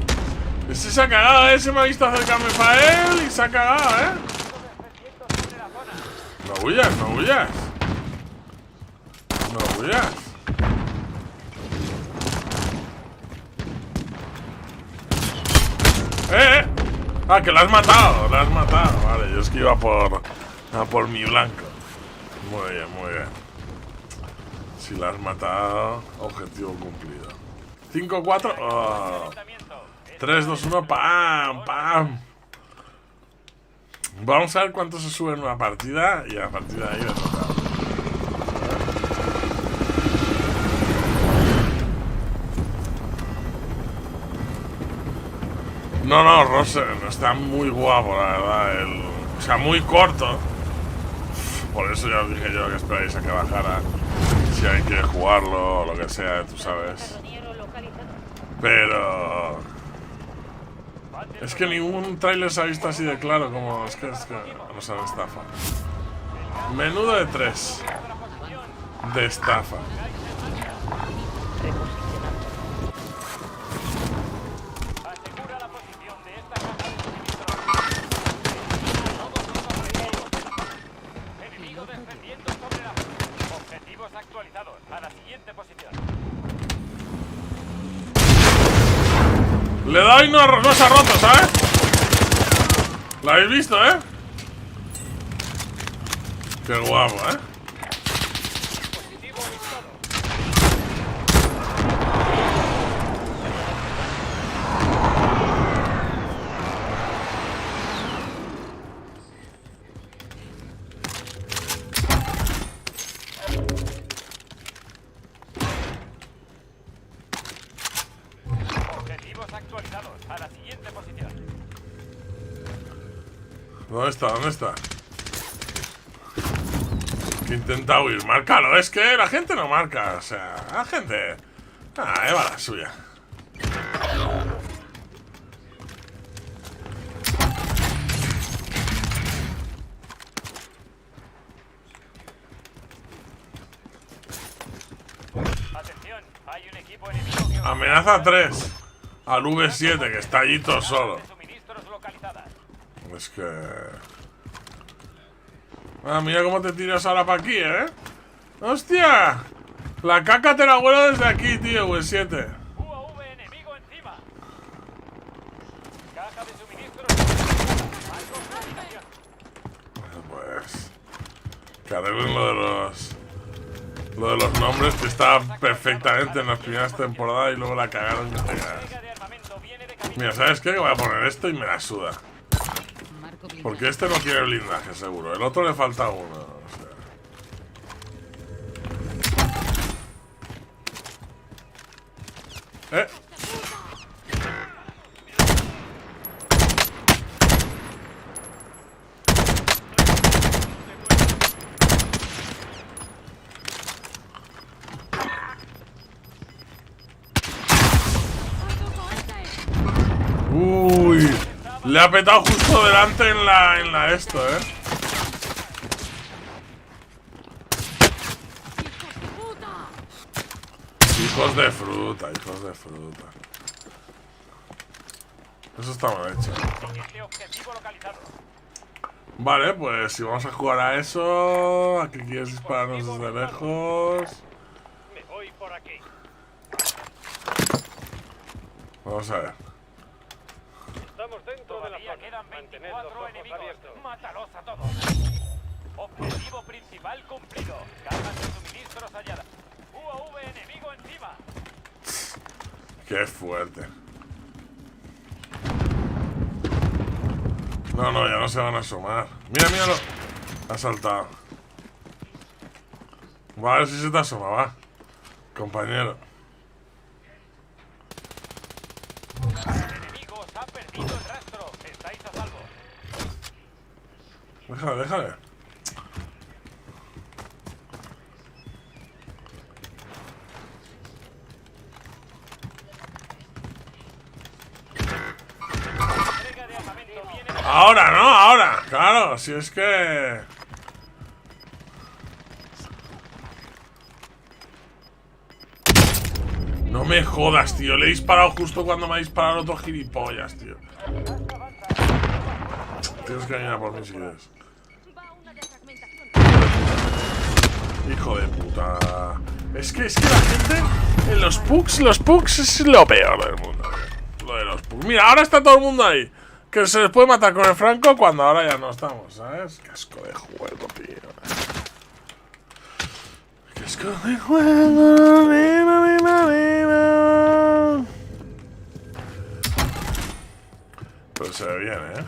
Ese se ha cagado, ¿eh? Se me ha visto acercarme para él y se ha cagado, ¿eh? No huyas, no huyas. No huyas. Ah, que la has matado, la has matado. Vale, yo es que iba a por mi blanco. Muy bien, muy bien. Si la has matado, objetivo cumplido. 5-4. Oh. 3-2-1. ¡Pam! ¡Pam! Vamos a ver cuánto se sube en una partida. Y a partir de ahí le toca. No, Roser, está muy guapo, la verdad. O sea, muy corto. Por eso ya os dije yo que esperáis a que bajara. Si alguien quiere jugarlo o lo que sea, tú sabes. Pero es que ningún tráiler se ha visto así de claro como es que nos han estafado. Menudo de 3 de estafa. Le doy no se ha roto, ¿sabes? ¿Lo habéis visto, eh? Qué guapo, ¿eh? ¿Dónde está? ¿Dónde está? Que intenta huir. Márcalo. Es que la gente no marca. O sea, la gente... Ah, va la suya. Amenaza 3 al V7 que está allí todo solo. Es que... Ah, mira cómo te tiras ahora para aquí, ¿eh? ¡Hostia! La caca te la huelo desde aquí, tío, V7. Pues... que arreglen lo de los nombres, que estaba perfectamente en las primeras temporadas y luego la cagaron que te cagas. Mira, ¿sabes qué? Que voy a poner esto y me la suda. Porque este no tiene blindaje, seguro. El otro le falta uno. O sea. Uy. Le ha petado justo delante en la esto, Hijos de fruta, hijos de fruta. Eso está mal hecho. Vale, pues si vamos a jugar a eso, ¿a qué quieres dispararnos desde lejos? Vamos a ver. Estamos dentro de la zona. Quedan 24 enemigos. Mátalos a todos. Objetivo principal cumplido. Cargas de suministros halladas. UAV enemigo encima. Qué fuerte. No, no, ya no se van a asomar. Mira, míralo. Ha saltado. Va a ver si se te asoma, va. Compañero. Enemigos ha perdido el rastro. Estáis a salvo. Déjale, déjale. Ahora, ¿no? Ahora. Claro, si es que... No me jodas, tío. Le he disparado justo cuando me ha disparado otro gilipollas, tío. Tienes que venir a por mí si quieres. Hijo de puta. Es que la gente... En los pugs es lo peor del mundo. Lo de los pugs. Mira, ahora está todo el mundo ahí. Que se les puede matar con el franco cuando ahora ya no estamos, ¿sabes? Qué asco de juego, tío. Qué asco de juego, Pero se ve bien, ¿eh?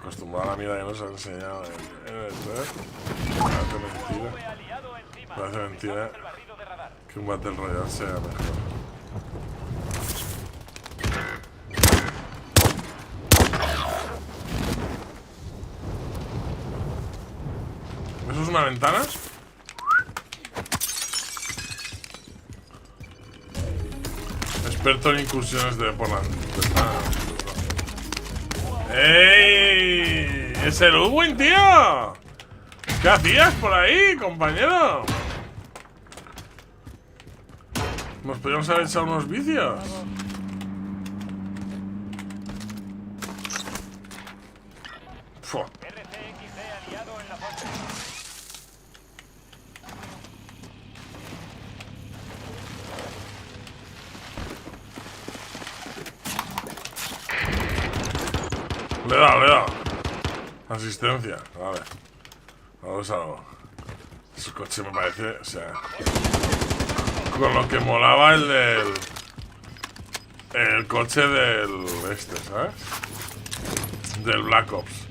Acostumbrado a la mierda que nos ha enseñado en el 3. Parece mentira que un Battle Royale sea mejor. ¿Eso es una ventana? Experto en incursiones de por la ventana. ¡Ey! ¡Es el Win, tío! ¿Qué hacías por ahí, compañero? Nos podríamos haber echado unos vicios. Fua. Le he dado. Asistencia, vale. Vamos a algo. Ese coche me parece, o sea... Con lo que molaba el del... El coche del... ¿sabes? Del Black Ops.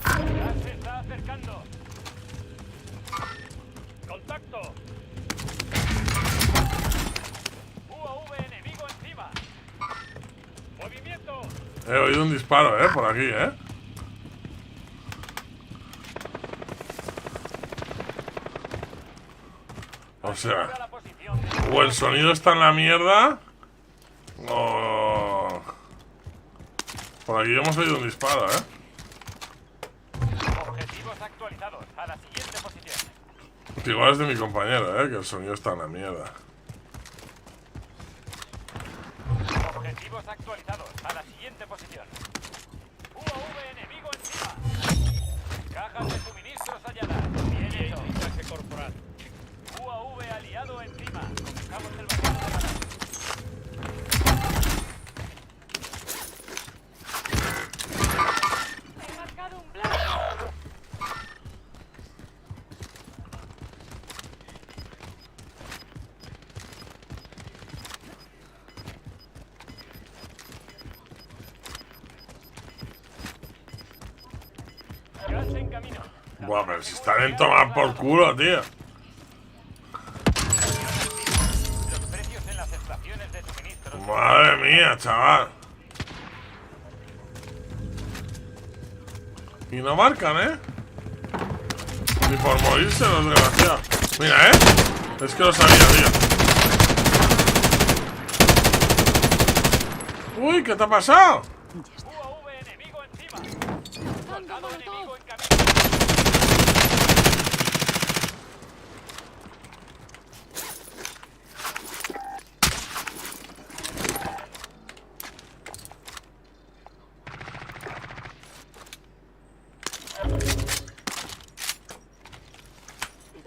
Ya se está acercando. Contacto. UAV enemigo encima. Movimiento. He oído un disparo, por aquí, O sea, o el sonido está en la mierda, o... Por aquí hemos oído un disparo, Objetivos actualizados a la siguiente posición. Que igual es de mi compañero, que el sonido está en la mierda. Objetivos actualizados a la siguiente posición. UAV enemigo encima. Cajas de suministros halladas. Bien hecho. Mensaje corporal. UAV aliado encima. Comenzamos el vacío de radar. He marcado un blanco. Gas en camino. Buah, pero si están en tomar por culo, tío. Madre mía, chaval. Y no marcan, Ni por morirse los desgraciados. Mira, Es que lo sabía, tío. Uy, ¿qué te ha pasado? UAV enemigo encima. Soldado enemigo en camino.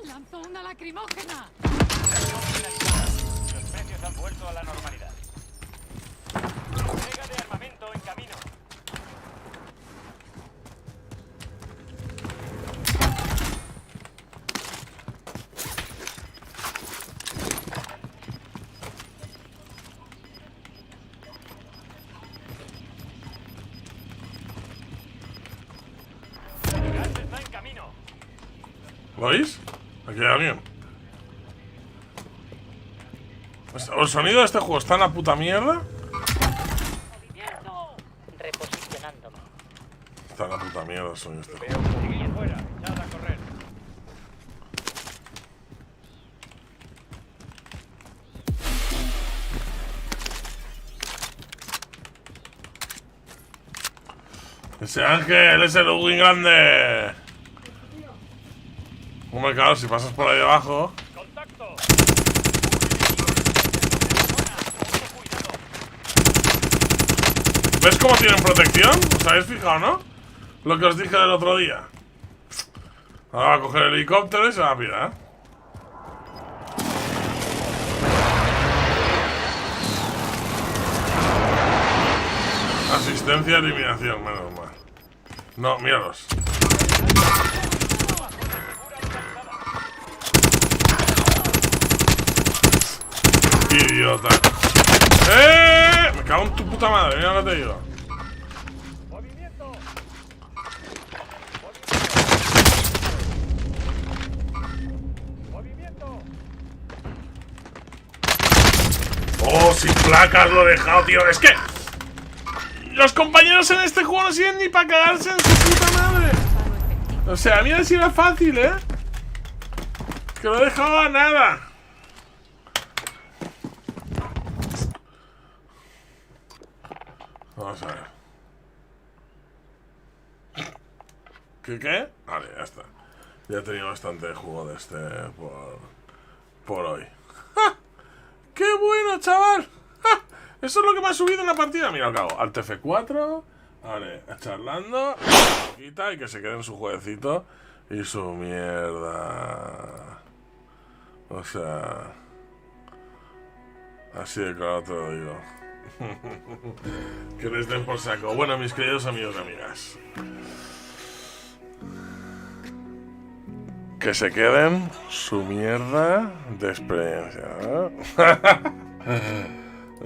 ¡Lanzó una lacrimógena! Los precios han vuelto a la normalidad. Entrega de armamento en camino. ¿Lo oís? Aquí hay alguien. El sonido de este juego está en la puta mierda. Reposicionándome. Está en la puta mierda el sonido de este juego. Seguid fuera, echad a correr. Ese Ángel es el Win grande. Hombre, claro, si pasas por ahí debajo. ¿Ves cómo tienen protección? ¿Os habéis fijado, no? Lo que os dije del otro día. Ahora va a coger el helicóptero y se va a pirar. Asistencia, eliminación, menos mal. No, míralos. Idiota. Me cago en tu puta madre, mira lo que te digo. Oh, sin placas lo he dejado, tío. Es que los compañeros en este juego no sirven ni para cagarse en su puta madre. O sea, mira si era fácil, ¿eh? Que lo he dejado a nada. Vamos a ver. ¿Qué? Vale, ya está. Ya he tenido bastante juego de este por hoy. ¡Ja! ¡Qué bueno, chaval! ¡Ja! Eso es lo que me ha subido en la partida. Mira lo que hago. Alt F4. Vale, charlando. Quita y que se quede en su jueguecito. Y su mierda. O sea... Así de claro te lo digo. Que les den por saco. Bueno, mis queridos amigos y amigas, que se queden su mierda de experiencia, ¿no?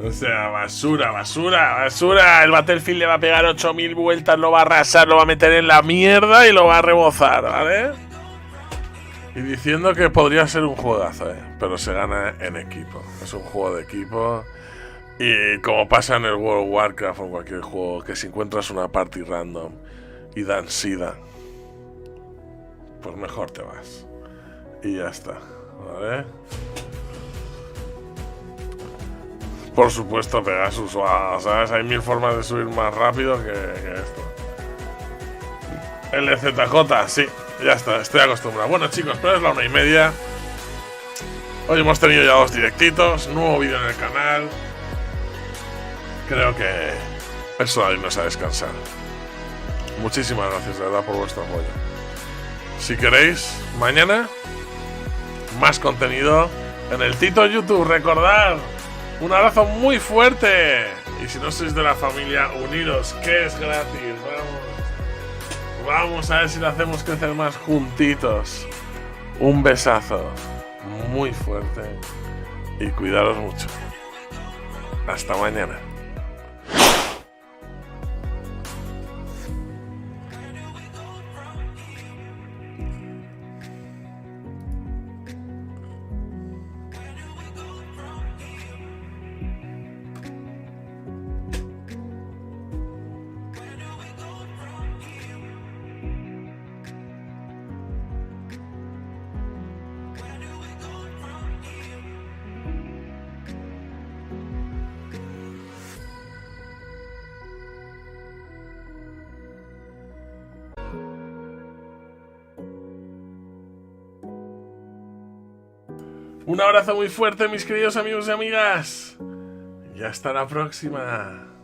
O sea, basura, basura, basura. El Battlefield le va a pegar 8000 vueltas, lo va a arrasar, lo va a meter en la mierda y lo va a rebozar, ¿vale? Y diciendo que podría ser un juegazo, pero se gana en equipo. Es un juego de equipo. Y como pasa en el World of Warcraft o cualquier juego, que si encuentras una party random y dan sida, pues mejor te vas. Y ya está, ¿vale? Por supuesto, Pegasus, wow, ¿sabes? Hay 1000 formas de subir más rápido que esto. LZJ, sí, ya está, estoy acostumbrado. Bueno, chicos, pero es la 1:30. Hoy hemos tenido ya 2 directitos, nuevo vídeo en el canal. Creo que es hora de irnos a descansar. Muchísimas gracias, de verdad, por vuestro apoyo. Si queréis, mañana, más contenido en el Tito YouTube. Recordad, un abrazo muy fuerte. Y si no sois de la familia, uniros, que es gratis. Vamos a ver si lo hacemos crecer más juntitos. Un besazo muy fuerte. Y cuidaros mucho. Hasta mañana. Un abrazo muy fuerte, mis queridos amigos y amigas. Y hasta la próxima.